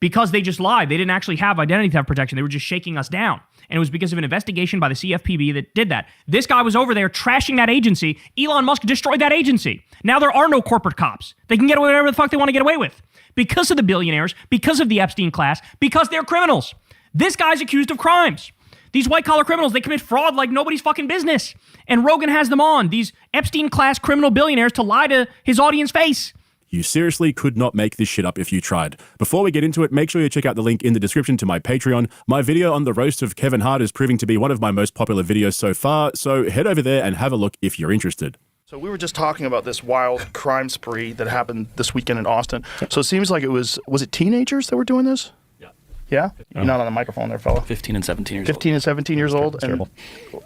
because they just lied. They didn't actually have identity theft protection. They were just shaking us down. And it was because of an investigation by the CFPB that did that. This guy was over there trashing that agency. Elon Musk destroyed that agency. Now there are no corporate cops. They can get away with whatever the fuck they want to get away with. Because of the billionaires, because of the Epstein class, because they're criminals. This guy's accused of crimes. These white-collar criminals, they commit fraud like nobody's fucking business. And Rogan has them on, these Epstein class criminal billionaires, to lie to his audience face. You seriously could not make this shit up if you tried. Before we get into it, make sure you check out the link in the description to my Patreon. My video on the roast of Kevin Hart is proving to be one of my most popular videos so far, so head over there and have a look if you're interested. So we were just talking about this wild crime spree that happened this weekend in Austin. So it seems like was it teenagers that were doing this? Yeah? You're not on the microphone there, fella. 15 and 17 years old. 15 and 17 years old? And terrible.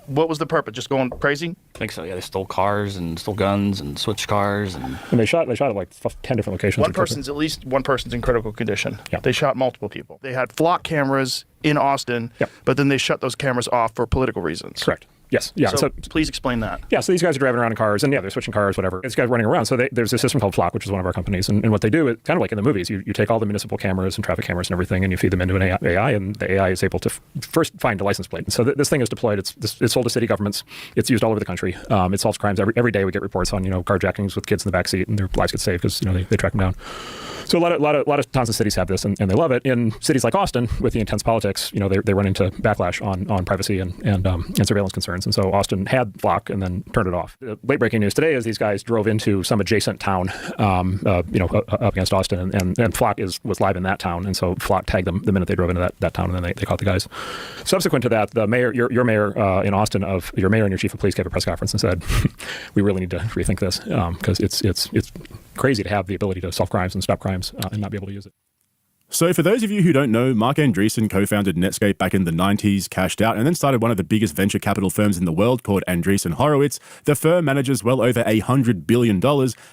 What was the purpose? Just going crazy? I think so, yeah. They stole cars and stole guns and switched cars. And they shot at like 10 different locations. At least one person's in critical condition. Yeah. They shot multiple people. They had flock cameras in Austin, but then they shut those cameras off for political reasons. Correct. Yes. Yeah. So please explain that. Yeah. So these guys are driving around in cars, and they're switching cars, whatever. These guys running around. So there's a system called Flock, which is one of our companies, and what they do is kind of like in the movies. You take all the municipal cameras and traffic cameras and everything, and you feed them into an AI, and the AI is able to first find a license plate. So this thing is deployed. It's sold to city governments. It's used all over the country. It solves crimes every day. We get reports on carjackings with kids in the backseat, and their lives get saved because they track them down. So a lot of tons of cities have this, and they love it. In cities like Austin, with the intense politics, they run into backlash on privacy and surveillance concerns. concerns. And so Austin had Flock and then turned it off. Late breaking news today is these guys drove into some adjacent town, up against Austin, and Flock was live in that town. And so Flock tagged them the minute they drove into that town, and then they caught the guys. Subsequent to that, the mayor, your mayor in Austin, your mayor and your chief of police gave a press conference and said, we really need to rethink this because it's crazy to have the ability to solve crimes and stop crimes and not be able to use it. So for those of you who don't know, Mark Andreessen co-founded Netscape back in the 90s, cashed out, and then started one of the biggest venture capital firms in the world called Andreessen Horowitz. The firm manages well over $100 billion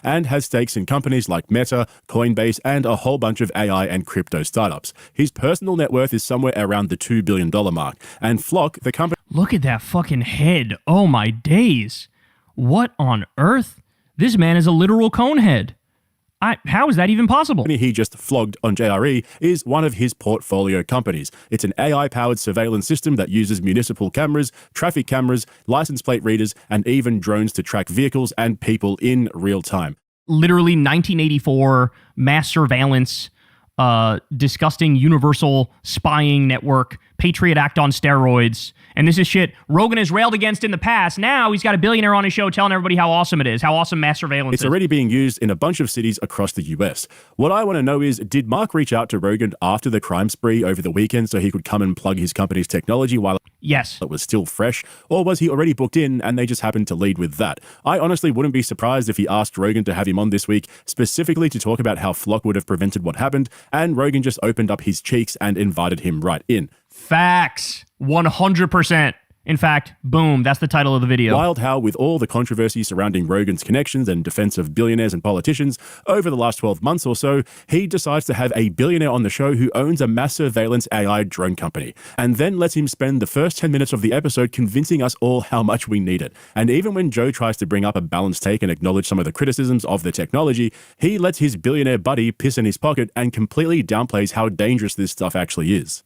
and has stakes in companies like Meta, Coinbase, and a whole bunch of AI and crypto startups. His personal net worth is somewhere around the $2 billion mark. And Flock, the company... Look at that fucking head. Oh my days. What on earth? This man is a literal conehead. How is that even possible? He just flogged on JRE is one of his portfolio companies. It's an AI-powered surveillance system that uses municipal cameras, traffic cameras, license plate readers, and even drones to track vehicles and people in real time. Literally 1984 mass surveillance, disgusting universal spying network, Patriot Act on steroids. And this is shit Rogan has railed against in the past. Now he's got a billionaire on his show telling everybody how awesome it is, how awesome mass surveillance is. It's already being used in a bunch of cities across the US. What I want to know is, did Mark reach out to Rogan after the crime spree over the weekend so he could come and plug his company's technology while it was still fresh? Or was he already booked in and they just happened to lead with that? I honestly wouldn't be surprised if he asked Rogan to have him on this week specifically to talk about how Flock would have prevented what happened, and Rogan just opened up his cheeks and invited him right in. Facts. 100%. In fact, boom, that's the title of the video. Wild how, with all the controversy surrounding Rogan's connections and defense of billionaires and politicians over the last 12 months or so, he decides to have a billionaire on the show who owns a mass surveillance AI drone company, and then lets him spend the first 10 minutes of the episode convincing us all how much we need it. And even when Joe tries to bring up a balanced take and acknowledge some of the criticisms of the technology, he lets his billionaire buddy piss in his pocket and completely downplays how dangerous this stuff actually is.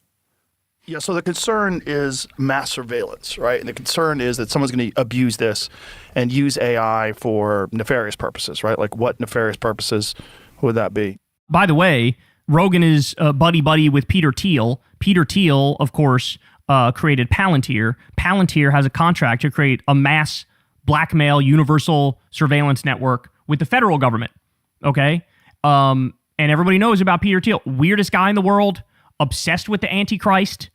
Yeah, so the concern is mass surveillance, right? And the concern is that someone's going to abuse this and use AI for nefarious purposes, right? Like, what nefarious purposes would that be? By the way, Rogan is buddy-buddy with Peter Thiel. Peter Thiel, of course, created Palantir. Palantir has a contract to create a mass blackmail universal surveillance network with the federal government, okay? And everybody knows about Peter Thiel. Weirdest guy in the world, obsessed with the Antichrist,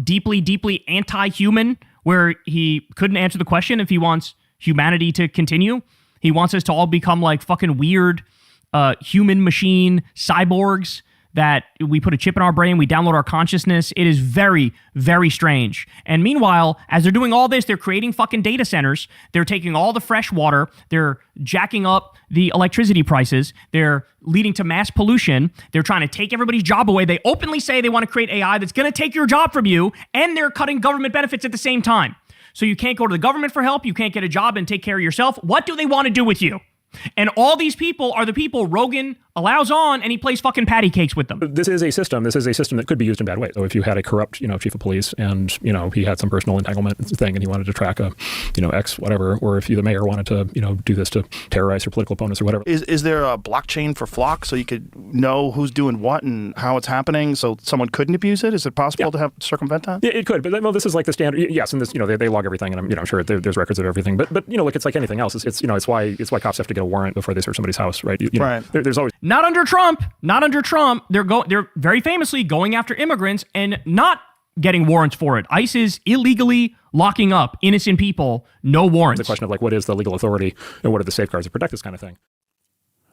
deeply anti-human, where he couldn't answer the question if he wants humanity to continue. He wants us to all become like fucking weird human machine cyborgs that we put a chip in our brain, we download our consciousness. It is very, very strange. And meanwhile, as they're doing all this, they're creating fucking data centers. They're taking all the fresh water. They're jacking up the electricity prices. They're leading to mass pollution. They're trying to take everybody's job away. They openly say they want to create AI that's going to take your job from you, and they're cutting government benefits at the same time. So you can't go to the government for help. You can't get a job and take care of yourself. What do they want to do with you? And all these people are the people Rogan allows on, and he plays fucking patty cakes with them. This is a system that could be used in bad ways. So if you had a corrupt, chief of police, and he had some personal entanglement thing, and he wanted to track a, X whatever, or if you, the mayor, wanted to, do this to terrorize your political opponents or whatever. Is there a blockchain for Flock so you could know who's doing what and how it's happening, so someone couldn't abuse it? Is it possible to circumvent that? Yeah, it could, but this is like the standard. Yes, and this, they log everything, and I'm sure there's records of everything. But look, it's like anything else. It's why cops have to get a warrant before they search somebody's house, right? Right. There's always not under Trump. They're very famously going after immigrants and not getting warrants for it. ICE is illegally locking up innocent people, no warrants. The question of what is the legal authority and what are the safeguards to protect this kind of thing?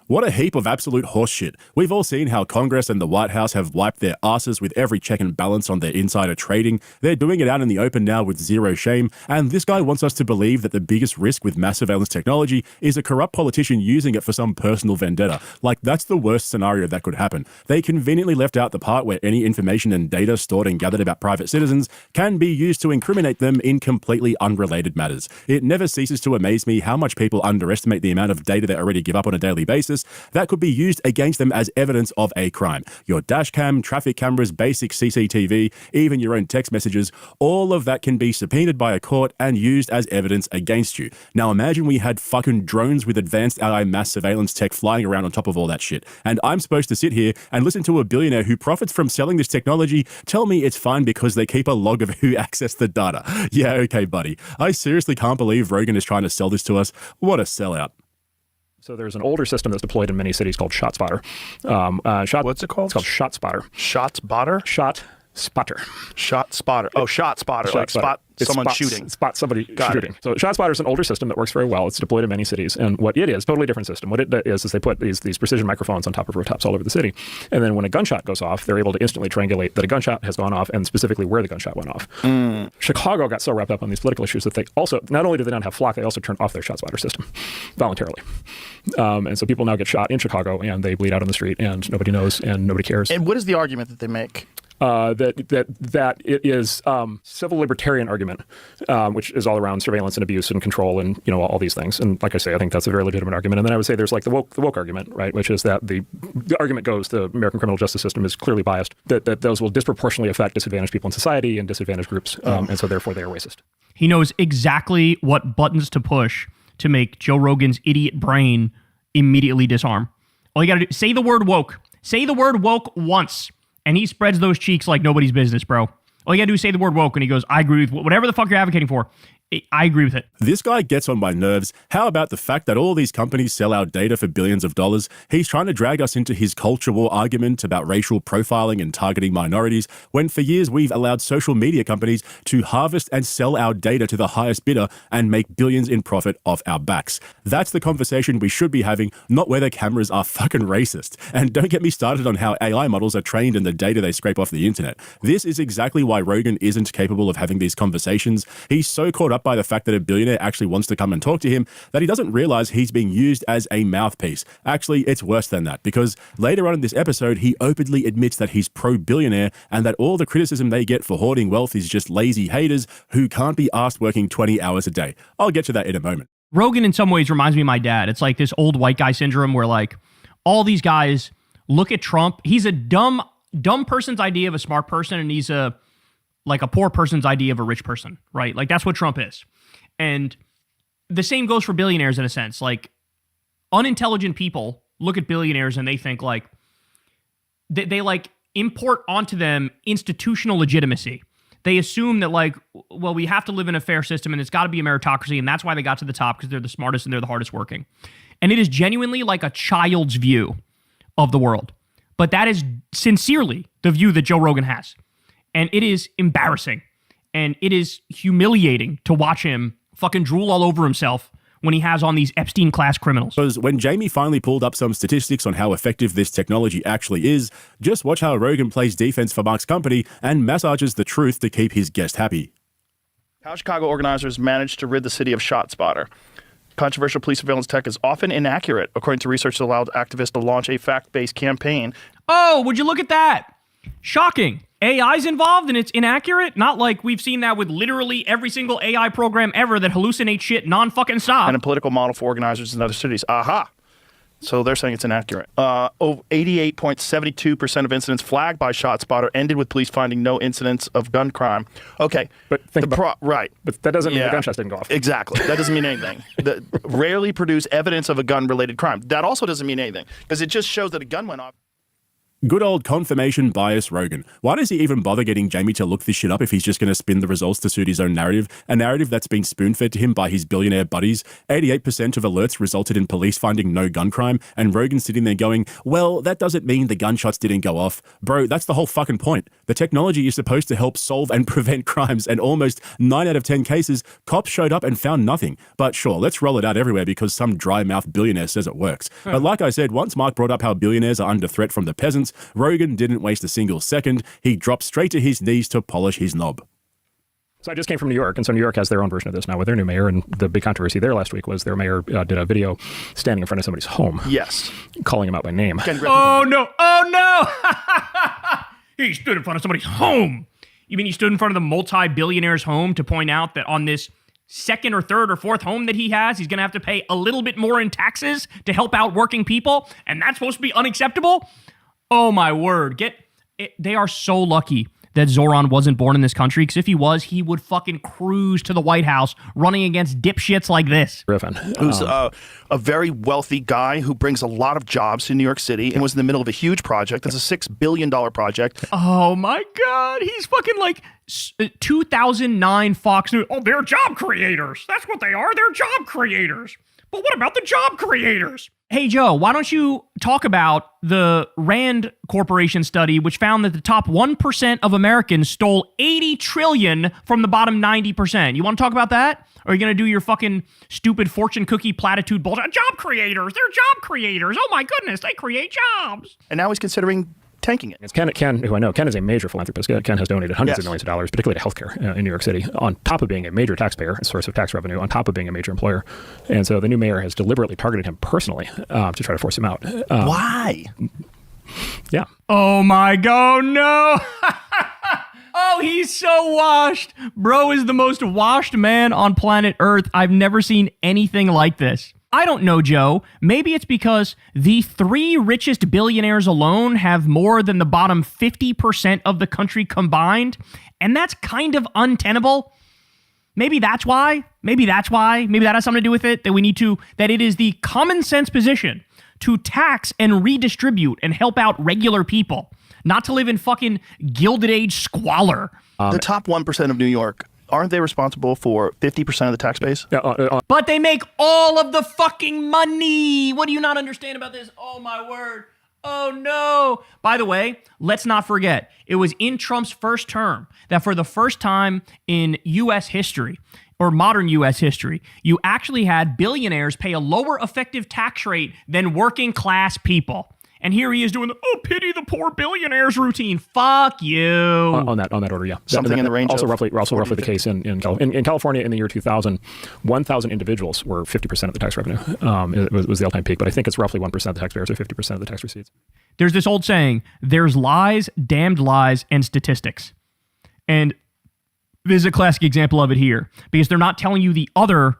What a heap of absolute horseshit. We've all seen how Congress and the White House have wiped their asses with every check and balance on their insider trading. They're doing it out in the open now with zero shame, and this guy wants us to believe that the biggest risk with mass surveillance technology is a corrupt politician using it for some personal vendetta. Like, that's the worst scenario that could happen. They conveniently left out the part where any information and data stored and gathered about private citizens can be used to incriminate them in completely unrelated matters. It never ceases to amaze me how much people underestimate the amount of data they already give up on a daily basis, purpose that could be used against them as evidence of a crime. Your dash cam, traffic cameras, basic CCTV, even your own text messages, all of that can be subpoenaed by a court and used as evidence against you. Now imagine we had fucking drones with advanced AI mass surveillance tech flying around on top of all that shit. And I'm supposed to sit here and listen to a billionaire who profits from selling this technology tell me it's fine because they keep a log of who accessed the data. Yeah, okay, buddy. I seriously can't believe Rogan is trying to sell this to us. What a sellout. So there's an older system that's deployed in many cities called ShotSpotter. What's it called? It's called ShotSpotter. ShotSpotter? ShotSpotter. ShotSpotter. Oh, ShotSpotter. Like spot someone shooting. Spot somebody shooting. So ShotSpotter is an older system that works very well. It's deployed in many cities. And what it is, totally different system. What it is they put these precision microphones on top of rooftops all over the city. And then when a gunshot goes off, they're able to instantly triangulate that a gunshot has gone off and specifically where the gunshot went off. Chicago got so wrapped up on these political issues that they also, not only do they not have flock, they also turned off their ShotSpotter system voluntarily. And so people now get shot in Chicago and they bleed out on the street and nobody knows and nobody cares. And what is the argument that they make? That it is civil libertarian argument, which is all around surveillance and abuse and control and all these things. And like I say, I think that's a very legitimate argument. And then I would say there's like the woke argument, right? Which is that the argument goes the American criminal justice system is clearly biased, that those will disproportionately affect disadvantaged people in society and disadvantaged groups, and so therefore they are racist. He knows exactly what buttons to push to make Joe Rogan's idiot brain immediately disarm. All you got to do, say the word woke. Say the word woke once. And he spreads those cheeks like nobody's business, bro. All you gotta do is say the word woke, and he goes, I agree with whatever the fuck you're advocating for. I agree with it. This guy gets on my nerves. How about the fact that all these companies sell our data for billions of dollars? He's trying to drag us into his culture war argument about racial profiling and targeting minorities, when for years we've allowed social media companies to harvest and sell our data to the highest bidder and make billions in profit off our backs. That's the conversation we should be having, not whether cameras are fucking racist. And don't get me started on how AI models are trained in the data they scrape off the internet. This is exactly why Rogan isn't capable of having these conversations. He's so caught up by the fact that a billionaire actually wants to come and talk to him that he doesn't realize he's being used as a mouthpiece. Actually, it's worse than that, because later on in this episode, he openly admits that he's pro-billionaire and that all the criticism they get for hoarding wealth is just lazy haters who can't be asked working 20 hours a day. I'll get to that in a moment. Rogan in some ways reminds me of my dad. It's like this old white guy syndrome where like all these guys look at Trump. He's a dumb person's idea of a smart person, and he's a poor person's idea of a rich person, right? Like that's what Trump is. And the same goes for billionaires in a sense. Like unintelligent people look at billionaires and they think like they like import onto them institutional legitimacy. They assume that like, well, we have to live in a fair system and it's got to be a meritocracy, and that's why they got to the top, because they're the smartest and they're the hardest working. And it is genuinely like a child's view of the world. But that is sincerely the view that Joe Rogan has. And it is embarrassing. And it is humiliating to watch him fucking drool all over himself when he has on these Epstein-class criminals. Because when Jamie finally pulled up some statistics on how effective this technology actually is, just watch how Rogan plays defense for Mark's company and massages the truth to keep his guest happy. How Chicago organizers managed to rid the city of ShotSpotter. Controversial police surveillance tech is often inaccurate, according to research that allowed activists to launch a fact-based campaign. Oh, would you look at that? Shocking. AI's involved and it's inaccurate? Not like we've seen that with literally every single AI program ever that hallucinates shit non-fucking stop. And a political model for organizers in other cities. Aha! So they're saying it's inaccurate. 88.72% of incidents flagged by ShotSpotter ended with police finding no incidents of gun crime. Okay. But right. But that doesn't mean the gunshots didn't go off. Exactly. That doesn't mean anything. Rarely produce evidence of a gun-related crime. That also doesn't mean anything, because it just shows that a gun went off. Good old confirmation bias Rogan. Why does he even bother getting Jamie to look this shit up if he's just going to spin the results to suit his own narrative? A narrative that's been spoon-fed to him by his billionaire buddies. 88% of alerts resulted in police finding no gun crime, and Rogan sitting there going, well, that doesn't mean the gunshots didn't go off. Bro, that's the whole fucking point. The technology is supposed to help solve and prevent crimes, and almost 9 out of 10 cases, cops showed up and found nothing. But sure, let's roll it out everywhere because some dry-mouthed billionaire says it works. But like I said, once Mark brought up how billionaires are under threat from the peasants, Rogan didn't waste a single second. He dropped straight to his knees to polish his knob. So I just came from New York, and so New York has their own version of this now with their new mayor, and the big controversy there last week was their mayor did a video standing in front of somebody's home. Yes. Calling him out by name. Oh, no. Oh, no. He stood in front of somebody's home. You mean he stood in front of the multi-billionaire's home to point out that on this second or third or fourth home that he has, he's going to have to pay a little bit more in taxes to help out working people, and that's supposed to be unacceptable? Oh my word. They are so lucky that Zoran wasn't born in this country, because if he was, he would fucking cruise to the White House running against dipshits like this. Griffin. Who's a very wealthy guy who brings a lot of jobs to New York City and was in the middle of a huge project. That's a $6 billion project. Oh my God. He's fucking like 2009 Fox News. Oh, they're job creators. That's what they are. They're job creators. But what about the job creators? Hey, Joe, why don't you talk about the Rand Corporation study, which found that the top 1% of Americans stole $80 trillion from the bottom 90%. You want to talk about that? Or are you going to do your fucking stupid fortune cookie platitude bullshit? Job creators. They're job creators. Oh, my goodness. They create jobs. And now he's considering tanking it. It's Ken, who I know. Ken is a major philanthropist. Ken has donated hundreds of millions of dollars, particularly to healthcare in New York City, on top of being a major taxpayer, a source of tax revenue, on top of being a major employer. And so the new mayor has deliberately targeted him personally to try to force him out. Why? Yeah. Oh my God, no. Oh, he's so washed. Bro is the most washed man on planet Earth. I've never seen anything like this. I don't know, Joe. Maybe it's because the 3 richest billionaires alone have more than the bottom 50% of the country combined, and that's kind of untenable. Maybe that's why. Maybe that has something to do with it, that it is the common sense position to tax and redistribute and help out regular people, not to live in fucking Gilded Age squalor. The top 1% of New York, aren't they responsible for 50% of the tax base? But they make all of the fucking money. What do you not understand about this? Oh, my word. Oh, no. By the way, let's not forget, it was in Trump's first term that for the first time in U.S. history, or modern U.S. history, you actually had billionaires pay a lower effective tax rate than working class people. And here he is doing the, pity the poor billionaires routine. Fuck you. On that order, yeah. Something in the range also of roughly the case in California in the year 2000, 1,000 individuals were 50% of the tax revenue. It was the all-time peak, but I think it's roughly 1% of the taxpayers or 50% of the tax receipts. There's this old saying, there's lies, damned lies, and statistics. And this is a classic example of it here, because they're not telling you the other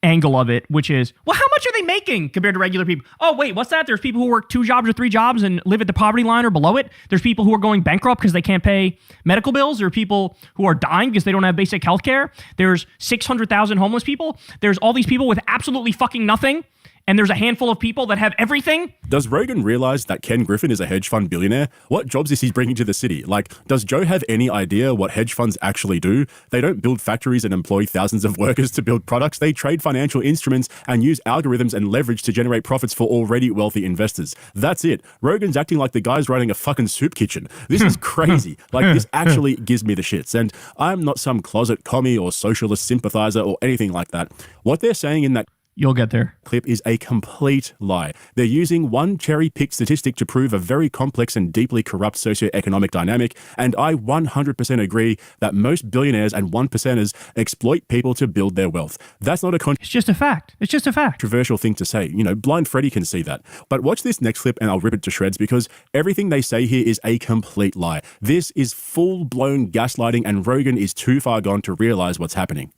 angle of it, which is, well, how much are they making compared to regular people? Oh, wait, what's that? There's people who work 2 jobs or 3 jobs and live at the poverty line or below it. There's people who are going bankrupt because they can't pay medical bills. There are people who are dying because they don't have basic health care. There's 600,000 homeless people. There's all these people with absolutely fucking nothing. And there's a handful of people that have everything. Does Rogan realize that Ken Griffin is a hedge fund billionaire? What jobs is he bringing to the city? Like, does Joe have any idea what hedge funds actually do? They don't build factories and employ thousands of workers to build products. They trade financial instruments and use algorithms and leverage to generate profits for already wealthy investors. That's it. Rogan's acting like the guy's running a fucking soup kitchen. This is crazy. Like, this actually gives me the shits. And I'm not some closet commie or socialist sympathizer or anything like that. What they're saying in that You'll get there. clip is a complete lie. They're using one cherry-picked statistic to prove a very complex and deeply corrupt socioeconomic dynamic, and I 100% agree that most billionaires and 1%ers exploit people to build their wealth. That's not a It's just a fact. It's just a fact. Controversial thing to say. You know, Blind Freddy can see that. But watch this next clip and I'll rip it to shreds, because everything they say here is a complete lie. This is full-blown gaslighting, and Rogan is too far gone to realize what's happening.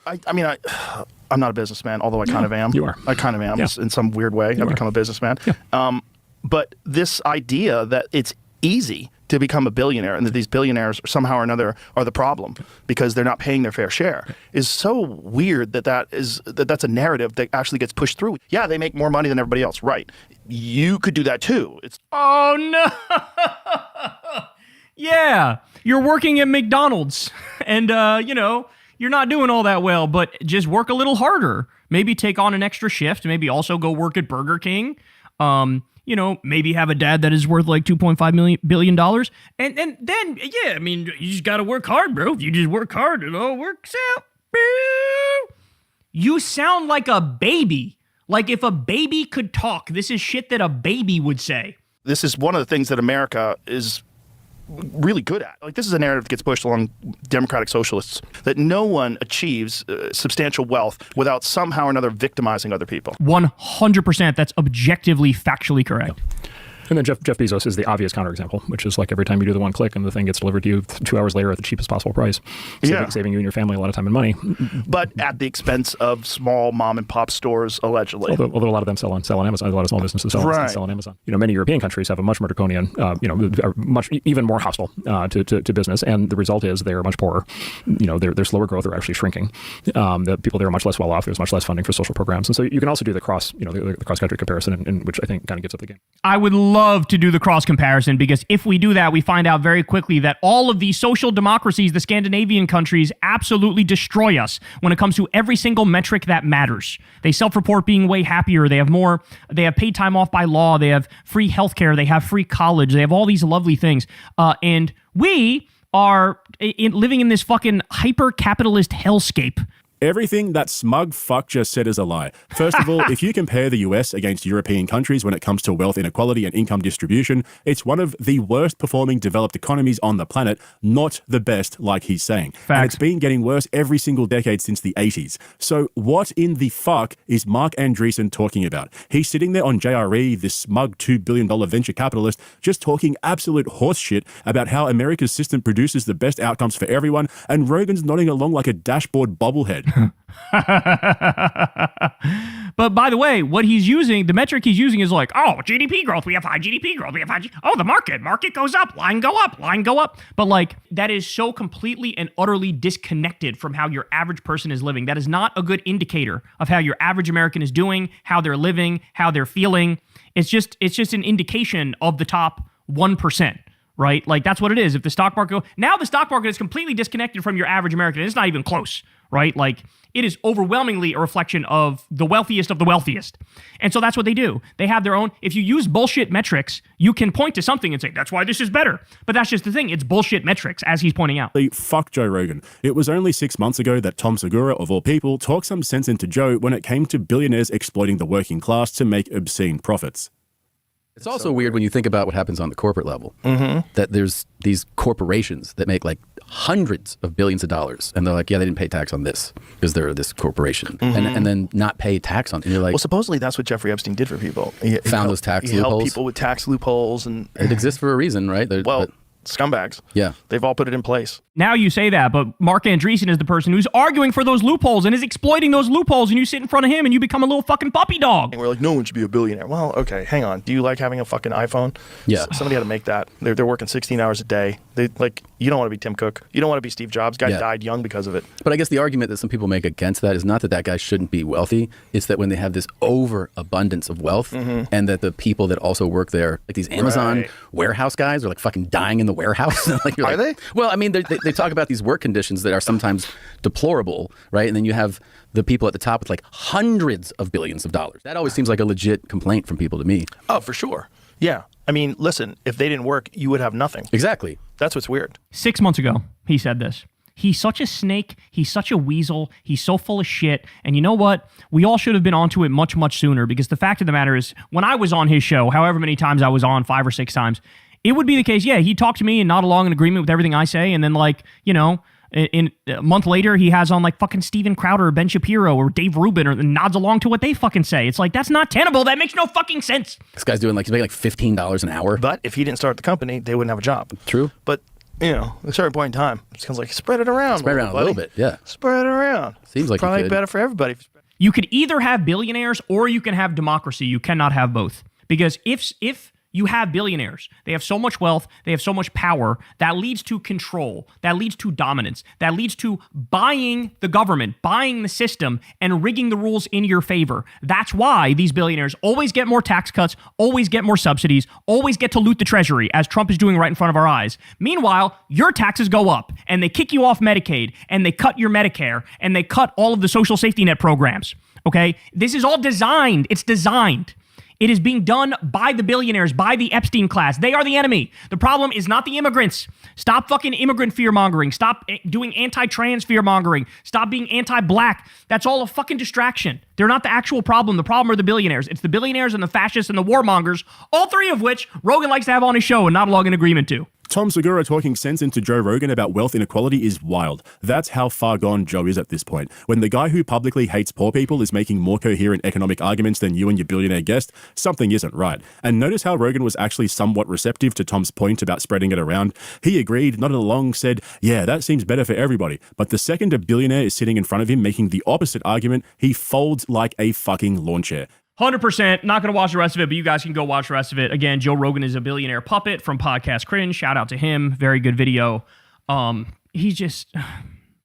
I'm not a businessman, although I kind of am. You are. I kind of am in some weird way. I've become a businessman. Yeah. But this idea that it's easy to become a billionaire and that these billionaires somehow or another are the problem because they're not paying their fair share is so weird that's a narrative that actually gets pushed through. Yeah, they make more money than everybody else. Right. You could do that too. Oh, no. Yeah. You're working at McDonald's and, you're not doing all that well, but just work a little harder. Maybe take on an extra shift. Maybe also go work at Burger King. Maybe have a dad that is worth like $2.5 billion. And then, you just got to work hard, bro. If you just work hard, it all works out. You sound like a baby. Like if a baby could talk, this is shit that a baby would say. This is one of the things that America is really good at. Like, this is a narrative that gets pushed along democratic socialists, that no one achieves substantial wealth without somehow or another victimizing other people. 100%. That's objectively, factually correct. And then Jeff Bezos is the obvious counterexample, which is like every time you do the one click and the thing gets delivered to you 2 hours later at the cheapest possible price, saving you and your family a lot of time and money. But at the expense of small mom and pop stores, allegedly. Although a lot of them sell on Amazon, a lot of small businesses sell on Amazon. Many European countries have a much more draconian, are much even more hostile to business, and the result is they are much poorer. Their slower growth are actually shrinking. The people there are much less well off. There's much less funding for social programs, and so you can also do the cross country comparison, in which I think kind of gives up the game. I would love to do the cross comparison, because if we do that, we find out very quickly that all of these social democracies, the Scandinavian countries, absolutely destroy us when it comes to every single metric that matters. They self-report being way happier. They have paid time off by law. They have free healthcare. They have free college. They have all these lovely things. And we are living in this fucking hyper-capitalist hellscape. Everything that smug fuck just said is a lie. First of all, if you compare the US against European countries when it comes to wealth inequality and income distribution, it's one of the worst performing developed economies on the planet, not the best, like he's saying. Facts. And it's been getting worse every single decade since the 80s. So what in the fuck is Mark Andreessen talking about? He's sitting there on JRE, this smug $2 billion venture capitalist, just talking absolute horse shit about how America's system produces the best outcomes for everyone, and Rogan's nodding along like a dashboard bobblehead. But by the way, what he's using, the metric he's using is like, oh, GDP growth, we have high GDP growth, we have high the market goes up, line go up. But like, that is so completely and utterly disconnected from how your average person is living. That is not a good indicator of how your average American is doing, how they're living, how they're feeling. It's just an indication of the top 1%. Right? Like, that's what it is. If the stock market, now the stock market is completely disconnected from your average American. It's not even close, right? Like, it is overwhelmingly a reflection of the wealthiest of the wealthiest. And so that's what they do. They have their own, if you use bullshit metrics, you can point to something and say, that's why this is better. But that's just the thing. It's bullshit metrics, as he's pointing out. Fuck Joe Rogan. It was only 6 months ago that Tom Segura, of all people, talked some sense into Joe when it came to billionaires exploiting the working class to make obscene profits. It's also weird when you think about what happens on the corporate level, that there's these corporations that make like hundreds of billions of dollars, and they're like, yeah, they didn't pay tax on this because they're this corporation, and then not pay tax on it. And you're like, well, supposedly that's what Jeffrey Epstein did for people. He found those tax loopholes. He helped loopholes. people with tax loopholes, and it exists for a reason, right? Scumbags. Yeah. They've all put it in place. Now you say that, but Mark Andreessen is the person who's arguing for those loopholes and is exploiting those loopholes, and you sit in front of him and you become a little fucking puppy dog. And we're like, no one should be a billionaire. Well, okay, hang on. Do you like having a fucking iPhone? Yeah. Somebody had to make that. They're working 16 hours a day. You don't want to be Tim Cook. You don't want to be Steve Jobs. Guy died young because of it. But I guess the argument that some people make against that is not that guy shouldn't be wealthy. It's that when they have this overabundance of wealth, and that the people that also work there, like these Amazon warehouse guys, are like fucking dying in the warehouse. Are they? Well, I mean, they talk about these work conditions that are sometimes deplorable, right? And then you have the people at the top with like hundreds of billions of dollars. That always seems like a legit complaint from people to me. Oh, for sure. Yeah. I mean, listen, if they didn't work, you would have nothing. Exactly. That's what's weird. 6 months ago, he said this. He's such a snake. He's such a weasel. He's so full of shit. And you know what? We all should have been onto it much, much sooner, because the fact of the matter is, when I was on his show, however many times I was on, 5 or 6 times, it would be the case, yeah, he'd talk to me and nod along in agreement with everything I say, and then, like, in a month later, he has on, like, fucking Steven Crowder or Ben Shapiro or Dave Rubin, or nods along to what they fucking say. It's like, that's not tenable. That makes no fucking sense. This guy's doing, he's making like $15 an hour. But if he didn't start the company, they wouldn't have a job. True. But, at a certain point in time, it's kind of like, spread it around. Spread it around a little bit, yeah. Spread it around. Seems like probably better for everybody. You could either have billionaires or you can have democracy. You cannot have both. Because if you have billionaires, they have so much wealth, they have so much power, that leads to control, that leads to dominance, that leads to buying the government, buying the system, and rigging the rules in your favor. That's why these billionaires always get more tax cuts, always get more subsidies, always get to loot the treasury, as Trump is doing right in front of our eyes. Meanwhile, your taxes go up, and they kick you off Medicaid, and they cut your Medicare, and they cut all of the social safety net programs. Okay? This is all designed. It's designed. It is being done by the billionaires, by the Epstein class. They are the enemy. The problem is not the immigrants. Stop fucking immigrant fear-mongering. Stop doing anti-trans fear-mongering. Stop being anti-black. That's all a fucking distraction. They're not the actual problem. The problem are the billionaires. It's the billionaires and the fascists and the warmongers, all three of which Rogan likes to have on his show and not along in agreement to. Tom Segura talking sense into Joe Rogan about wealth inequality is wild. That's how far gone Joe is at this point. When the guy who publicly hates poor people is making more coherent economic arguments than you and your billionaire guest, something isn't right. And notice how Rogan was actually somewhat receptive to Tom's point about spreading it around. He agreed, nodded along, said, yeah, that seems better for everybody. But the second a billionaire is sitting in front of him making the opposite argument, he folds like a fucking lawn chair. 100%. Not going to watch the rest of it, but you guys can go watch the rest of it. Again, Joe Rogan is a billionaire puppet from Podcast Cringe. Shout out to him. Very good video. He's just...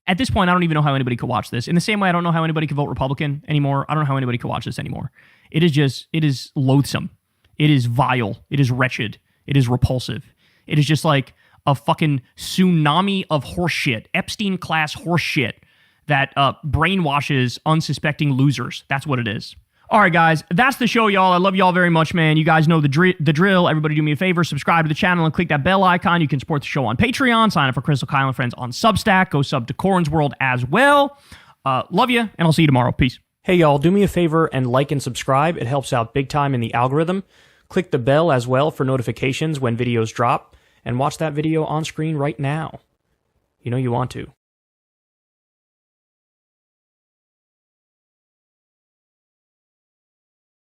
At this point, I don't even know how anybody could watch this. In the same way, I don't know how anybody could vote Republican anymore. I don't know how anybody could watch this anymore. It is loathsome. It is vile. It is wretched. It is repulsive. It is just like a fucking tsunami of horseshit, Epstein-class horseshit that brainwashes unsuspecting losers. That's what it is. All right, guys, that's the show, y'all. I love y'all very much, man. You guys know the drill. Everybody do me a favor, subscribe to the channel and click that bell icon. You can support the show on Patreon. Sign up for Crystal Kyle and Friends on Substack. Go sub to Corin's World as well. Love you, and I'll see you tomorrow. Peace. Hey, y'all, do me a favor and like and subscribe. It helps out big time in the algorithm. Click the bell as well for notifications when videos drop, and watch that video on screen right now. You know you want to.